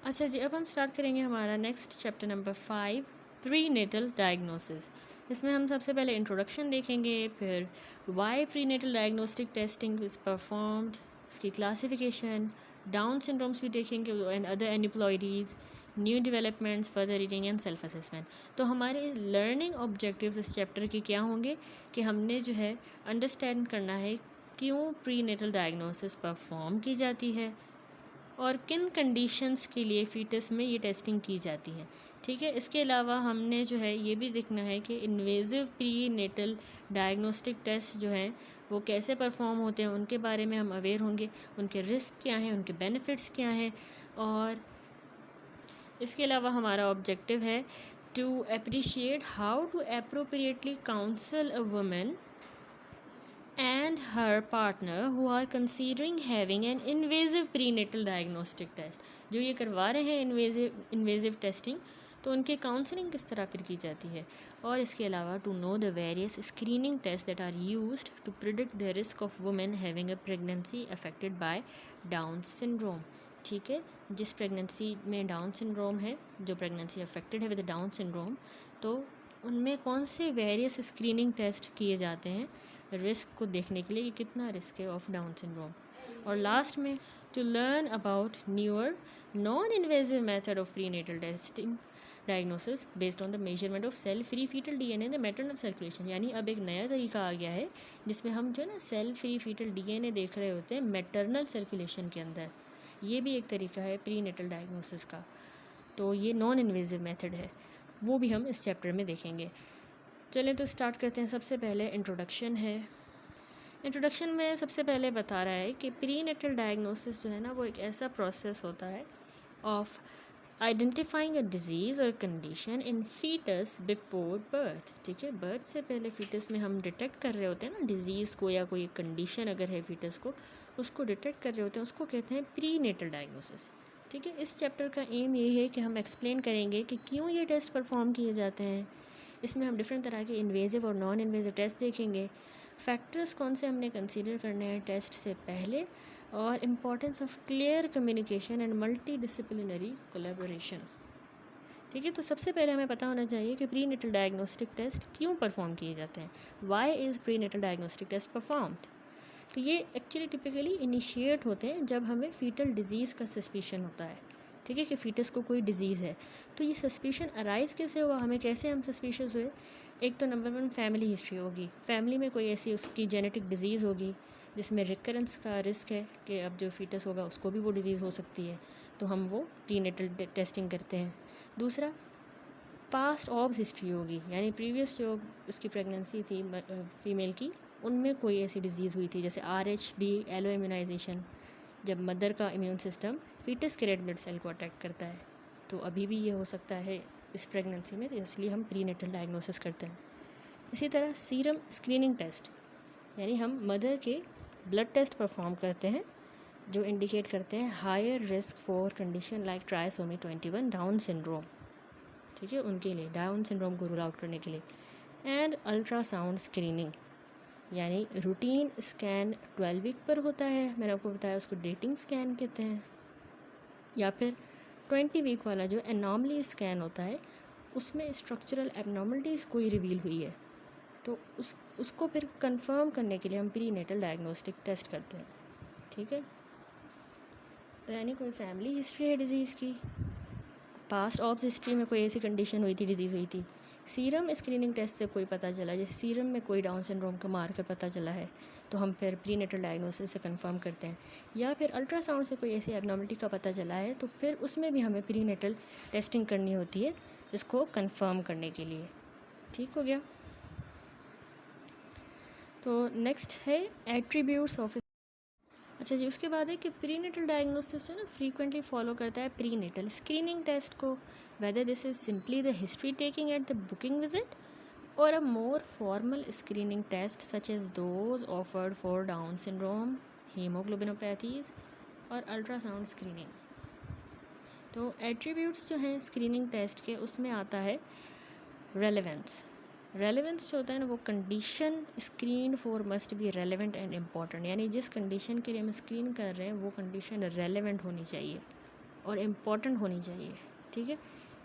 अच्छा जी, अब हम स्टार्ट करेंगे हमारा next chapter number 5, prenatal diagnosis. इसमें हम सबसे पहले इंट्रोडक्शन देखेंगे, फिर why prenatal diagnostic testing is performed, उसकी क्लासिफिकेशन, डाउन सिंड्रोम्स भी देखेंगे and other aneuploidies, new developments, further reading and self assessment. तो हमारे लर्निंग ऑब्जेक्टिव्स इस चैप्टर के क्या होंगे कि हमने जो है अंडरस्टैंड करना है क्यों प्री नेटल डायग्नोसिस परफॉर्म की जाती है और किन कंडीशंस के लिए फ़ीटस में ये टेस्टिंग की जाती है। ठीक है, इसके अलावा हमने जो है ये भी देखना है कि invasive prenatal diagnostic test जो हैं वो कैसे परफॉर्म होते हैं, उनके बारे में हम अवेयर होंगे, उनके रिस्क क्या हैं, उनके बेनिफिट्स क्या हैं। और इसके अलावा हमारा ऑब्जेक्टिव है to appreciate how to appropriately counsel a woman and her partner who are considering having an invasive prenatal diagnostic test। जो ये करवा रहे हैं इन्वेजिव टेस्टिंग, तो उनकी काउंसलिंग किस तरह फिर की जाती है। और इसके अलावा to know the various screening test that are used to predict the risk of women having a pregnancy affected by Down syndrome. ठीक है, जिस प्रेगनेंसी में डाउन सिंड्रोम है, जो प्रेगनेंसी अफेक्टेड है विद डाउन सिंड्रोम, तो उनमें कौन से वेरियस स्क्रीनिंग टेस्ट किए जाते हैं रिस्क को देखने के लिए कि कितना रिस्क है ऑफ डाउन सिंड्रोम। और लास्ट में to learn about newer non invasive method of prenatal testing diagnosis based on the measurement of cell free fetal DNA the maternal circulation. यानी अब एक नया तरीका आ गया है जिसमें हम जो है ना सेल फ्री फीटल डीएनए देख रहे होते हैं मैटरनल सर्कुलेशन के अंदर। ये भी एक तरीका है प्रीनेटल डायग्नोसिस का। तो ये नॉन इन्वेजिव मेथड है, वो भी हम इस चैप्टर में देखेंगे। चलें तो स्टार्ट करते हैं। सबसे पहले इंट्रोडक्शन है। इंट्रोडक्शन में सबसे पहले बता रहा है कि प्री नेटल डायग्नोसिस जो है ना वो एक ऐसा प्रोसेस होता है ऑफ आइडेंटिफाइंग अ डिज़ीज़ और condition in fetus before birth. ठीक है, बर्थ से पहले फीटस में हम डिटेक्ट कर रहे होते हैं ना डिज़ीज़ को, या कोई कंडीशन अगर है फीटस को, उसको डिटेक्ट कर रहे होते हैं, उसको कहते हैं प्री नेटल डायग्नोसिस। ठीक है, इस चैप्टर का एम यही है कि हम एक्सप्लेन करेंगे कि क्यों ये टेस्ट परफॉर्म किए जाते हैं। इसमें हम डिफरेंट तरह के इन्वेजिव और नॉन इन्वेजिव टेस्ट देखेंगे, फैक्टर्स कौन से हमने कंसीडर करने हैं टेस्ट से पहले, और importance of clear communication and multi disciplinary collaboration. ठीक है, तो सबसे पहले हमें पता होना चाहिए कि प्री नेटल डायग्नोस्टिक टेस्ट क्यों परफॉर्म किए जाते हैं। Why is prenatal diagnostic test performed. तो ये एक्चुअली टिपिकली इनिशिएट होते हैं जब हमें फीटल डिजीज़ का सस्पिशन होता है। ठीक है, कि फीटस को कोई डिज़ीज़ है। तो ये सस्पिशन अराइज कैसे हुआ, हमें कैसे हम सस्पिशियस हुए। एक तो नंबर 1 फैमिली हिस्ट्री होगी, फैमिली में कोई ऐसी उसकी जेनेटिक डिज़ीज़ होगी जिसमें रिकरेंस का रिस्क है कि अब जो फीटस होगा उसको भी वो डिज़ीज़ हो सकती है, तो हम वो प्रीनेटल टेस्टिंग करते हैं। दूसरा पास्ट ऑब्स हिस्ट्री होगी, यानी प्रीवियस जो उसकी प्रेगनेंसी थी फीमेल की, उनमें कोई ऐसी डिज़ीज़ हुई थी जैसे RH-D एलो इम्यूनाइजेशन, जब मदर का इम्यून सिस्टम फीटस के रेड ब्लड सेल को अटैक करता है, तो अभी भी ये हो सकता है इस प्रेगनेंसी में, तो इसलिए हम प्रीनेटल डायग्नोसिस करते हैं। इसी तरह सीरम स्क्रीनिंग टेस्ट, यानी हम मदर के ब्लड टेस्ट परफॉर्म करते हैं जो इंडिकेट करते हैं higher risk for condition like trisomy 21 Down syndrome. ठीक है, उनके लिए डाउन सिंड्रोम को रूल आउट करने के लिए। एंड अल्ट्रासाउंड स्क्रीनिंग, यानी रूटीन स्कैन 12 वीक पर होता है, मैंने आपको बताया उसको डेटिंग स्कैन कहते हैं। या फिर 20 वीक वाला जो एनॉमली स्कैन होता है, उसमें स्ट्रक्चरल एबनॉर्मलिटीज़ कोई रिवील हुई है, तो उसको फिर कंफर्म करने के लिए हम प्री नेटल डायग्नोस्टिक टेस्ट करते हैं। ठीक है, तो यानी कोई फैमिली हिस्ट्री है डिज़ीज़ की, पास्ट ऑब्स हिस्ट्री में कोई ऐसी कंडीशन हुई थी, डिज़ीज़ हुई थी, सीरम स्क्रीनिंग टेस्ट से कोई पता चला, जैसे सीरम में कोई डाउन सिंड्रोम का मार्कर पता चला है, तो हम फिर प्रीनेटल डायग्नोसिस से कंफर्म करते हैं। या फिर अल्ट्रासाउंड से कोई ऐसी एबनॉर्मलिटी का पता चला है, तो फिर उसमें भी हमें प्रीनेटल टेस्टिंग करनी होती है इसको कंफर्म करने के लिए। ठीक हो गया। तो नेक्स्ट है एट्रीब्यूट्स ऑफ। अच्छा जी, उसके बाद है कि प्रीनेटल डायग्नोसिस जो ना फ्रीक्वेंटली फॉलो करता है प्रीनेटल स्क्रीनिंग टेस्ट को, whether this is simply the history taking at the booking visit और a more formal screening test such as those offered for Down syndrome, haemoglobinopathies और ultrasound screening. तो attributes जो हैं screening test के, उसमें आता है रेलेवेंस। रेलेवेंस जो होता है ना, वो condition screen for must be relevant and important, यानी जिस कंडीशन के लिए हम स्क्रीन कर रहे हैं वो कंडीशन रेलेवेंट होनी चाहिए। और इम्पॉर्टेंट होनी चाहिए, ठीक है।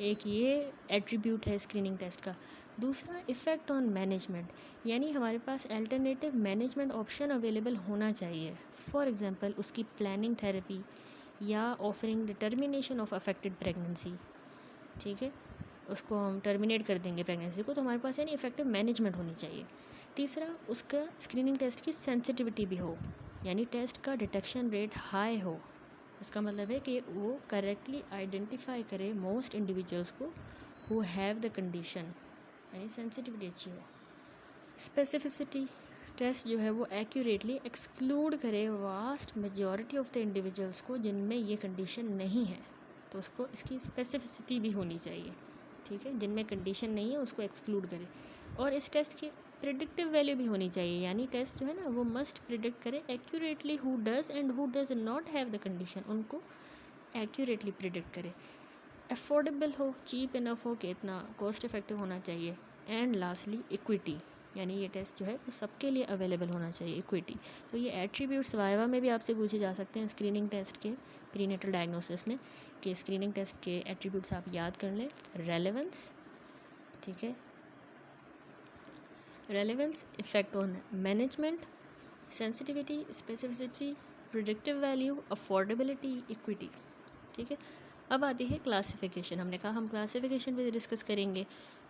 एक ये एट्रीब्यूट है स्क्रीनिंग टेस्ट का। दूसरा, इफ़ेक्ट ऑन मैनेजमेंट, यानी हमारे पास अल्टरनेटिव मैनेजमेंट ऑप्शन अवेलेबल होना चाहिए। फॉर एग्जांपल उसकी प्लानिंग थेरेपी या offering determination of affected pregnancy, ठीक है, उसको हम टर्मिनेट कर देंगे प्रेगनेंसी को, तो हमारे पास यानी इफेक्टिव मैनेजमेंट होनी चाहिए। तीसरा, उसका स्क्रीनिंग टेस्ट की सेंसिटिविटी भी हो, यानी टेस्ट का डिटेक्शन रेट हाई हो। इसका मतलब है कि वो करेक्टली आइडेंटिफाई करे मोस्ट इंडिविजुअल्स को हु हैव द कंडीशन, यानी सेंसिटिविटी अच्छी हो। स्पेसिफिसिटी, टेस्ट जो है वो एक्यूरेटली एक्सक्लूड करे vast majority of the individuals को जिनमें ये कंडीशन नहीं है, तो उसको इसकी स्पेसिफिसिटी भी होनी चाहिए, ठीक है। जिनमें कंडीशन नहीं है उसको एक्सक्लूड करे। और इस टेस्ट की प्रिडिक्टिव वैल्यू भी होनी चाहिए, यानी टेस्ट जो है ना वो मस्ट प्रिडिक्ट करे accurately who does and who does not have the condition, उनको एक्यूरेटली प्रिडिक्ट करे। अफोर्डेबल हो, चीप इनफ हो कि इतना कॉस्ट इफेक्टिव होना चाहिए। एंड लास्टली इक्विटी, यानी ये टेस्ट जो है वो सबके लिए अवेलेबल होना चाहिए, इक्विटी। तो ये एट्रीब्यूट्स वाइवा में भी आपसे पूछे जा सकते हैं स्क्रीनिंग टेस्ट के प्रीनेटल डायग्नोसिस में, कि स्क्रीनिंग टेस्ट के एट्रीब्यूट्स आप याद कर लें। रेलेवेंस, ठीक है, relevance, effect on management, sensitivity, specificity, predictive value, affordability, equity, ठीक है। अब आती है क्लासिफिकेशन। हमने कहा हम क्लासिफिकेशन पे डिस्कस करेंगे,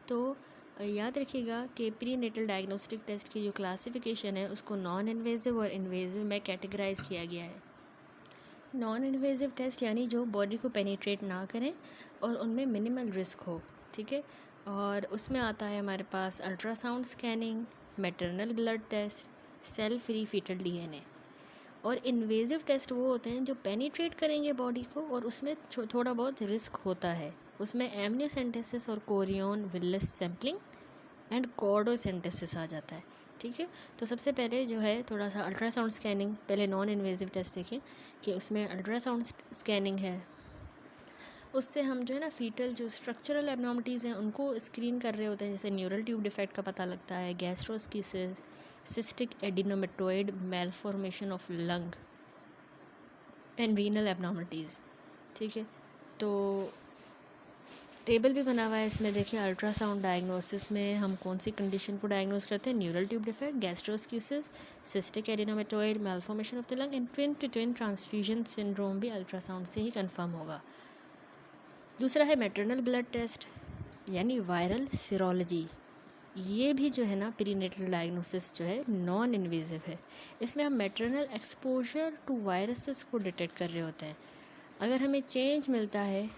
तो याद रखिएगा कि प्री नेटल डायग्नोस्टिक टेस्ट की जो क्लासिफिकेशन है उसको नॉन इन्वेजिव और इन्वेजिव में कैटेगराइज किया गया है। नॉन इन्वेजिव टेस्ट यानी जो बॉडी को पेनिट्रेट ना करें और उनमें मिनिमल रिस्क हो, ठीक है, और उसमें आता है हमारे पास ultrasound scanning, maternal blood test, cell free fetal DNA. और इन्वेजिव टेस्ट वो होते हैं जो पेनिट्रेट करेंगे बॉडी को और उसमें थोड़ा बहुत रिस्क होता है। उसमें एमनियोसेंटेसिस और कोरियन विलिस सैम्पलिंग एंड कॉर्डोसेंटेसिस आ जाता है, ठीक है। तो सबसे पहले जो है थोड़ा सा अल्ट्रासाउंड स्कैनिंग, पहले नॉन इन्वेजिव टेस्ट देखें कि उसमें अल्ट्रासाउंड स्कैनिंग है, उससे हम जो है ना फीटल जो स्ट्रक्चरल एबनॉर्मलिटीज़ हैं उनको स्क्रीन कर रहे होते हैं, जैसे न्यूरल ट्यूब डिफेक्ट का पता लगता है, gastroschisis, cystic adenomatoid, malformation of lung and renal abnormalities, ठीक है। तो टेबल भी बना हुआ है इसमें, देखिए अल्ट्रासाउंड डायग्नोसिस में हम कौन सी कंडीशन को डायग्नोस करते हैं, neural tube defect, gastroschisis, cystic adenomatoid, malformation of the lung and twin to twin transfusion syndrome भी अल्ट्रासाउंड से ही कंफर्म होगा। दूसरा है मैटरनल ब्लड टेस्ट यानी वायरल सीरोलॉजी। ये भी जो है ना प्रीनेटल डायग्नोसिस जो है नॉन इन्वेजिव है। इसमें हम मैटरनल एक्सपोजर टू वायरसेस को डिटेक्ट कर रहे होते हैं। अगर हमें चेंज मिलता है,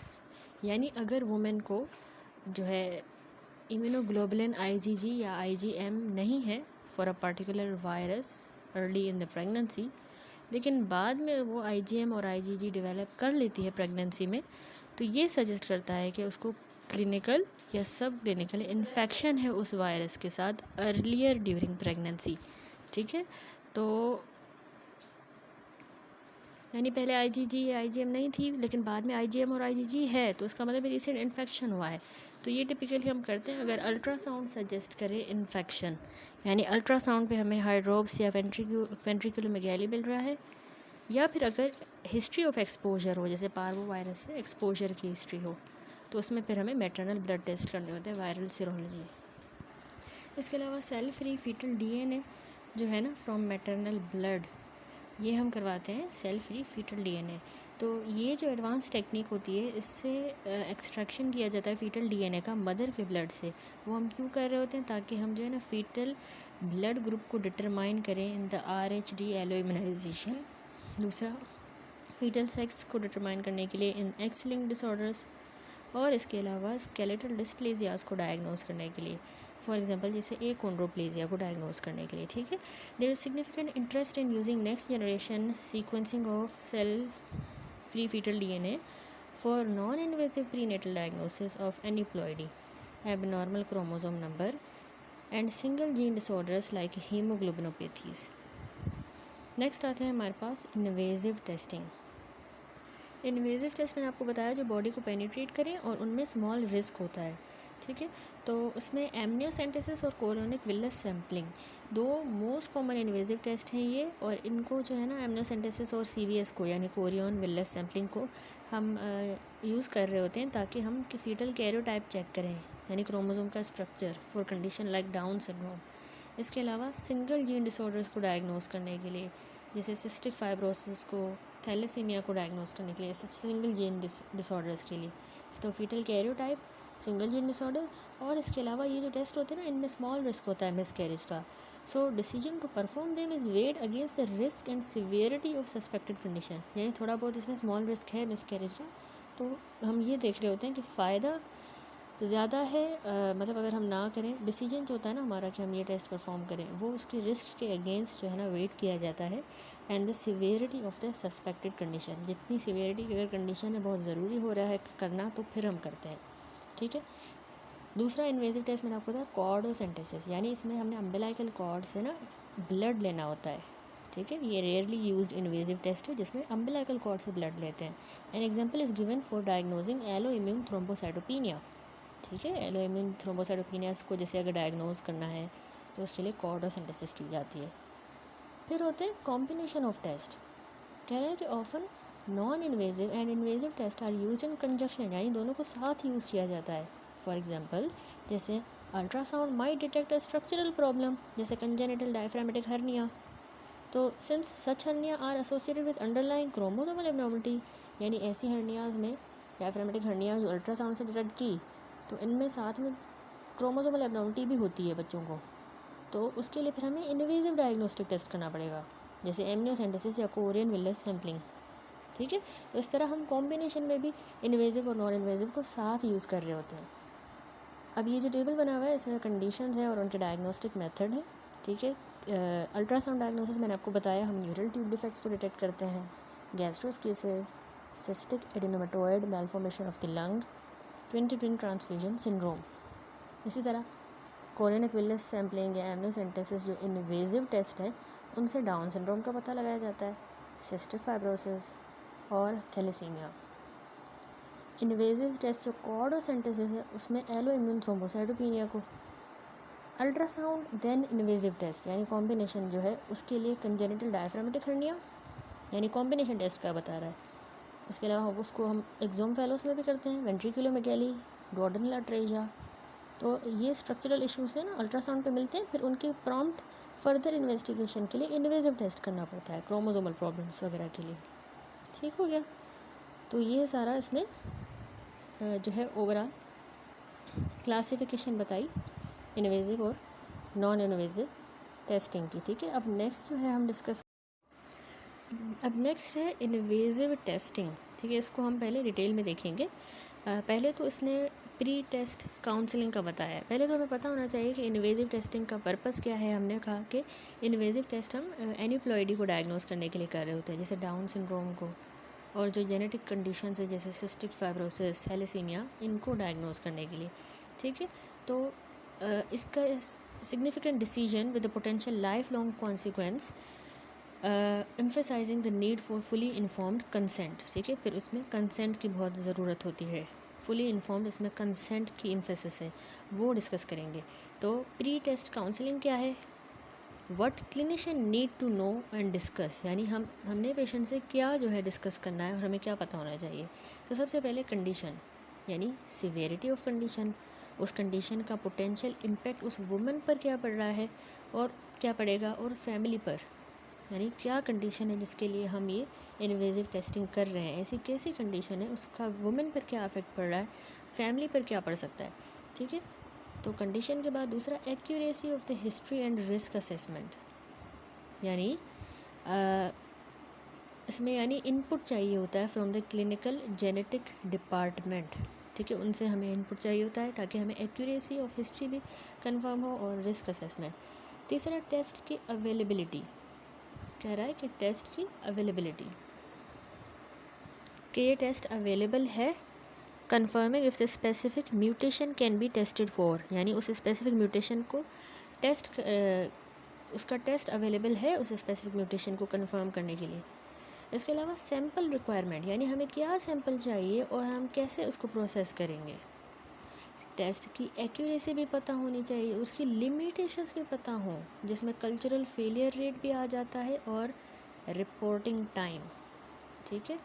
यानी अगर वुमेन को जो है इम्यूनोग्लोबुलिन आईजीजी या आईजीएम नहीं है for a particular virus early in the pregnancy, लेकिन बाद में वो आईजीएम और आईजीजी डेवलप कर लेती है प्रेगनेंसी में, तो ये सजेस्ट करता है कि उसको क्लिनिकल या सब क्लिनिकल इन्फेक्शन है उस वायरस के साथ अर्लियर ड्यूरिंग प्रेगनेंसी, ठीक है। तो यानी पहले आईजीजी या आईजीएम नहीं थी लेकिन बाद में आईजीएम और आईजीजी है, तो इसका मतलब रिसेंट इन्फेक्शन हुआ है। तो ये टिपिकली हम करते हैं अगर अल्ट्रासाउंड सजेस्ट करे इन्फेक्शन, यानी अल्ट्रासाउंड पे हमें हाइड्रोप्स या वेंट्रिकुलोमेगाली मिल रहा है, या फिर अगर हिस्ट्री ऑफ एक्सपोजर हो, जैसे पार्वो वायरस से एक्सपोजर की हिस्ट्री हो, तो उसमें फिर हमें मैटरनल ब्लड टेस्ट करने होते हैं, वायरल सीरोलॉजी। इसके अलावा सेल फ्री फीटल डीएनए जो है ना फ्रॉम मैटरनल ब्लड, ये हम करवाते हैं सेल फ्री फीटल डीएनए। तो ये जो एडवांस टेक्निक होती है इससे एक्सट्रैक्शन किया जाता है फीटल डीएनए का मदर के ब्लड से। वो हम क्यों कर रहे होते हैं, ताकि हम जो है ना फीटल ब्लड ग्रुप को डिटरमाइन करें in the RH-D alloimmunisation. दूसरा, फीटल सेक्स को डिटरमाइन करने के लिए इन एक्स लिंक्ड डिसऑर्डर्स, और इसके अलावा स्केलेटल डिस्प्लेजियाज को डायग्नोस करने के लिए, फॉर एग्जांपल जैसे एकोंड्रोप्लेजिया को डायग्नोस करने के लिए, ठीक है। There is significant interest in using next generation sequencing of cell free fetal DNA for non invasive prenatal diagnosis of aneuploidy, abnormal chromosome number and single gene disorders like haemoglobinopathies. Next आते हैं हमारे पास invasive testing. Invasive test मैंने आपको बताया जो body को penetrate करें और उनमें स्मॉल रिस्क होता है, ठीक है। तो उसमें एमनियोसेंटेसिस और कोरियोनिक विलिस सैम्पलिंग दो मोस्ट कॉमन इन्वेजिव टेस्ट हैं ये, और इनको जो है ना एमनियोसेंटेसिस और CVS को यानी कोरियन विलिस सैम्पलिंग को हम यूज़ कर रहे होते हैं ताकि हम फीटल कैरियोटाइप चेक करें, यानी क्रोमोसोम का structure for condition like Down syndrome. इसके अलावा सिंगल जीन डिसऑर्डर्स को डायग्नोस करने के लिए, जैसे सिस्टिक फाइब्रोसिस को, थैलेसीमिया को डायग्नोस करने के लिए, सिंगल जीन डिसऑर्डर्स के लिए। तो fetal karyotype, single gene disorder, और इसके अलावा ये जो टेस्ट होते हैं ना, इनमें स्मॉल रिस्क होता है मिसकैरेज का। So decision to perform them is weighed against the risk and severity of suspected condition, यानी थोड़ा बहुत इसमें स्मॉल रिस्क है मिसकैरेज का, तो हम ये देख रहे होते हैं कि फ़ायदा ज़्यादा है, मतलब अगर हम ना करें, डिसीजन जो होता है ना हमारा कि हम ये टेस्ट परफॉर्म करें, वो उसके रिस्क के अगेंस्ट जो है ना वेट किया जाता है, and the severity of the suspected condition, जितनी सिवियरिटी की अगर कंडीशन है बहुत ज़रूरी हो रहा है करना, तो फिर हम करते हैं, ठीक है। दूसरा इन्वेजिव टेस्ट मैंने आपको बताया कॉर्डोसेंटेसिस, यानी इसमें हमने अम्बिलाइकल कॉर्ड से ना ब्लड लेना होता है, ठीक है। ये रेयरली यूज्ड इन्वेजिव टेस्ट है जिसमें अम्बिलाइकल कॉर्ड से ब्लड लेते हैं। An example is given for diagnosing alloimmune thrombocytopenia, ठीक है। एलोइम्यून थ्रोम्बोसाइटोपिनिया को जैसे अगर डायग्नोज करना है तो उसके लिए कॉर्डोसेंटेसिस की जाती है। फिर होते हैं कॉम्बिनेशन ऑफ टेस्ट, कह रहे हैं कि often non invasive and invasive test are used in conjunction, यानी दोनों को साथ यूज़ किया जाता है। फॉर एग्जांपल जैसे ultrasound might detect a structural problem, जैसे कंजेनिटल डायफ्रामेटिक हर्निया, तो since such hernia are associated with underlying chromosomal abnormality, यानी ऐसी हर्नियाज में डायफ्रामेटिक हर्निया जो अल्ट्रासाउंड से डिटेक्ट की, तो इनमें साथ में क्रोमोसोमल एबनॉर्मलिटी भी होती है बच्चों को, तो उसके लिए फिर हमें इन्वेजिव डायग्नोस्टिक टेस्ट करना पड़ेगा, जैसे एमनियोसेंटेसिस या कोरियन विलियस सैम्पलिंग, ठीक है। तो इस तरह हम कॉम्बिनेशन में भी इन्वेजिव और नॉन इन्वेजिव को साथ यूज़ कर रहे होते हैं। अब ये जो टेबल बना हुआ है इसमें कंडीशंस हैं और उनके डायग्नोस्टिक मेथड है, ठीक है। अल्ट्रासाउंड डायग्नोसिस मैंने आपको बताया, हम न्यूरल ट्यूब डिफेक्ट्स को डिटेक्ट करते हैं, gastroschisis, cystic adenomatoid malformation of the lung, twin to twin transfusion syndrome. इसी तरह कोरियनिक विलियस सैम्पलिंग या एमनियोसेंटेसिस जो इन्वेजिव टेस्ट है, उनसे डाउन सिंड्रोम का पता लगाया जाता है, सिस्टिक फाइब्रोसिस और थैलेसीमिया। इन्वेजिव टेस्ट जो कॉर्डोसेंटेसिस है उसमें एलोइम्यून थ्रोम्बोसाइटोपिनिया को। अल्ट्रासाउंड देन इन्वेजिव टेस्ट यानी कॉम्बिनेशन जो है उसके लिए कंजेनिटल डायफ्रामेटिक हर्निया, यानी कॉम्बिनेशन टेस्ट का बता रहा है। इसके अलावा उसको हम एक्सोम्फेलोस में भी करते हैं, वेंट्रिकुलोमेगैली, डुओडेनल अट्रेसिया। तो ये स्ट्रक्चरल इश्यूज है ना अल्ट्रासाउंड पे मिलते हैं, फिर उनके प्रॉम्प्ट फर्दर इन्वेस्टिगेशन के लिए इन्वेजिव टेस्ट करना पड़ता है क्रोमोसोमल प्रॉब्लम्स वगैरह के लिए। ठीक हो गया। तो ये सारा इसने जो है ओवरऑल क्लासिफिकेशन बताई इन्वेजिव और नॉन इन्वेजिव टेस्टिंग की। ठीक है, अब नेक्स्ट जो है हम डिस्कस अब नेक्स्ट है इन्वेजिव टेस्टिंग। ठीक है, इसको हम पहले डिटेल में देखेंगे। पहले तो इसने प्री टेस्ट काउंसलिंग का बताया है। पहले तो हमें पता होना चाहिए कि इन्वेजिव टेस्टिंग का पर्पस क्या है। हमने कहा कि इन्वेजिव टेस्ट हम एन्यूप्लॉइडी को डायग्नोस करने के लिए कर रहे होते हैं, जैसे डाउन सिंड्रोम को, और जो जेनेटिक कंडीशंस है जैसे सिस्टिक फाइब्रोसिस, थैलेसीमिया, इनको डायग्नोस करने के लिए। ठीक है, तो इसका significant decision with the potential life long consequence emphasizing the need for fully informed consent. ठीक है, फिर उसमें कंसेंट की बहुत ज़रूरत होती है। फुली इन्फॉर्म्ड इसमें कंसेंट की इम्फेसिस है, वो डिस्कस करेंगे। तो प्री टेस्ट काउंसलिंग क्या है, what clinician need to know and discuss, यानी हमने पेशेंट से क्या जो है डिस्कस करना है और हमें क्या पता होना चाहिए। तो सबसे पहले कंडीशन यानी सिवियरिटी ऑफ कंडीशन, उस कंडीशन का पोटेंशियल इम्पैक्ट उस वुमन पर क्या पड़ रहा है और क्या पड़ेगा, और फैमिली पर, यानी क्या कंडीशन है जिसके लिए हम ये इन्वेजिव टेस्टिंग कर रहे हैं, ऐसी कैसी कंडीशन है, उसका वुमेन पर क्या अफेक्ट पड़ रहा है, फैमिली पर क्या पड़ सकता है। ठीक है, तो कंडीशन के बाद दूसरा accuracy of the history and risk assessment, यानी इसमें यानी इनपुट चाहिए होता है from the clinical genetic department. ठीक है, उनसे हमें इनपुट चाहिए होता है ताकि हमें एक्यूरेसी ऑफ हिस्ट्री भी कंफर्म हो और रिस्क असेसमेंट। तीसरा टेस्ट की अवेलेबिलिटी, कह रहा है कि टेस्ट की अवेलेबिलिटी, कि ये टेस्ट अवेलेबल है, confirming if the specific mutation can be tested for, यानी उस स्पेसिफिक म्यूटेशन को टेस्ट उसका टेस्ट अवेलेबल है उस स्पेसिफिक म्यूटेशन को कन्फर्म करने के लिए। इसके अलावा सैम्पल रिक्वायरमेंट, यानी हमें क्या सैम्पल चाहिए और हम कैसे उसको प्रोसेस करेंगे। टेस्ट की एक्यूरेसी भी पता होनी चाहिए, उसकी लिमिटेशंस भी पता हों, जिसमें कल्चरल फेलियर रेट भी आ जाता है और रिपोर्टिंग टाइम। ठीक है,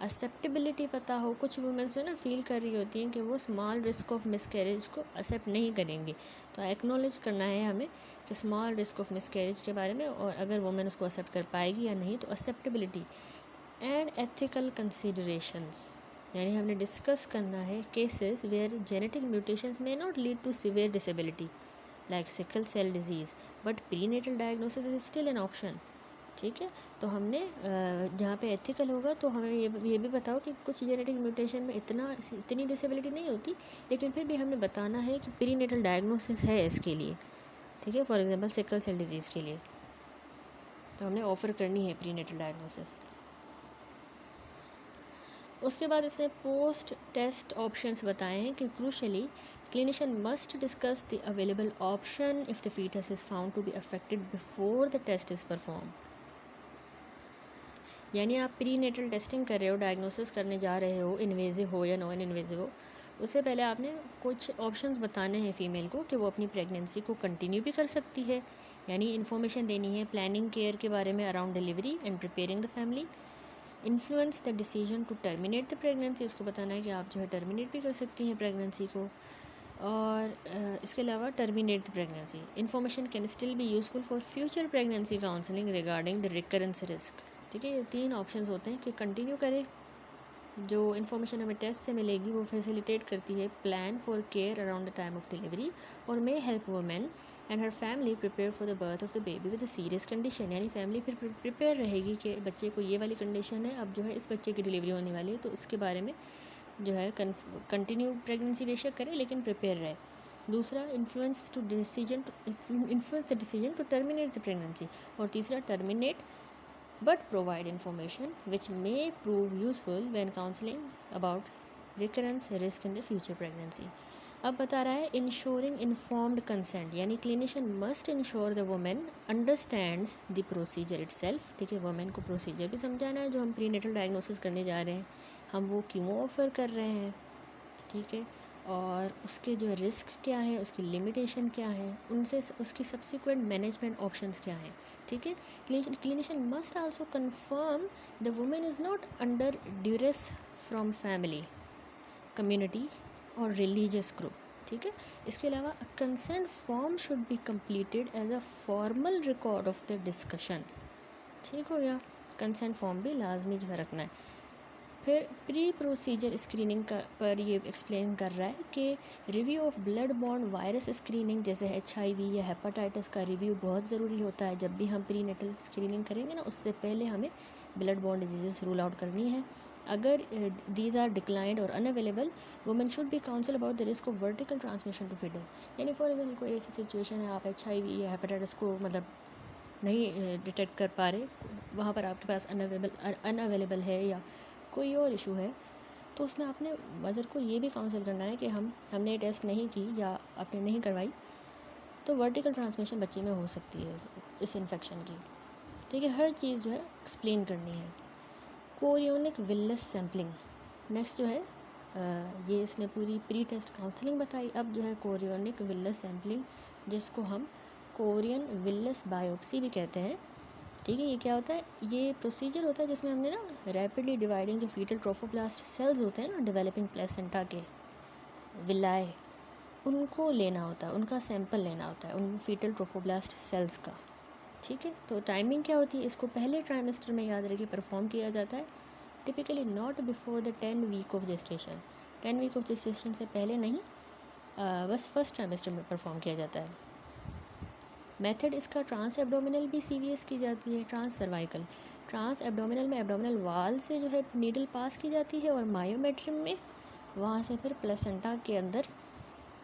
एक्सेप्टेबिलिटी पता हो। कुछ वुमेंस जो है ना फील कर रही होती हैं कि वो स्मॉल रिस्क ऑफ मिसकैरेज को एक्सेप्ट नहीं करेंगी, तो एक्नॉलेज करना है हमें कि स्मॉल रिस्क ऑफ मिसकैरेज के बारे में, और अगर वुमेन उसको एक्सेप्ट कर पाएगी या नहीं। तो एक्सेप्टेबिलिटी एंड एथिकल कंसिडरेशंस, यानी हमने डिस्कस करना है cases where genetic mutations may not lead to severe disability like sickle cell disease but prenatal diagnosis is still an option. ठीक है, तो हमने जहाँ पे एथिकल होगा तो हमें ये भी बताओ कि कुछ जेनेटिक म्यूटेशन में इतनी डिसेबिलिटी नहीं होती, लेकिन फिर भी हमें बताना है कि प्रीनेटल डायग्नोसिस है इसके लिए। ठीक है, for example sickle cell disease के लिए तो हमने ऑफ़र करनी है प्रीनेटल डायग्नोसिस। उसके बाद इसने पोस्ट टेस्ट ऑप्शंस बताए हैं कि crucially clinician must discuss the available option if the fetus is found to be affected before the test is perform. यानी आप प्री नेटल टेस्टिंग कर रहे हो, डायग्नोसिस करने जा रहे हो, इन्वेजिव हो या नॉन इन्वेजिव हो, उससे पहले आपने कुछ ऑप्शंस बताने हैं फ़ीमेल को कि वो अपनी प्रेगनेंसी को कंटिन्यू भी कर सकती है। यानी इन्फॉर्मेशन देनी है प्लानिंग केयर के बारे में around delivery and preparing the family. Influence the decision to terminate the pregnancy, उसको बताना है कि आप जो है टर्मिनेट भी कर सकती हैं प्रेगनेंसी को। और इसके अलावा terminate the pregnancy information can still be useful for future pregnancy counselling regarding the recurrence risk. ठीक है, ये 3 ऑप्शंस होते हैं कि कंटिन्यू करें, जो इन्फॉर्मेशन हमें टेस्ट से मिलेगी वो फैसिलिटेट करती है plan for care around the time of delivery, और may help women and her family prepare for the birth of the baby with a serious condition. यानी फैमिली फिर प्रिपेयर रहेगी कि बच्चे को ये वाली कंडीशन है, अब जो है इस बच्चे की डिलीवरी होने वाली है, तो इसके बारे में जो है कंटिन्यू प्रेगनेंसी बेशक करे लेकिन प्रिपेयर रहे। दूसरा, influence the decision to terminate the pregnancy, और तीसरा, terminate but provide information which may prove useful when counseling about recurrence risk in the future pregnancy। अब बता रहा है ensuring informed consent, यानी clinician must ensure the woman understands the procedure itself। ठीक है, woman को procedure भी समझाना है जो हम prenatal diagnosis करने जा रहे हैं, हम वो क्यों ऑफ़र कर रहे हैं। ठीक है, और उसके जो रिस्क क्या है, उसकी लिमिटेशन क्या है, उनसे उसकी सब्सिक्वेंट मैनेजमेंट ऑप्शंस क्या है। ठीक है, clinician must also confirm the women is not under duress from family, community और रिलीजियस ग्रुप। ठीक है, इसके अलावा consent form should be completed as a formal record of the discussion. ठीक हो गया, कंसेंट फॉर्म भी लाजमी जो है रखना है। फिर प्री प्रोसीजर स्क्रीनिंग का पर ये एक्सप्लेन कर रहा है कि review of blood born virus screening जैसे HIV या हेपाटाइटिस का रिव्यू बहुत ज़रूरी होता है। जब भी हम प्री नेटल स्क्रीनिंग करेंगे ना, उससे पहले हमें blood borne disease rule out करनी है। अगर दीज आर डिक्लाइंड और unavailable, women should be counselled about the risk of vertical transmission to fetus. यानी फॉर एग्जाम्पल कोई ऐसी सिचुएशन है, आप HIV या हेपाटाइटिस को मतलब नहीं डिटेक्ट कर पा रहे, वहाँ पर आपके पास अनअवेलेबल है या कोई और इशू है, तो उसमें आपने मदर को ये भी काउंसिल करना है कि हमने टेस्ट नहीं की या आपने नहीं करवाई, तो वर्टिकल ट्रांसमिशन बच्चे में हो सकती है इस इन्फेक्शन की। ठीक है, हर चीज़ जो है एक्सप्लेन करनी है। कोरियोनिक विलस सैम्पलिंग नेक्स्ट जो है ये इसने पूरी प्री टेस्ट काउंसलिंग बताई। अब जो है कोरियोनिक विलस सैम्पलिंग, जिसको हम कोरियन विलस बायोप्सी भी कहते हैं। ठीक है, ये क्या होता है, ये प्रोसीजर होता है जिसमें हमने ना रैपिडली डिवाइडिंग जो फीटल ट्रोफोब्लास्ट सेल्स होते हैं ना डेवलपिंग प्लेसेंटा के विलाए, उनको लेना होता है, उनका सैंपल लेना होता है, उन फीटल ट्रोफोब्लास्ट सेल्स का। ठीक है, तो टाइमिंग क्या होती है, इसको पहले ट्राइमेस्टर में याद रखिए परफॉर्म किया जाता है, typically not before the 10 week of gestation. 10 week of gestation से पहले नहीं, बस फर्स्ट ट्राइमेस्टर में परफॉर्म किया जाता है। मेथड इसका ट्रांस एब्डोमिनल भी CVS की जाती है, ट्रांस सर्वाइकल। ट्रांस एब्डोमिनल में एब्डोमिनल वाल से जो है नीडल पास की जाती है, और मायोमेट्रियम में वहाँ से फिर प्लेसेंटा के अंदर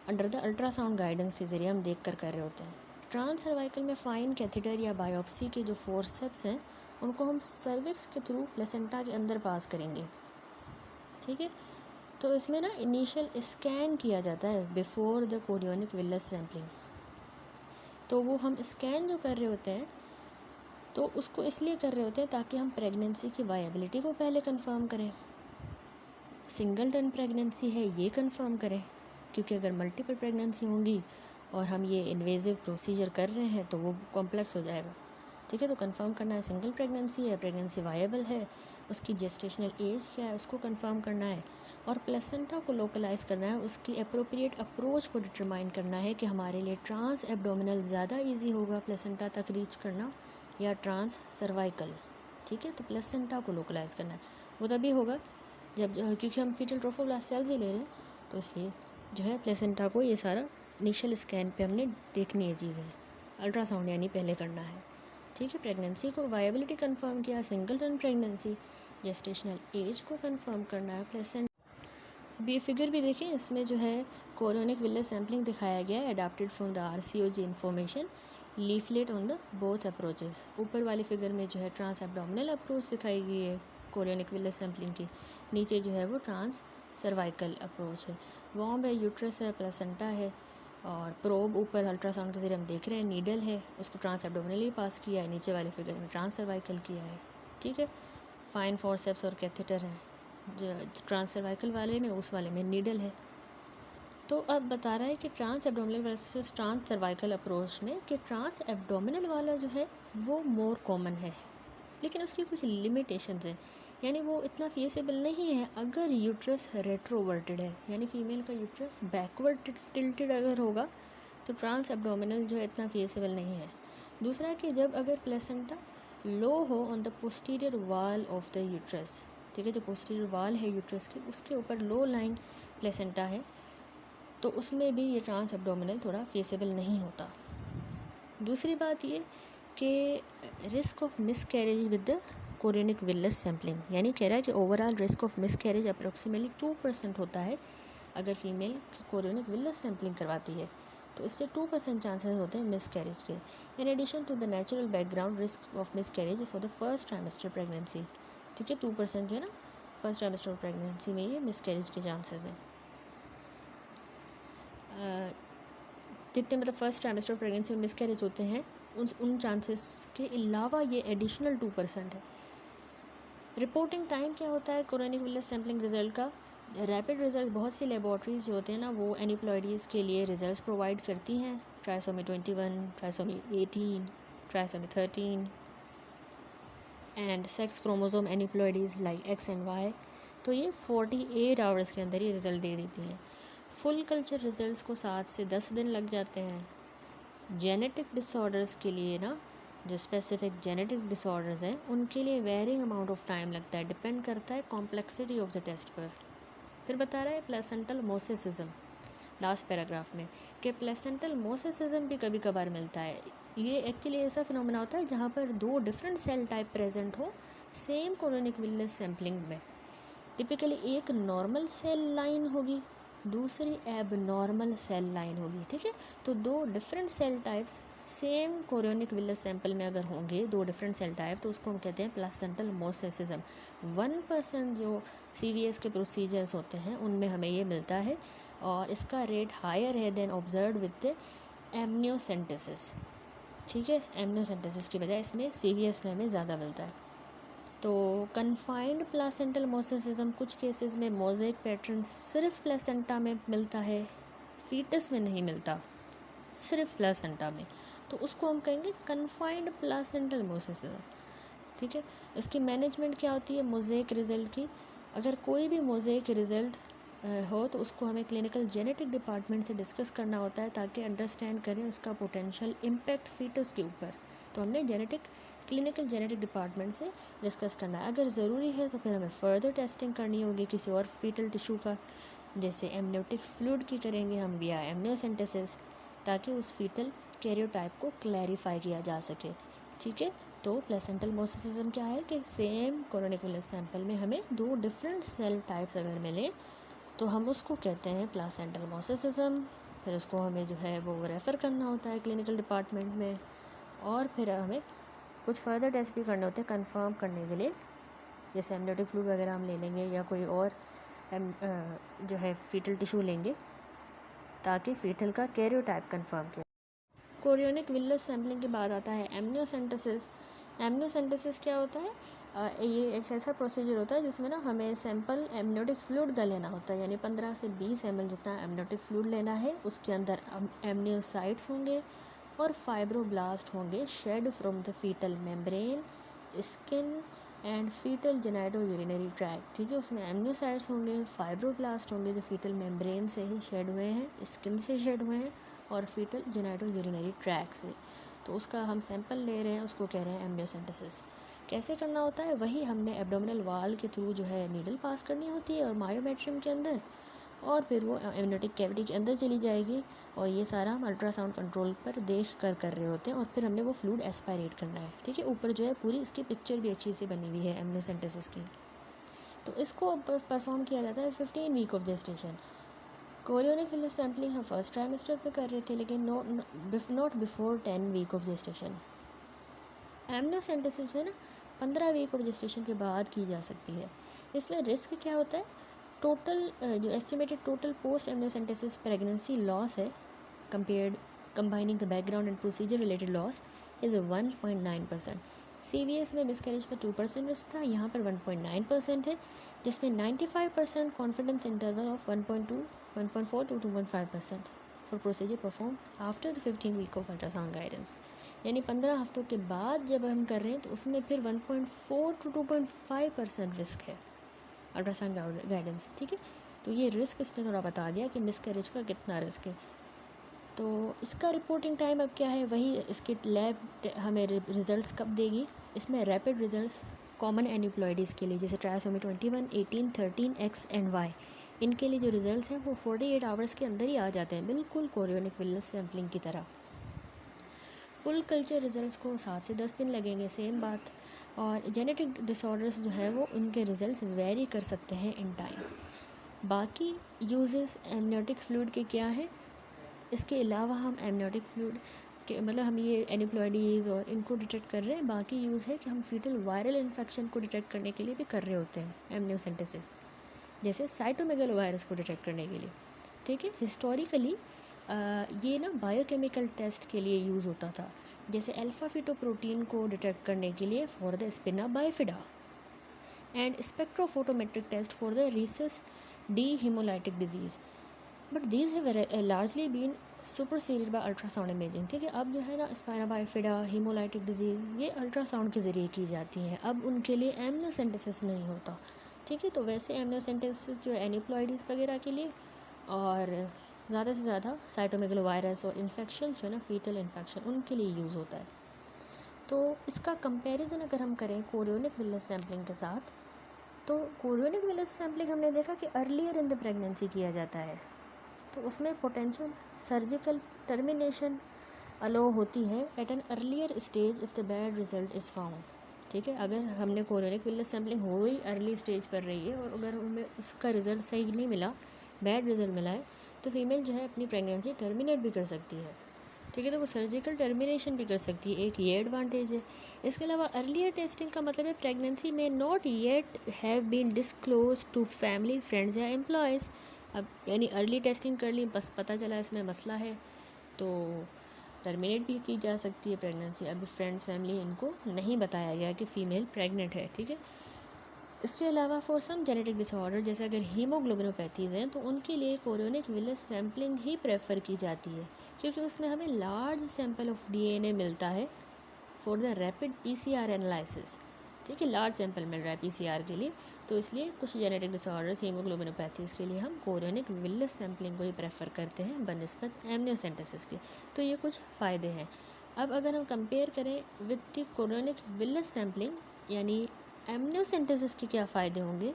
अंडर द अल्ट्रासाउंड गाइडेंस के ज़रिए हम देख कर रहे होते हैं। ट्रांस सर्वाइकल में फाइन कैथेटर या बायोप्सी के जो फोर्सेप्स हैं उनको हम सर्विक्स के थ्रू प्लेसेंटा के अंदर पास करेंगे। ठीक है, तो इसमें ना इनिशियल स्कैन किया जाता है before the chorionic villus sampling. तो वो हम स्कैन जो कर रहे होते हैं तो उसको इसलिए कर रहे होते हैं ताकि हम प्रेगनेंसी की वायबिलिटी को पहले कंफर्म करें, सिंगल टर्न प्रेगनेंसी है ये कंफर्म करें, क्योंकि अगर मल्टीपल प्रेगनेंसी होंगी और हम ये इन्वेजिव प्रोसीजर कर रहे हैं तो वो कॉम्प्लेक्स हो जाएगा। ठीक है, तो कंफर्म करना है सिंगल प्रेगनेंसी है, प्रेगनेंसी वायबल है, उसकी जेस्टेशनल एज क्या है उसको कंफर्म करना है, और प्लेसेंटा को लोकलाइज करना है, उसकी अप्रोप्रिएट अप्रोच को डिटरमाइन करना है कि हमारे लिए ट्रांस एब्डोमिनल ज़्यादा इजी होगा प्लेसेंटा तक रीच करना या ट्रांस सर्वाइकल। ठीक है, तो प्लेसेंटा को लोकलाइज करना है, वो तभी होगा जब क्योंकि हम फीटल ट्रोफोब्लास्ट सेल्स ही ले रहे हैं, तो इसलिए जो है प्लेसेंटा को ये सारा इनिशियल स्कैन पे हमने देखनी है चीज़ें, अल्ट्रासाउंड यानी पहले करना है। ठीक है, प्रेगनेंसी को वायबिलिटी कंफर्म किया, single turn pregnancy, gestational age को कंफर्म करना है, प्लेसेंट। अब ये फिगर भी देखें, इसमें जो है कोरियोनिक विलस सैम्पलिंग दिखाया गया है, adopted from the RCOG information leaflet on the both approaches. ऊपर वाली फिगर में जो है ट्रांस एब्डोमिनल अप्रोच दिखाई गई है कोरियोनिक विलस सैम्पलिंग की, नीचे जो है वो ट्रांस सर्वाइकल अप्रोच है। वॉम्ब है, यूट्रस है, प्लेसेंटा है, और प्रोब ऊपर अल्ट्रासाउंड के जरिए हम देख रहे हैं, नीडल है, उसको ट्रांस एब्डोमिनली पास किया है, नीचे वाले फिगर में ट्रांस सर्वाइकल किया है। ठीक है, फाइन फॉरसेप्स और कैथेटर है, जो ट्रांस सर्वाइकल वाले में, उस वाले में नीडल है। तो अब बता रहा है कि transabdominal versus transcervical approach में कि ट्रांस एब्डोमिनल वाला जो है वो मोर कॉमन है, लेकिन उसकी कुछ लिमिटेशंस हैं, यानी वो इतना फीसेबल नहीं है अगर यूट्रस रेट्रोवर्टेड है, यानी फीमेल का यूट्रस बैकवर्ड टिल्टेड अगर होगा तो ट्रांस एब्डोमिनल जो है इतना फीसेबल नहीं है। दूसरा कि जब अगर प्लेसेंटा लो हो on the posterior wall of the uterus, ठीक है, जो पोस्टीरियर वाल है यूट्रस की उसके ऊपर लो लाइन प्लेसेंटा है, तो उसमें भी ये ट्रांस एब्डोमिनल थोड़ा फीसेबल नहीं होता। दूसरी बात ये कि risk of miss carriage with the chorionic villus sampling, यानी कह रहा है कि overall risk of miss carriage approximately 2% होता है अगर फीमेल कोरियोनिक विलस सैम्पलिंग करवाती है, तो इससे 2% चांसेस होते हैं मिस कैरेज के। In addition to the natural background risk of miscarriage for the first trimester pregnancy. ठीक है, 2% जो है ना फर्स्ट ट्राइमेस्टर प्रेगनेंसी में ये मिस कैरेज के चांसेस हैं। जितने मतलब फर्स्ट ट्राइमेस्टर प्रेगनेंसी में मिस कैरेज होते हैं उन चांसेस के अलावा ये एडिशनल 2% है। रिपोर्टिंग टाइम क्या होता है कोरियोनिक विलस सैम्पलिंग रिजल्ट का? रैपिड रिजल्ट बहुत सी लेबॉर्ट्रीज जो होते हैं ना वो एनिप्लॉइडीज़ के लिए रिजल्ट्स प्रोवाइड करती हैं, trisomy 21, trisomy 18, trisomy 13 and sex chromosome aneuploidies like X and Y, तो ये 48 आवर्स के अंदर ही रिज़ल्ट दे देती हैं। फुल कल्चर रिजल्ट्स को 7 से 10 दिन लग जाते हैं। जेनेटिक डिसऑर्डर्स के लिए ना, जो स्पेसिफिक जेनेटिक डिसऑर्डर्स हैं उनके लिए वेरिंग अमाउंट ऑफ टाइम लगता है, डिपेंड करता है कॉम्प्लेक्सिटी ऑफ द टेस्ट पर। फिर बता रहा है प्लेसेंटल मोसेसिज्म लास्ट पैराग्राफ में कि प्लेसेंटल मोसेसिज्म भी कभी कभार मिलता है। ये एक्चुअली ऐसा फिनोमेना होता है जहाँ पर 2 डिफरेंट सेल टाइप प्रेजेंट हो सेम कोरियोनिक विलस सैम्पलिंग में। टिपिकली एक नॉर्मल सेल लाइन होगी, दूसरी एबनॉर्मल सेल लाइन होगी। ठीक है, तो 2 different cell types same chorionic villus sample में अगर होंगे, 2 डिफरेंट सेल टाइप, तो उसको हम कहते हैं प्लेसेंटल मोसेसिज्म। 1% जो CVS के प्रोसीजर्स होते हैं उनमें हमें ये मिलता है, और इसका रेट हायर है देन ऑब्जर्व विद एमनियोसेंटेसिस। ठीक है, एमनियोसेंटेसिस की बजाय इसमें CVS में हमें ज़्यादा मिलता है। तो कन्फाइंड प्लासेंटल मोसेसिज्म कुछ केसेस में मोज़ेक पैटर्न सिर्फ प्लेसेंटा में मिलता है, फीटस में नहीं मिलता, सिर्फ प्लासेंटा में, तो उसको हम कहेंगे कन्फाइंड प्लासेंटल मोसेसिज्म। ठीक है, इसकी मैनेजमेंट क्या होती है मोज़ेक रिज़ल्ट की? अगर कोई भी मोज़ेक रिज़ल्ट हो तो उसको हमें क्लिनिकल जेनेटिक डिपार्टमेंट से डिस्कस करना होता है ताकि अंडरस्टैंड करें उसका पोटेंशियल इम्पैक्ट फीटस के ऊपर। तो हमने क्लिनिकल जेनेटिक डिपार्टमेंट से डिस्कस करना है। अगर ज़रूरी है तो फिर हमें फ़र्दर टेस्टिंग करनी होगी किसी और फीटल टिश्यू का, जैसे एमनियोटिक फ्लूइड की करेंगे हम विया एमनियोसेंटेसिस, ताकि उस फीटल कैरियोटाइप को क्लैरिफाई किया जा सके। ठीक है, तो प्लेसेंटल मोसेसिज्म क्या है कि सेम कोरियोनिक विलस सैंपल में हमें 2 डिफरेंट सेल टाइप्स अगर मिलें तो हम उसको कहते हैं प्लेसेंटल मोसेसिज्म। फिर उसको हमें जो है वो रेफ़र करना होता है क्लिनिकल डिपार्टमेंट में, और फिर हमें कुछ फर्दर टेस्ट भी करने होते हैं कंफर्म करने के लिए, जैसे एमनियोटिक फ्लूइड वगैरह हम ले लेंगे या कोई और जो है फीटल टिश्यू लेंगे ताकि फीटल का कैरियोटाइप कंफर्म किया। कोरियोनिक विलस सैम्पलिंग के बाद आता है एमनियोसेंटेसिस। एमनियोसेंटेसिस क्या होता है? ये एक ऐसा प्रोसीजर होता है जिसमें ना हमें सैंपल एमनियोटिक फ्लूइड का लेना होता है, यानी 15 से 20 ml जितना एमनियोटिक फ्लूइड लेना है। उसके अंदर एमनियोसाइट्स होंगे और फाइब्रोब्लास्ट होंगे shed from the fetal membrane, skin and fetal genitourinary tract, ठीक है, उसमें एम्नियोसाइट्स होंगे, फाइब्रोब्लास्ट होंगे जो फीटल मेम्ब्रेन से ही शेड हुए हैं, स्किन से शेड हुए हैं, और फीटल जेनाइटो यूरिनरी ट्रैक्ट से। तो उसका हम सैंपल ले रहे हैं, उसको कह रहे हैं एम्नियोसेंटेसिस। कैसे करना होता है, वही हमने एब्डोमिनल वाल के थ्रू जो है नीडल पास करनी होती है और मायोमेट्रियम के अंदर, और फिर वो एमनियोटिक कैविटी के अंदर चली जाएगी, और ये सारा हम अल्ट्रासाउंड कंट्रोल पर देख कर रहे होते हैं, और फिर हमने वो फ्लूइड एस्पायरेट करना है, ठीक है। ऊपर जो है पूरी इसकी पिक्चर भी अच्छी से बनी हुई है एम्नियोसेंटेसिस की। तो इसको परफॉर्म किया जाता है 15 week of gestation. Chorionic villus sampling हम फर्स्ट ट्राइमेस्टर पे कर रहे थे, लेकिन not before 10 week of gestation. Amniocentesis जो है ना 15 वीक ऑफ जेस्टेशन के बाद की जा सकती है। इसमें रिस्क क्या होता है, टोटल जो estimated total post amniocentesis pregnancy loss है combining the background and procedure related loss is 1.9%। CVS में मिसकैरेज का 2% रिस्क था, यहाँ पर 1.9% है, जिसमें 95% confidence interval of 1.4 to 2.5% for procedure perform after the 15 week of ultrasound guidance. यानी 15 हफ्तों के बाद जब हम कर रहे हैं तो उसमें फिर 1.4 to 2.5% रिस्क है अल्ट्रासाउंड गाइडेंस, ठीक है। तो ये रिस्क इसने थोड़ा बता दिया कि मिसकैरेज का कितना रिस्क है। तो इसका रिपोर्टिंग टाइम अब क्या है, वही इसकी लैब हमें रिज़ल्ट्स कब देगी। इसमें रैपिड रिज़ल्ट्स कॉमन एन्यूप्लॉइडीज़ के लिए, जैसे ट्रायसोमी 21, 18, 13, X एंड Y, इनके लिए जो रिज़ल्ट्स हैं वो 48 आवर्स के अंदर ही आ जाते हैं, बिल्कुल कोरियोनिक विलस सैम्पलिंग की तरह। फुल कल्चर रिज़ल्ट्स को 7 से 10 दिन लगेंगे, सेम बात। और जेनेटिक डिसऑर्डर्स जो है वो उनके रिज़ल्ट्स वेरी कर सकते हैं इन टाइम। बाकी यूजेस एमनियोटिक फ्लूइड के क्या हैं, इसके अलावा हम एमनियोटिक फ्लूइड के मतलब हम ये एनिप्लॉइडीज़ और इनको डिटेक्ट कर रहे हैं। बाकी यूज़ है कि हम फीटल वायरल इन्फेक्शन को डिटेक्ट करने के लिए भी कर रहे होते हैं एमनियोसेंटेसिस, जैसे साइटोमेगालोवायरस को डिटेक्ट करने के लिए, ठीक है। हिस्टोरिकली ये ना बायोकेमिकल टेस्ट के लिए यूज़ होता था, जैसे अल्फ़ा फिटोप्रोटीन को डिटेक्ट करने के लिए for the spina bifida, and spectrophotometric test for the rhesus D haemolytic disease, but these have largely been superseded by ultrasound imaging, ठीक है। अब जो है ना स्पाइना बाइफिडा, हेमोलाइटिक डिजीज़ ये अल्ट्रासाउंड के ज़रिए की जाती हैं, अब उनके लिए एमनियोसेंटेसिस नहीं होता, ठीक है। तो वैसे एमनियोसेंटेसिस जो है एनिप्लॉइडीज़ वगैरह के लिए, और ज़्यादा से ज़्यादा साइटोमेगालोवायरस और इन्फेक्शन जो है ना फीटल इन्फेक्शन उनके लिए यूज़ होता है। तो इसका कंपैरिजन अगर हम करें कोरियोनिक विलस सैम्पलिंग के साथ, तो कोरियोनिक विलस सैम्पलिंग हमने देखा कि अर्लियर इन द प्रेगनेंसी किया जाता है, तो उसमें पोटेंशियल सर्जिकल टर्मिनेशन अलो होती है at an earlier stage if the bad result is found, ठीक है। अगर हमने कोरियोनिक विलस सैम्पलिंग हो गई अर्ली स्टेज पर रही है और अगर हमें उसका रिज़ल्ट सही नहीं मिला, बैड रिजल्ट मिला है, तो फीमेल जो है अपनी प्रेगनेंसी टर्मिनेट भी कर सकती है, ठीक है। तो वो सर्जिकल टर्मिनेशन भी कर सकती है, एक ये एडवांटेज है। इसके अलावा अर्लियर टेस्टिंग का मतलब है प्रेगनेंसी में not yet have been disclosed to family, friends या एम्प्लॉयज़। अब यानी अर्ली टेस्टिंग कर ली, बस पता चला इसमें मसला है, तो टर्मिनेट भी की जा सकती है प्रेगनेंसी। अभी फ्रेंड्स फैमिली इनको नहीं बताया गया कि फ़ीमेल प्रेग्नेंट है, ठीक है। इसके अलावा फॉर सम जेनेटिक डिसऑर्डर, जैसे अगर हीमोग्लोबिनोपैथीज़ हैं तो उनके लिए कोरियोनिक विलस सैम्पलिंग ही प्रेफर की जाती है, क्योंकि उसमें हमें लार्ज सैंपल ऑफ DNA मिलता है for the rapid PCR analysis, ठीक है। लार्ज सैंपल मिल रहा है PCR के लिए, तो इसलिए कुछ जेनेटिक डिसऑर्डर्स हीमोग्लोबिनोपैथीज़ के लिए हम कोरियोनिक विलस सैम्पलिंग को ही प्रेफर करते हैं बनस्पत एमनियोसेंटेसिस के। तो ये कुछ फ़ायदे हैं। अब अगर हम कंपेयर करें with the chorionic villus sampling यानी एमनियोसेंटेसिस के क्या फ़ायदे होंगे,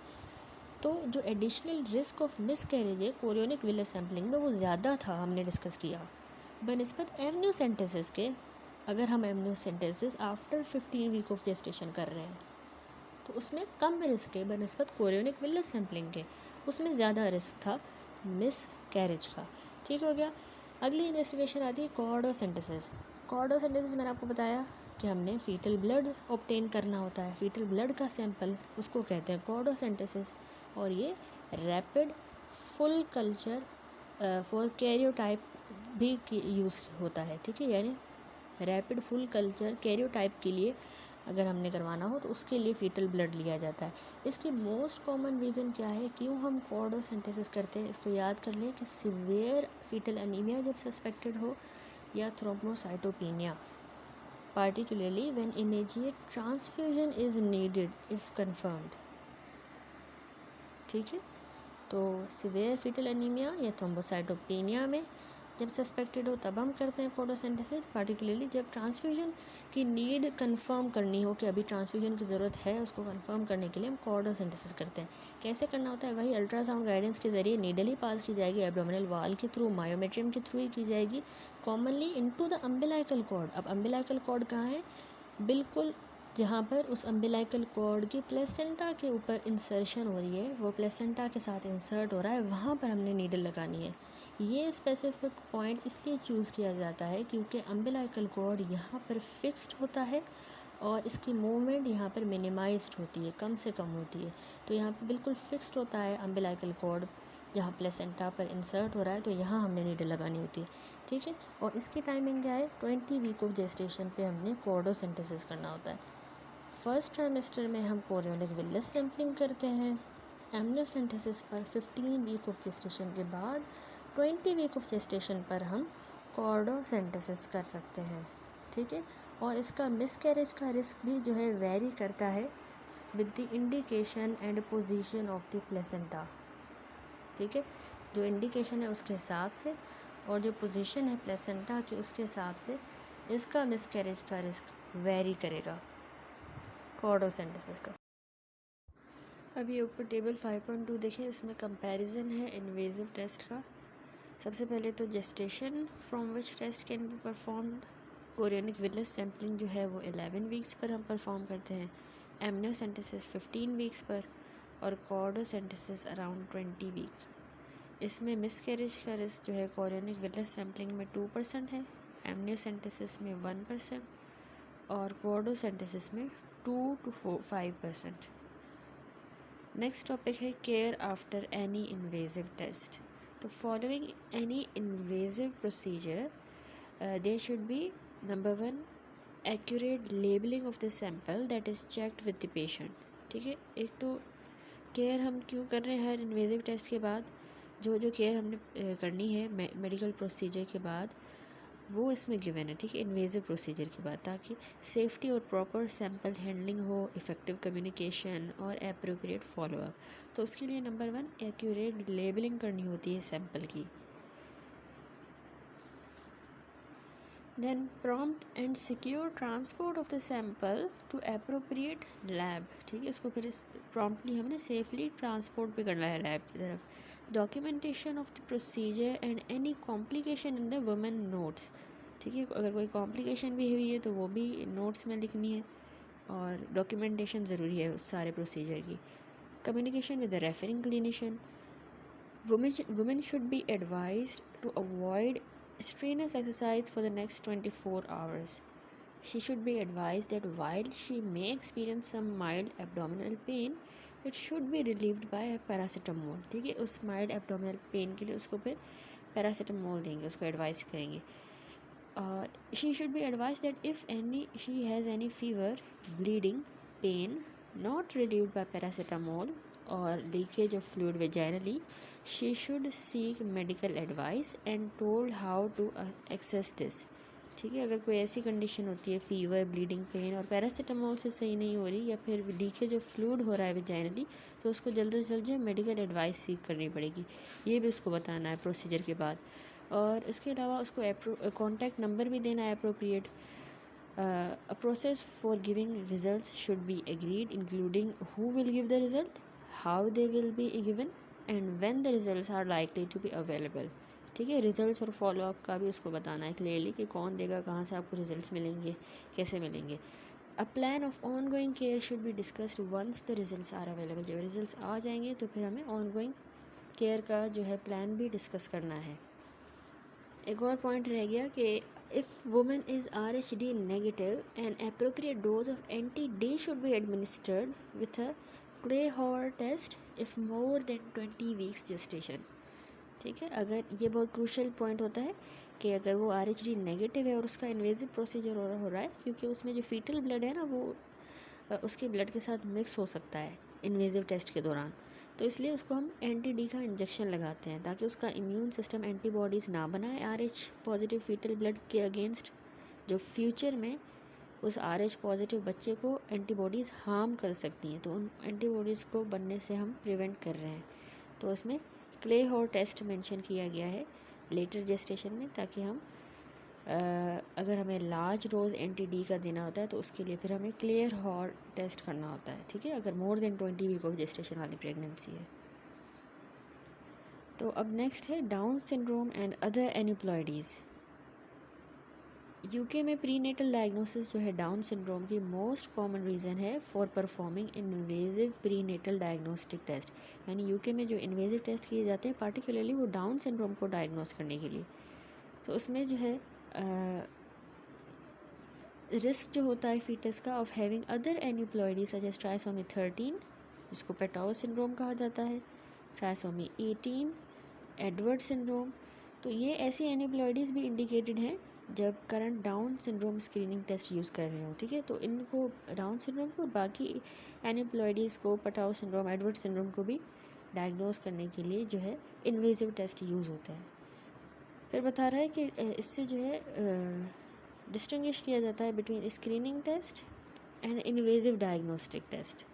तो जो एडिशनल रिस्क ऑफ मिसकैरेज है कोरियोनिक विलस सैम्पलिंग में वो ज़्यादा था, हमने डिस्कस किया बनस्पत एमनियोसेंटेसिस के। अगर हम amniocentesis after 15 week of gestation कर रहे हैं तो उसमें कम रिस्क है बनस्पत कोरियोनिक विलस सैम्पलिंग के, उसमें ज़्यादा रिस्क था मिसकैरेज का, ठीक हो गया। अगली इन्वेस्टिगेशन आती है कॉर्डोसेंटेसिस। कॉर्डोसेंटेसिस मैंने आपको बताया कि हमने फीटल ब्लड ऑब्टेन करना होता है, फीटल ब्लड का सैंपल, उसको कहते हैं कॉर्डोसेंटेसिस, और ये rapid full culture for karyotype भी यूज़ होता है, ठीक है। यानी रैपिड फुल कल्चर कैरियोटाइप के लिए अगर हमने करवाना हो तो उसके लिए फीटल ब्लड लिया जाता है। इसकी मोस्ट कॉमन रीज़न क्या है, क्यों हम कॉर्डोसेंटेसिस करते हैं, इसको याद कर लें कि सीवियर फीटल एनीमिया जब सस्पेक्टेड हो या thrombocytopenia, particularly when immediate transfusion is needed if confirmed। ठीक है, तो सिवियर फीटल एनीमिया या थ्रोम्बोसाइटोपेनिया में जब सस्पेक्टेड हो तब हम करते हैं फोटोसिंथेसिस, पार्टिकुलरली जब ट्रांसफ्यूजन की नीड कंफर्म करनी हो कि अभी ट्रांसफ्यूजन की ज़रूरत है, उसको कंफर्म करने के लिए हम फोटोसिंथेसिस करते हैं। कैसे करना होता है? वही अल्ट्रासाउंड गाइडेंस के ज़रिए नीडल ही पास की जाएगी, एब्डोमिनल वाल के थ्रू, मायोमेट्रियम के थ्रू ही की जाएगी, कॉमनली इनटू द अम्बिलाइकल कॉर्ड। अब अम्बिलाइकल कॉर्ड कहाँ है? बिल्कुल जहाँ पर उस अम्बिलाइकल कॉर्ड की प्लेसेंटा के ऊपर इंसर्शन हो रही है, वो प्लेसेंटा के साथ इंसर्ट हो रहा है, वहाँ पर हमने नीडल लगानी है। ये स्पेसिफिक पॉइंट इसलिए चूज़ किया जाता है क्योंकि अम्बिलाइकल कॉर्ड यहाँ पर फिक्स्ड होता है और इसकी मूवमेंट यहाँ पर मिनिमाइज्ड होती है, कम से कम होती है। तो यहाँ पर बिल्कुल फिक्स्ड होता है अम्बिलाइकल कॉर्ड जहाँ प्लेसेंटा पर इंसर्ट हो रहा है, तो यहाँ हमने नीडल लगानी होती है। ठीक है, और इसकी टाइमिंग क्या है? 20 वीक ऑफ जेस्टेशन पे हमने फोटोसिंथेसिस करना होता है। फर्स्ट ट्राइमेस्टर में हम कोरियोनिक विलस सैम्पलिंग करते हैं। एमनियोसेंटेसिस पर 15 वीक ऑफ जेस्टेशन के बाद 20 वीक ऑफ जेस्टेशन पर हम कॉर्डोसेंटेसिस कर सकते हैं। ठीक है, और इसका मिसकैरेज का रिस्क भी जो है वेरी करता है with the indication and position of the placenta. ठीक है, जो इंडिकेशन है उसके हिसाब से और जो पोजीशन है प्लेसेंटा की उसके हिसाब से इसका मिसकैरेज का रिस्क वेरी करेगा कॉर्डोसेंटेसिस का। अभी ऊपर टेबल 5.2 देखें, इसमें कंपैरिजन है इन्वेजिव टेस्ट का। सबसे पहले तो gestation from which test can be performed. Chorionic villus sampling जो है वो 11 वीक्स पर हम परफॉर्म करते हैं, एमनियोसेंटेसिस 15 वीक्स पर और कॉर्डोसेंटेसिस अराउंड 20 वीक्स। इसमें मिसकैरेज का रिस्क जो है कोरियोनिक विलस सैम्पलिंग में 2% है, एमनियोसेंटेसिस में 1% और कॉर्डोसेंटेसिस में 2 to 5%। नेक्स्ट टॉपिक है care after any invasive test. तो following any invasive procedure there should be number 1 accurate labelling of the sample that is checked with the patient. ठीक है, एक तो केयर हम क्यों कर रहे हैं हर इन्वेजिव टेस्ट के बाद, जो केयर हमने करनी है मेडिकल प्रोसीजर के बाद वो इसमें गिवन है। ठीक है, इन्वेजिव प्रोसीजर की बात, ताकि सेफ्टी और प्रॉपर सैंपल हैंडलिंग हो, इफ़ेक्टिव कम्युनिकेशन और एप्रोप्रिएट फॉलोअप। तो उसके लिए नंबर 1 एक्यूरेट लेबलिंग करनी होती है सैंपल की। Then prompt and secure transport of the sample to appropriate lab. ठीक है, इसको फिर प्रॉम्प्टली हमने सेफली ट्रांसपोर्ट भी करना है लैब की तरफ। Documentation of the procedure and any complication in the women notes. ठीक है, अगर कोई कॉम्प्लिकेशन भी हुई है तो वो भी नोट्स में लिखनी है और डॉक्यूमेंटेशन ज़रूरी है उस सारे प्रोसीजर की। Communication with the referring clinician. Women should be advised to avoid strenuous exercise for the next 24 hours. She should be advised that while she may experience some mild abdominal pain, it should be relieved by paracetamol। ठीक है, उस mild abdominal pain के लिए उसको फिर paracetamol देंगे, उसको advice करेंगे। और she should be advised that if she has any fever, bleeding, pain not relieved by paracetamol or leakage of fluid vaginally, she should seek medical advice and told how to access this। ठीक है, अगर कोई ऐसी condition होती है, fever, bleeding, pen और paracetamol से सही नहीं हो रही या फिर लीकेज ऑफ फ्लूइड हो रहा है वेजाइनली, तो उसको जल्द से जल्द जो है मेडिकल एडवाइस सीख करनी पड़ेगी। ये भी उसको बताना है प्रोसीजर के बाद। और इसके अलावा उसको कॉन्टैक्ट नंबर भी देना है appropriate. A process for giving results should be agreed, including who will give the result, how they will be given and when the results are likely to be available। ठीक है, results और follow up का भी उसको बताना है clearly कि कौन देगा, कहाँ से आपको रिजल्ट्स मिलेंगे, कैसे मिलेंगे। A plan of ongoing care should be discussed once the results are available. जब रिजल्ट्स आ जाएंगे तो फिर हमें ऑन गोइंग केयर का जो है प्लान भी डिस्कस करना है। एक और पॉइंट रह गया कि if women is RH-D negative an appropriate dose of anti-D should be administered with a Kleihauer test if more than 20 weeks gestation. ठीक है, अगर ये बहुत क्रूशल पॉइंट होता है कि अगर वो RH-D नेगेटिव है और उसका इन्वेजिव प्रोसीजर हो रहा है, क्योंकि उसमें जो फीटल ब्लड है ना वो उसके ब्लड के साथ मिक्स हो सकता है इन्वेजिव टेस्ट के दौरान, तो इसलिए उसको हम anti-D का इंजेक्शन लगाते हैं ताकि उसका इम्यून सिस्टम एंटीबॉडीज़ ना बनाए RH पॉजिटिव फीटल ब्लड के अगेंस्ट, जो फ्यूचर में उस RH पॉजिटिव बच्चे को एंटीबॉडीज़ हार्म कर सकती हैं, तो उन एंटीबॉडीज़ को बनने से हम प्रिवेंट कर रहे हैं। तो उसमें क्ले हॉर टेस्ट मेंशन किया गया है लेटर जेस्टेशन में, ताकि हम अगर हमें लार्ज डोज एंटी-डी का देना होता है तो उसके लिए फिर हमें क्लेयर हॉर टेस्ट करना होता है, ठीक है, अगर more than 20 week of gestation वाली प्रेगनेंसी है। तो अब नेक्स्ट है Down syndrome and other aneuploidies. UK में प्रीनेटल डायग्नोसिस जो है डाउन सिंड्रोम की मोस्ट कॉमन रीज़न है for performing invasive prenatal diagnostic test. यानी यूके में जो इन्वेजिव टेस्ट किए जाते हैं पार्टिकुलरली वो डाउन सिंड्रोम को डायग्नोस करने के लिए, तो उसमें जो है रिस्क जो होता है फीटस का of having other aneuploidy such as trisomy 13 जिसको पेटाओ सिंड्रोम कहा जाता है, ट्राइसोमी 18, एडवर्ड सिंड्रोम। तो ये ऐसी एन्यूप्लॉइडीज़ भी इंडिकेटेड हैं जब current Down syndrome screening test use कर रहे हो, ठीक है। तो इनको डाउन सिंड्रोम को, बाकी एन्यूप्लॉइडीज़ को, पटाओ सिंड्रोम, एडवर्ड सिंड्रोम को भी डायग्नोस करने के लिए जो है इन्वेजिव टेस्ट यूज़ होता है। फिर बता रहा है कि इससे जो है डिस्टिंग्विश किया जाता है between screening test and invasive diagnostic test.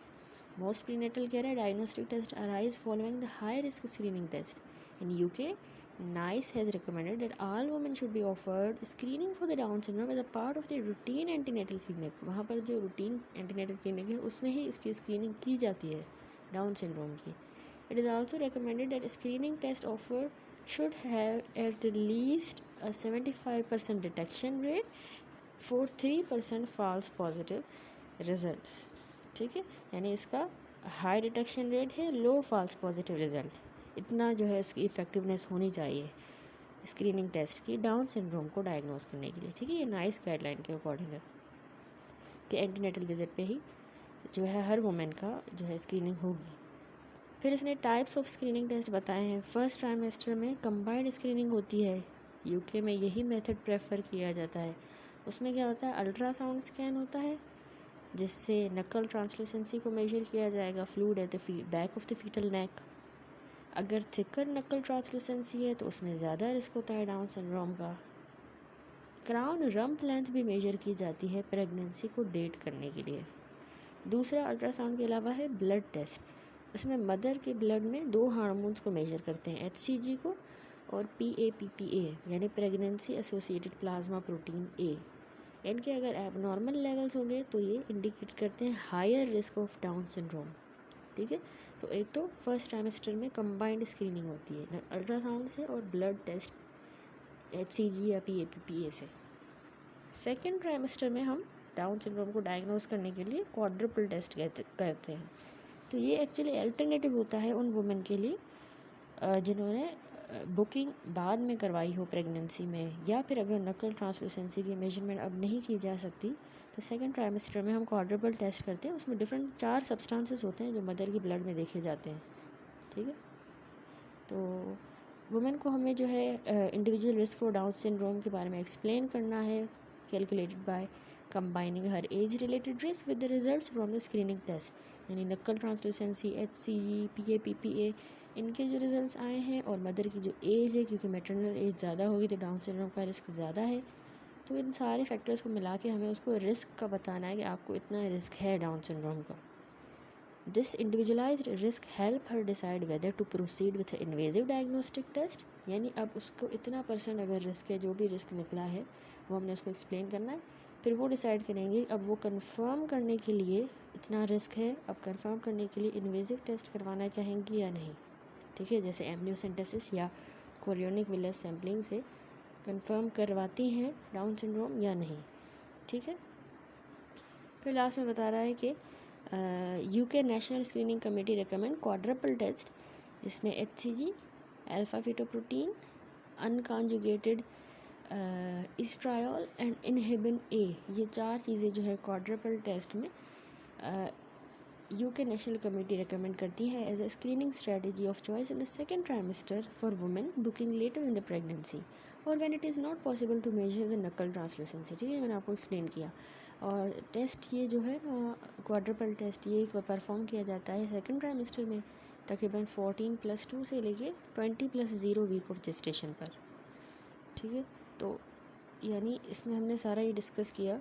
Most prenatal कह रहा है diagnostic test arise following the high risk screening test. In UK NICE has recommended that all women should be offered screening for the Down syndrome as a part of their routine antenatal clinic। वहाँ पर जो routine antenatal clinic है उसमें ही इसकी screening की जाती है Down syndrome की। It is also recommended that screening test offered should have at least a 75% detection rate for 3% false positive results, ठीक है। यानी इसका हाई डिटेक्शन रेट है, लो फॉल्स पॉजिटिव रिजल्ट, इतना जो है इसकी इफ़ेक्टिवनेस होनी चाहिए स्क्रीनिंग टेस्ट की डाउन सिंड्रोम को डायग्नोस करने के लिए, ठीक है। ये नाइस गाइडलाइन के अकॉर्डिंग है कि एंटीनेटल विजिट पे ही जो है हर वुमेन का जो है स्क्रीनिंग होगी। फिर इसने टाइप्स ऑफ स्क्रीनिंग टेस्ट बताए हैं। फर्स्ट ट्राइमेस्टर में कंबाइंड स्क्रीनिंग होती है, यूके में यही मेथड प्रेफर किया जाता है। उसमें क्या होता है, अल्ट्रासाउंड स्कैन होता है जिससे नकल ट्रांसलूसेंसी को मेजर किया जाएगा, fluid at the back of the fetal neck. अगर थिकर नकल ट्रांसलूसेंसी है तो उसमें ज़्यादा रिस्क होता है डाउन सिंड्रोम का। क्राउन रम्प लेंथ भी मेजर की जाती है प्रेगनेंसी को डेट करने के लिए। दूसरा अल्ट्रासाउंड के अलावा है ब्लड टेस्ट। उसमें मदर के ब्लड में 2 हार्मोन्स को मेजर करते हैं, HCG को और PAPPA यानी pregnancy associated plasma protein A। इनके अगर एबनॉर्मल लेवल्स होंगे तो ये इंडिकेट करते हैं higher risk of Down syndrome, ठीक है। तो एक तो फर्स्ट ट्राइमेस्टर में कंबाइंड स्क्रीनिंग होती है अल्ट्रासाउंड से और ब्लड टेस्ट HCG या PAPPA से। सेकेंड ट्राइमेस्टर में हम डाउन सिंड्रोम को डायग्नोस करने के लिए क्वाड्रुपल टेस्ट करते हैं। तो ये एक्चुअली अल्टरनेटिव होता है उन वुमेन के लिए जिन्होंने बुकिंग बाद में करवाई हो प्रेगनेंसी में, या फिर अगर नकल ट्रांसलूसेंसी की मेजरमेंट अब नहीं की जा सकती तो सेकेंड ट्राइमेस्टर में हम क्वाड्रुपल टेस्ट करते हैं। उसमें डिफरेंट 4 सब्सटेंसेस होते हैं जो मदर की ब्लड में देखे जाते हैं, ठीक है। तो वुमेन को हमें जो है individual risk for Down syndrome के बारे में एक्सप्लेन करना है, calculated by combining her age related risk with the results from the screening test. यानी नकल ट्रांसलूसेंसी, HCG, PAPPA इनके जो रिजल्ट्स आए हैं और मदर की जो एज है, क्योंकि मैटरनल एज ज़्यादा होगी तो डाउन सिंड्रोम का रिस्क ज़्यादा है। तो इन सारे फैक्टर्स को मिला के हमें उसको रिस्क का बताना है कि आपको इतना रिस्क है डाउन सिंड्रोम का। This individualised risk help her decide whether to proceed with invasive diagnostic test. यानी अब उसको इतना % अगर रिस्क है, जो भी रिस्क निकला है वो हमने उसको एक्सप्लेन करना है, फिर वो डिसाइड करेंगे अब वो कंफर्म करने के लिए इतना रिस्क है, अब कंफर्म करने के लिए इन्वेजिव टेस्ट करवाना चाहेंगी या नहीं, ठीक है। जैसे एम्नियोसेंटेसिस या कोरियोनिक विलस सैम्पलिंग से कंफर्म करवाती हैं डाउन सिंड्रोम या नहीं, ठीक है। फिर लास्ट में बता रहा है कि UK national screening committee recommend quadruple test जिसमें HCG, alpha fetoprotein, unconjugated oestriol and inhibin A, ये 4 चीज़ें जो है क्वाड्रपल टेस्ट में यूके नेशनल कमेटी रिकमेंड करती है as a screening strategy of choice in the second trimester for women booking later in the pregnancy और when it is not possible to measure the nuchal translucency, ठीक है, मैंने आपको explain किया। और test ये जो है क्वाड्रुपल टेस्ट ये परफॉर्म किया जाता है सेकेंड ट्राइमेस्टर में तकरीबन 14+2 से लेके 20+0 वीक ऑफ जेस्टेशन पर, ठीक है। तो यानी इसमें हमने सारा ये डिस्कस किया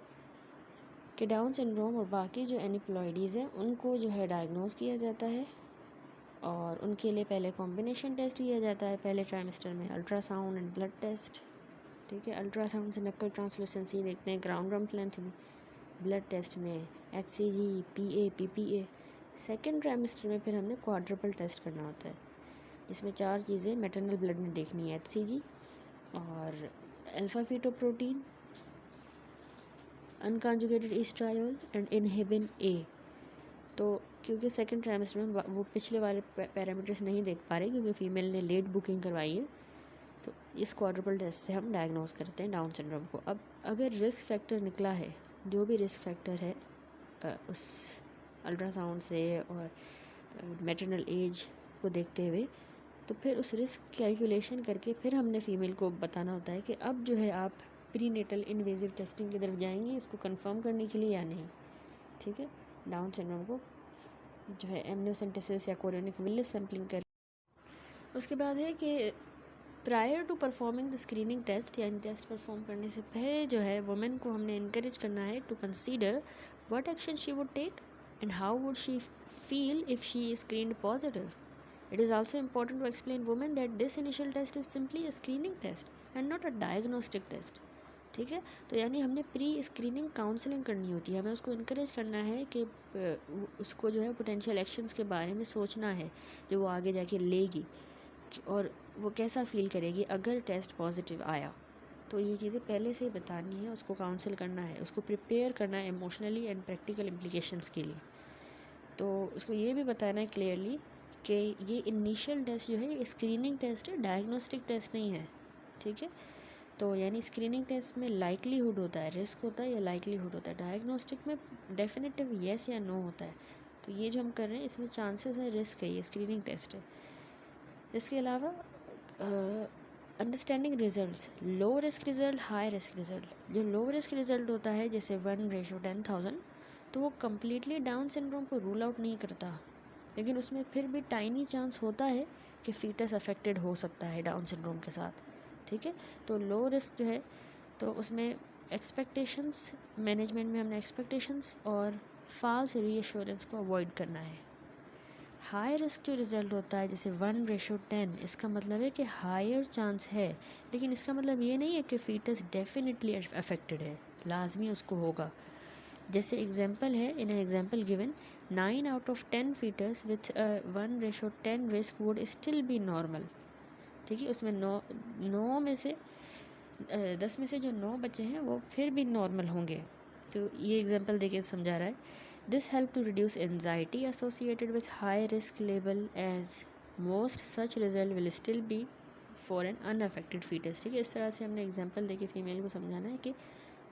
कि डाउन सिंड्रोम और बाकी जो एनिप्लॉइडीज़ हैं उनको जो है डायग्नोज किया जाता है, और उनके लिए पहले कॉम्बिनेशन टेस्ट किया जाता है पहले ट्राइमेस्टर में, अल्ट्रासाउंड एंड ब्लड टेस्ट। ठीक है, अल्ट्रासाउंड से नक्कल ट्रांसलूसेंसी देखते हैं ग्राउंड रम्प लेंथ में, ब्लड टेस्ट में HCG, PA, PPA। Second trimester में फिर हमने क्वाड्रपल टेस्ट करना होता है, जिसमें 4 चीज़ें मैटरनल ब्लड में देखनी है, HCG और alpha fetoprotein, unconjugated oestriol and inhibin A। तो क्योंकि सेकेंड ट्राइमेस्टर में वो पिछले वाले पैरामीटर्स नहीं देख पा रहे क्योंकि फ़ीमेल ने लेट बुकिंग करवाई है, तो इस क्वाड्रुपल टेस्ट से हम डायग्नोज करते हैं डाउन सिंड्रोम को। अब अगर रिस्क फैक्टर निकला है, जो भी रिस्क फैक्टर है उस अल्ट्रासाउंड से और मैटरनल एज को देखते हुए, तो फिर उस रिस्क कैलकुलेशन करके फिर हमने फ़ीमेल को बताना होता है कि अब जो है आप प्रीनेटल इन्वेजिव टेस्टिंग की तरफ जाएंगी उसको कंफर्म करने के लिए या नहीं। ठीक है, डाउन सिंड्रोम को जो है एमनियोसेंटेसिस या कोरियोनिक विलिस सैम्पलिंग कर। उसके बाद है कि prior to performing the screening test, यानी टेस्ट परफॉर्म करने से पहले जो है वुमेन को हमने इनकरेज करना है to consider what action she would take and how would she feel if she is screened positive. It is also important to explain women that this initial test is simply a screening test and not a diagnostic test। ठीक है, तो यानी हमने pre screening counselling करनी होती है, हमें उसको इनकरेज करना है कि उसको जो है पोटेंशियल एक्शंस के बारे में सोचना है जो वो आगे जाके लेगी, और वो कैसा फ़ील करेगी अगर टेस्ट पॉजिटिव आया। तो ये चीज़ें पहले से ही बतानी है, उसको काउंसिल करना है, उसको प्रिपेयर करना है इमोशनली एंड प्रैक्टिकल इम्प्लीकेशंस के लिए। तो उसको ये भी बताना है क्लियरली कि ये इनिशियल टेस्ट जो है ये स्क्रीनिंग टेस्ट है, डायग्नोस्टिक टेस्ट नहीं है। ठीक है, तो यानी स्क्रीनिंग टेस्ट में लाइकलीहुड होता है, रिस्क होता है या लाइकलीहुड होता है, डायग्नोस्टिक में डेफिनेटिव येस या नो होता है। तो ये जो हम कर रहे हैं इसमें चांसेस है, रिस्क है, ये स्क्रीनिंग टेस्ट है। इसके अलावा understanding results, low risk result, high risk result. जो लो रिस्क रिज़ल्ट होता है जैसे 1:10,000, तो वो कम्प्लीटली डाउन सिंड्रोम को रूल आउट नहीं करता, लेकिन उसमें फिर भी टाइनी चांस होता है कि फीटस अफेक्टेड हो सकता है डाउन सिंड्रोम के साथ। ठीक है, तो लो रिस्क जो है तो उसमें एक्सपेक्टेशंस मैनेजमेंट में हमने एक्सपेक्टेशंस और फॉल्स रीअश्योरेंस को अवॉइड करना है। हाई रिस्क जो रिज़ल्ट होता है जैसे 1:10, इसका मतलब है कि हायर चांस है, लेकिन इसका मतलब ये नहीं है कि फीटस डेफिनेटली अफेक्टेड है, लाजमी उसको होगा। जैसे एग्जांपल है, in an example given 9 out of 10 fetus with 1:10 risk would still be normal। ठीक है, उसमें 9 में से 10 में से जो 9 बच्चे हैं वो फिर भी नॉर्मल होंगे। तो ये एग्जांपल देके समझा रहा है। This help to reduce anxiety associated with high risk level as most such result will still be for an unaffected fetus. ठीक है, इस तरह से हमने एग्जांपल देके फीमेल को समझाना है कि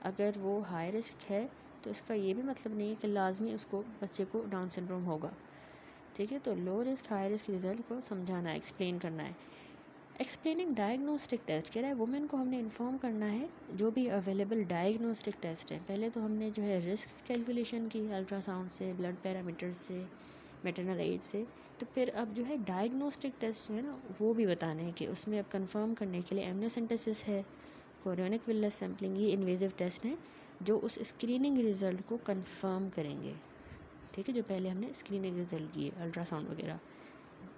अगर वो हाई रिस्क है तो इसका ये भी मतलब नहीं है कि लाजमी उसको बच्चे को डाउन सिंड्रोम होगा। ठीक है, तो low risk high risk result को समझाना है, एक्सप्लेन करना है। एक्सप्लेनिंग डायग्नोस्टिक टेस्ट कह रहा है वुमेन को हमने इन्फॉर्म करना है जो भी अवेलेबल डायग्नोस्टिक टेस्ट है। पहले तो हमने जो है रिस्क कैलकुलेशन की अल्ट्रासाउंड से, ब्लड पैरामीटर्स से, मैटरनल एज से, तो फिर अब जो है डायग्नोस्टिक टेस्ट जो है ना वो भी बताने हैं कि उसमें अब कंफर्म करने के लिए एमनियोसेंटेसिस है, कोरियोनिक विलिस सैम्पलिंग, ये इन्वेजिव टेस्ट हैं जो उस स्क्रीनिंग रिज़ल्ट को कंफर्म करेंगे। ठीक है, जो पहले हमने स्क्रीनिंग रिज़ल्ट किए अल्ट्रासाउंड वगैरह,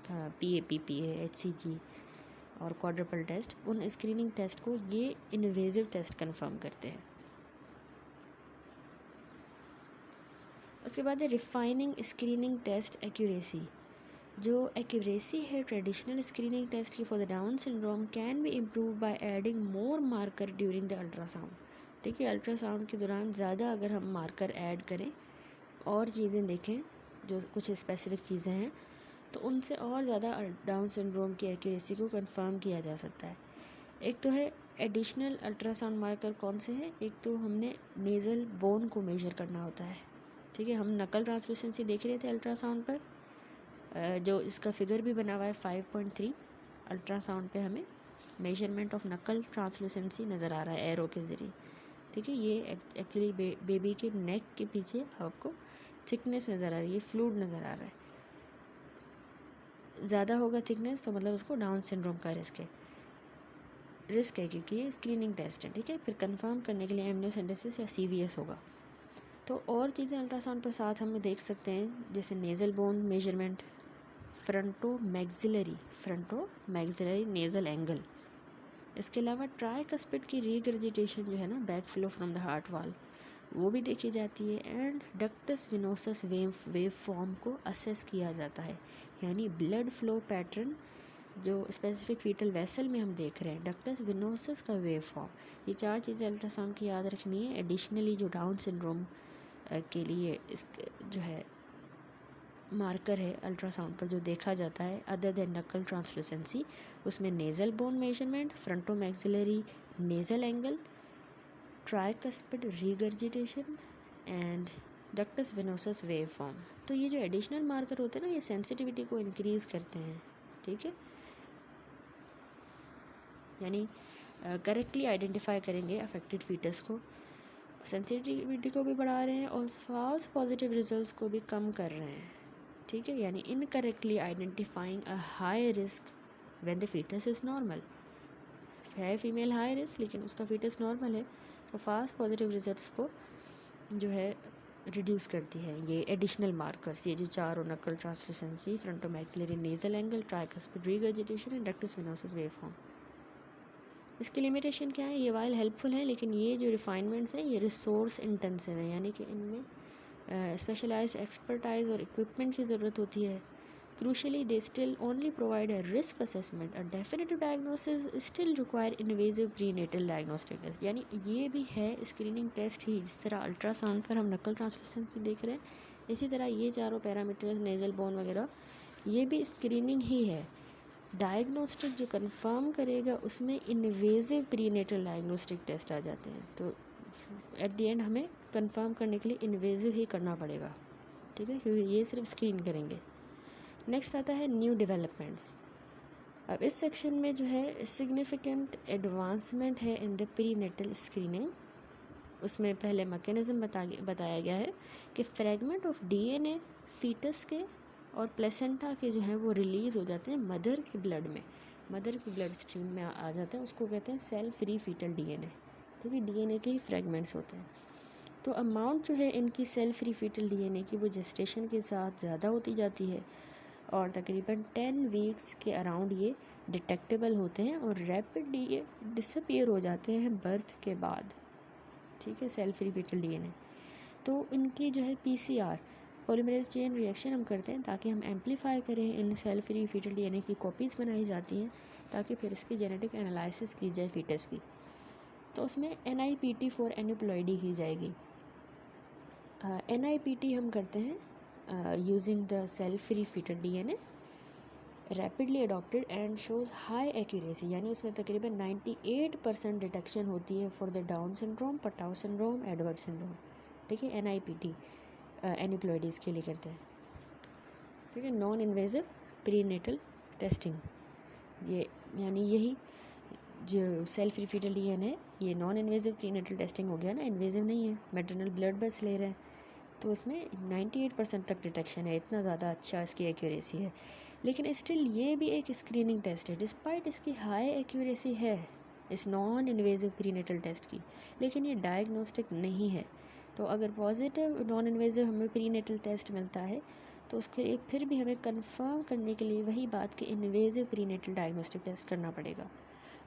PA, PPA, HCG और क्वाड्रपल टेस्ट, उन स्क्रीनिंग टेस्ट को ये इन्वेजिव टेस्ट कंफर्म करते हैं। उसके बाद है रिफाइनिंग स्क्रीनिंग टेस्ट एक्यूरेसी। जो एक्यूरेसी है ट्रेडिशनल स्क्रीनिंग टेस्ट की for the Down syndrome can be improve by adding more marker during the ultrasound. ठीक है, अल्ट्रासाउंड के दौरान ज़्यादा अगर हम मार्कर ऐड करें और चीज़ें देखें जो कुछ स्पेसिफिक चीज़ें हैं, तो उनसे और ज़्यादा डाउन सिंड्रोम की एक्यूरेसी को कंफर्म किया जा सकता है। एक तो है एडिशनल अल्ट्रासाउंड मार्कर कौन से हैं, एक तो हमने नेज़ल बोन को मेजर करना होता है। ठीक है, हम नकल ट्रांसलूसेंसी देख रहे थे अल्ट्रासाउंड पर, जो इसका फिगर भी बना हुआ है 5.3, अल्ट्रासाउंड पे हमें मेजरमेंट ऑफ नकल ट्रांसलूसेंसी नज़र आ रहा है एरो के ज़रिए। ठीक है, ये एक्चुअली बेबी के नेक के पीछे आपको थिकनेस नज़र आ रही है, फ्लूइड नज़र आ रहा है। ज़्यादा होगा थिकनेस तो मतलब उसको डाउन सिंड्रोम का रिस्क है क्योंकि ये स्क्रीनिंग टेस्ट है। ठीक है, फिर कंफर्म करने के लिए एमनियोसेंटेसिस या CVS होगा। तो और चीज़ें अल्ट्रासाउंड पर साथ हम देख सकते हैं, जैसे nasal bone measurement, fronto maxillary nasal angle. इसके अलावा ट्राइकस्पिड की रीगर्जिटेशन जो है ना, back flow from the heart वाल, वो भी देखी जाती है। And ductus venosus wave form को असेस किया जाता है, यानी ब्लड फ्लो पैटर्न जो स्पेसिफिक फीटल वेसल में हम देख रहे हैं, डक्टस विनोसस का वेव फॉर्म। ये 4 चीज़ें अल्ट्रासाउंड की याद रखनी है। एडिशनली जो डाउन सिंड्रोम के लिए इस जो है मार्कर है अल्ट्रासाउंड पर जो देखा जाता है अदर देन नकल ट्रांसलूसेंसी, उसमें nasal bone measurement, fronto maxillary nasal angle, tricuspid regurgitation and ductus venosus wave form. तो ये जो एडिशनल मार्कर होते हैं ना, ये सेंसिटिविटी को इंक्रीज़ करते हैं, ठीक है, यानी करेक्टली आइडेंटिफाई करेंगे अफेक्टेड फीटस को, सेंसिटिविटी को भी बढ़ा रहे हैं और फॉल्स पॉजिटिव रिजल्ट्स को भी कम कर रहे हैं, ठीक है, यानी incorrectly identifying a high risk when the fetus is normal. है फीमेल हाई रिस्क लेकिन उसका फीटस नॉर्मल है, तो फास्ट पॉजिटिव रिजल्ट्स को जो है रिड्यूस करती है ये एडिशनल मार्कर्स, ये जो 4 नकल translucency, fronto maxillary nasal angle, tricuspid regurgitation and ductus venosus wave form. इसकी लिमिटेशन क्या है? ये वाइल हेल्पफुल हैं लेकिन ये जो रिफाइनमेंट्स हैं ये रिसोर्स इंटेंसिव है, यानी कि इनमें स्पेशलाइज्ड एक्सपर्टाइज और इक्विपमेंट की ज़रूरत होती है। Crucially they still only provide a risk assessment, a definitive diagnosis still require invasive prenatal diagnostic test, यानी ये भी है स्क्रीनिंग टेस्ट ही। जिस तरह अल्ट्रासाउंड पर हम नकल ट्रांसलूसेंसी देख रहे हैं, इसी तरह ये 4 पैरामीटर्स नेज़ल बोन वगैरह ये भी स्क्रीनिंग ही है। डायग्नोस्टिक जो कंफर्म करेगा उसमें इन्वेजिव प्रीनेटल डायग्नोस्टिक टेस्ट आ जाते हैं, तो एट द एंड हमें कंफर्म करने के लिए इन्वेजिव ही करना पड़ेगा, ठीक है, क्योंकि ये सिर्फ स्क्रीन करेंगे। नेक्स्ट आता है न्यू डेवलपमेंट्स। अब इस सेक्शन में जो है सिग्निफिकेंट एडवांसमेंट है इन द प्रीनेटल स्क्रीनिंग। उसमें पहले मैकेनिज़्म बताया गया है कि फ्रेगमेंट ऑफ डीएनए फीटस के और प्लेसेंटा के जो हैं वो रिलीज़ हो जाते हैं मदर के ब्लड में, मदर की ब्लड स्ट्रीम में आ जाते हैं, उसको कहते हैं सेल फ्री फीटल डीएनए, ठीक है, डीएनए के ही फ्रेगमेंट्स होते हैं। तो अमाउंट जो है इनकी सेल फ्री फीटल डीएनए की वो जेस्टेशन के साथ ज़्यादा होती जाती है और तकरीबन 10 वीक्स के अराउंड ये डिटेक्टेबल होते हैं और रैपिडली ये डिसअपीयर हो जाते हैं बर्थ के बाद, ठीक है, सेल फ्री फीटल डीएनए। तो इनकी जो है पीसीआर पॉलीमरेज चेन रिएक्शन हम करते हैं ताकि हम एम्पलीफाई करें इन सेल फ्री फीटल डीएनए की कॉपीज़ बनाई जाती हैं ताकि फिर इसकी जेनेटिक एनालिसिस की जाए फीटस की। तो उसमें NIPT फॉर एन्यूप्लॉइडी की जाएगी। NIPT हम करते हैं using the cell free fetal DNA rapidly adopted and shows high accuracy, यानी उसमें तकरीबन 98% डिटेक्शन होती है for the Down syndrome, Patau syndrome, Edward syndrome, ठीक है। NIPT एन्यूप्लॉइडीज़ के लिए करते हैं, ठीक है, नॉन इन्वेजिव प्रीनेटल टेस्टिंग। ये यानी यही जो सेल फ्री फीटल डीएनए है ये नॉन इन्वेजिव प्रीनेटल टेस्टिंग हो गया ना, इन्वेजिव नहीं है, मैटरनल ब्लड बस ले रहे हैं, तो उसमें 98% तक डिटेक्शन है, इतना ज़्यादा अच्छा इसकी एक्यूरेसी है। लेकिन स्टिल ये भी एक स्क्रीनिंग टेस्ट है, डिस्पाइट इसकी हाई एक्यूरेसी है इस नॉन इन्वेजिव प्रीनेटल टेस्ट की, लेकिन ये डायग्नोस्टिक नहीं है। तो अगर पॉजिटिव नॉन इन्वेजिव हमें प्रीनेटल टेस्ट मिलता है तो उसके लिए फिर भी हमें कंफर्म करने के लिए वही बात कि इन्वेजिव प्रीनेटल डायग्नोस्टिक टेस्ट करना पड़ेगा।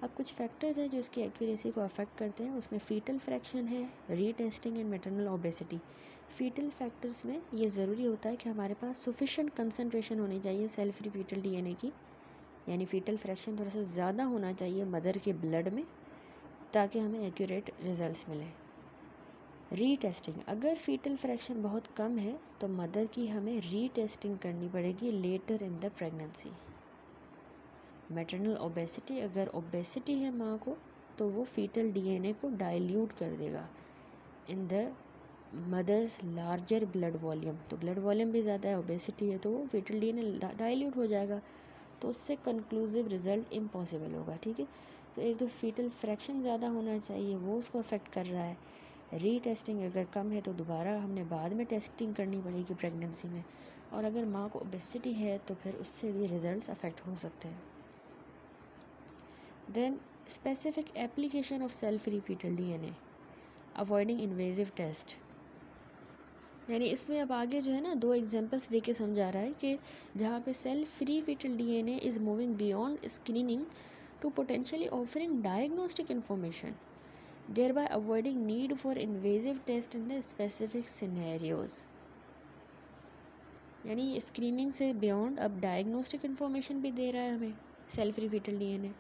अब कुछ फैक्टर्स हैं जो इसकी एक्यूरेसी को अफेक्ट करते हैं, उसमें फीटल फ्रैक्शन है, retesting and maternal obesity. Fetal factors में ये ज़रूरी होता है कि हमारे पास सफिशेंट कंसनट्रेशन होनी चाहिए सेल फ्री फीटल डीएनए की, यानी फीटल फ्रैक्शन थोड़ा सा ज़्यादा होना चाहिए मदर के ब्लड में ताकि हमें एक्यूरेट रिजल्ट्स मिलें। रीटेस्टिंग, अगर फीटल फ्रैक्शन बहुत कम है तो मदर की हमें रीटेस्टिंग करनी पड़ेगी later in the pregnancy. Maternal obesity, अगर ओबेसिटी है माँ को तो वो फीटल डीएनए को डाइल्यूट कर देगा in the mother's larger blood volume, तो ब्लड वॉल्यूम भी ज़्यादा है, ओबेसिटी है तो वो फीटल डीएनए डाइल्यूट हो जाएगा, तो उससे कंक्लूसिव रिज़ल्ट इम्पॉसिबल होगा, ठीक है। तो एक तो फीटल फ्रैक्शन ज़्यादा होना चाहिए, वो उसको अफेक्ट कर रहा है। रीटेस्टिंग अगर कम है तो दोबारा हमने बाद में टेस्टिंग करनी पड़ेगी प्रेगनेंसी में, और अगर माँ को ओबेसिटी है तो फिर उससे भी रिज़ल्ट्स अफेक्ट हो सकते हैं। Then specific application of cell free fetal DNA, avoiding invasive test. यानी इसमें अब आगे जो है ना 2 एग्जांपल्स दे के समझा रहा है कि जहाँ पे cell free fetal DNA is moving beyond screening to potentially offering diagnostic information thereby avoiding need for invasive test in the specific scenarios। यानी स्क्रीनिंग से बियॉन्ड अब डायग्नोस्टिक इन्फॉर्मेशन भी दे रहा है हमें सेल फ्री फीटल डीएनए।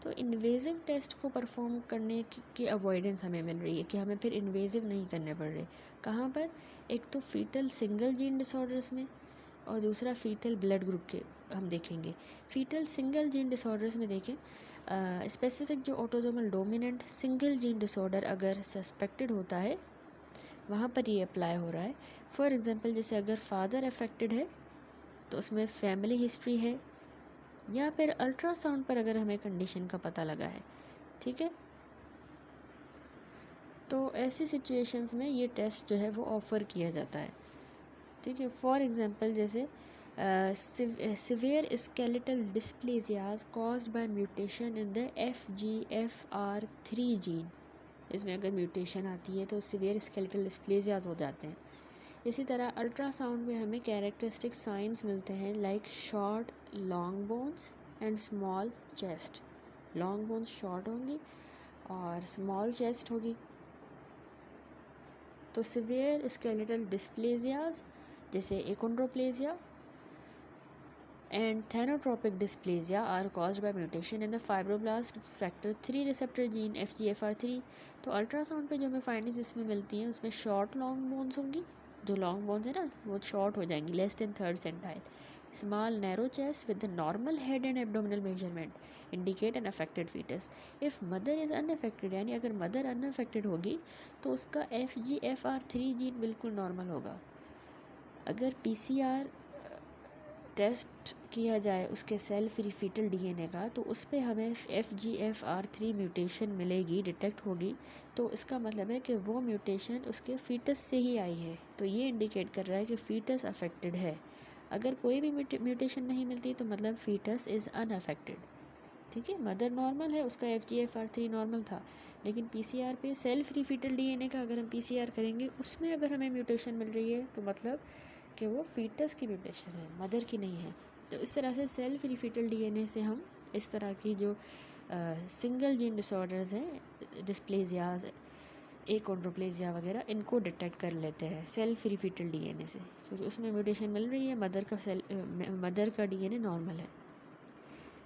तो invasive test को perform करने की अवॉइडेंस हमें मिल रही है कि हमें फिर इन्वेजिव नहीं करने पड़ रहे। कहाँ पर? एक तो फीटल सिंगल जीन डिसऑर्डर्स में और दूसरा फीटल ब्लड ग्रुप के हम देखेंगे। फीटल सिंगल जीन डिसऑर्डर्स में देखें स्पेसिफिक जो autosomal dominant single gene disorder अगर सस्पेक्टेड होता है वहाँ पर ये अप्लाई हो रहा है। फॉर एग्जांपल जैसे अगर फादर अफेक्टेड है तो उसमें फैमिली हिस्ट्री है, या फिर अल्ट्रासाउंड पर अगर हमें कंडीशन का पता लगा है। ठीक है, तो ऐसी सिचुएशंस में ये टेस्ट जो है वो ऑफ़र किया जाता है। ठीक है, फॉर एग्जांपल जैसे severe skeletal dysplasias caused by mutation in the FGFR3 gene। इसमें अगर म्यूटेशन आती है तो सिवियर स्केलेटल डिस्प्लेसियाज हो जाते हैं। इसी तरह अल्ट्रासाउंड में हमें कैरेक्टरिस्टिक साइंस मिलते हैं like short long bones and small chest. Long bones short होंगी और स्मॉल चेस्ट होगी। तो सिवियर स्केलेटल डिस्प्लेसियाज जैसे एकोंड्रोप्लेजिया and thanotropic dysplasia are caused by mutation in the fibroblast factor 3 receptor gene FGFR3। तो अल्ट्रासाउंड पे जो हमें फाइंडिंग्स इसमें मिलती हैं उसमें शॉर्ट लॉन्ग बोन्स होंगी, जो लॉन्ग बोन्स है ना वो शॉर्ट हो जाएंगी less than third centile. Small narrow chest with the normal head and abdominal measurement indicate an affected fetus. If mother is unaffected, यानी अगर मदर अनअफेक्टेड होगी तो उसका FGFR3 जीन बिल्कुल नॉर्मल होगा। अगर PCR टेस्ट किया जाए उसके सेल फ्री फीटल डीएनए का तो उस पर हमें FGFR3 म्यूटेशन मिलेगी, डिटेक्ट होगी। तो इसका मतलब है कि वो म्यूटेशन उसके फीटस से ही आई है। तो ये इंडिकेट कर रहा है कि फीटस अफेक्टेड है। अगर कोई भी म्यूटेशन नहीं मिलती तो मतलब फीटस इज़ अनअफेक्टेड। ठीक है, मदर नॉर्मल है, उसका FGFR3 नॉर्मल था, लेकिन PCR पे सेल फ्री फीटल डीएनए का अगर हम PCR करेंगे उसमें अगर हमें म्यूटेशन मिल रही है तो मतलब कि वो फीटस की म्यूटेशन है, मदर की नहीं है। तो इस तरह से सेल फ्री फीटल डीएनए से हम इस तरह की जो सिंगल जीन डिसऑर्डर्स हैं डिस्प्लेसियाज एकोंड्रोप्लेजिया वगैरह इनको डिटेक्ट कर लेते हैं सेल फ्री फीटल डीएनए से, क्योंकि उसमें म्यूटेशन मिल रही है, मदर का डीएनए नॉर्मल है।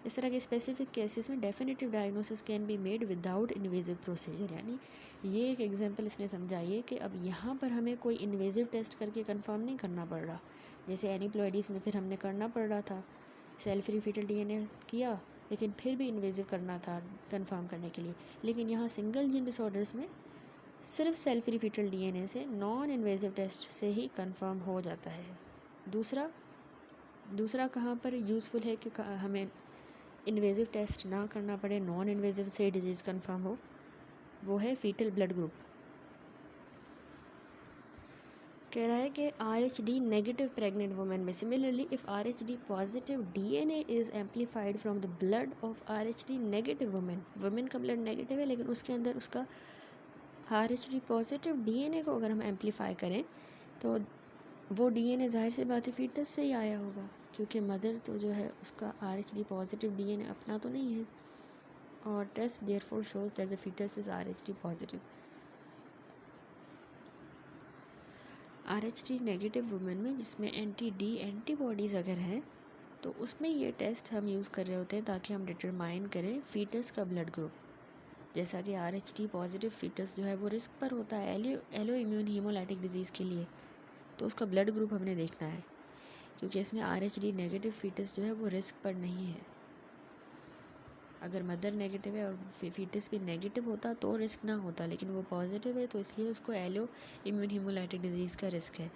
इस तरह के स्पेसिफिक केसेस में definitive diagnosis can be made without invasive procedure. यानी ये एक एग्जांपल इसने समझाई है कि अब यहाँ पर हमें कोई इन्वेजिव टेस्ट करके कंफर्म नहीं करना पड़ रहा, जैसे एनीप्लॉइडीज़ में फिर हमने करना पड़ रहा था, सेल फ्री फीटल डीएनए किया लेकिन फिर भी इन्वेजिव करना था कंफर्म करने के लिए। लेकिन यहाँ सिंगल जीन डिसऑर्डर्स में सिर्फ सेल फ्री फीटल डीएनए से नॉन इन्वेजिव टेस्ट से ही कंफर्म हो जाता है। दूसरा कहाँ पर यूज़फुल है कि हमें इन्वेजिव टेस्ट ना करना पड़े, नॉन इन्वेजिव से डिजीज़ कंफर्म हो, वो है फीटल ब्लड ग्रुप। कह रहा है कि RH-D नेगेटिव प्रेग्नेंट वुमेन में similarly if RH-D positive DNA is amplified from the blood of RH-D negative women का ब्लड नेगेटिव है लेकिन उसके अंदर उसका RH-D पॉजिटिव DNA को अगर हम एम्पलीफाई करें तो वो DNA जाहिर सी बात है फीटस से ही आया होगा, क्योंकि मदर तो जो है उसका RH-D पॉजिटिव DNA अपना तो नहीं है। और test therefore shows that the fetus is RH-D positive. RH-D negative women में जिसमें एंटी-D एंटीबॉडीज़ अगर हैं तो उसमें ये टेस्ट हम यूज़ कर रहे होते हैं ताकि हम डिटरमाइन करें फीटस का ब्लड ग्रुप। जैसा कि RH-D पॉजिटिव फीटस जो है वो रिस्क पर होता है एलो इम्यून हीमोलाइटिक डिजीज़ के लिए, तो उसका ब्लड ग्रुप हमने देखना है, क्योंकि इसमें RH-D नेगेटिव फीटस जो है वो रिस्क पर नहीं है। अगर मदर नेगेटिव है और फीटस भी नेगेटिव होता तो रिस्क ना होता, लेकिन वो पॉजिटिव है तो इसलिए उसको एलो इम्यून हीमोलाइटिक डिजीज़ का रिस्क है।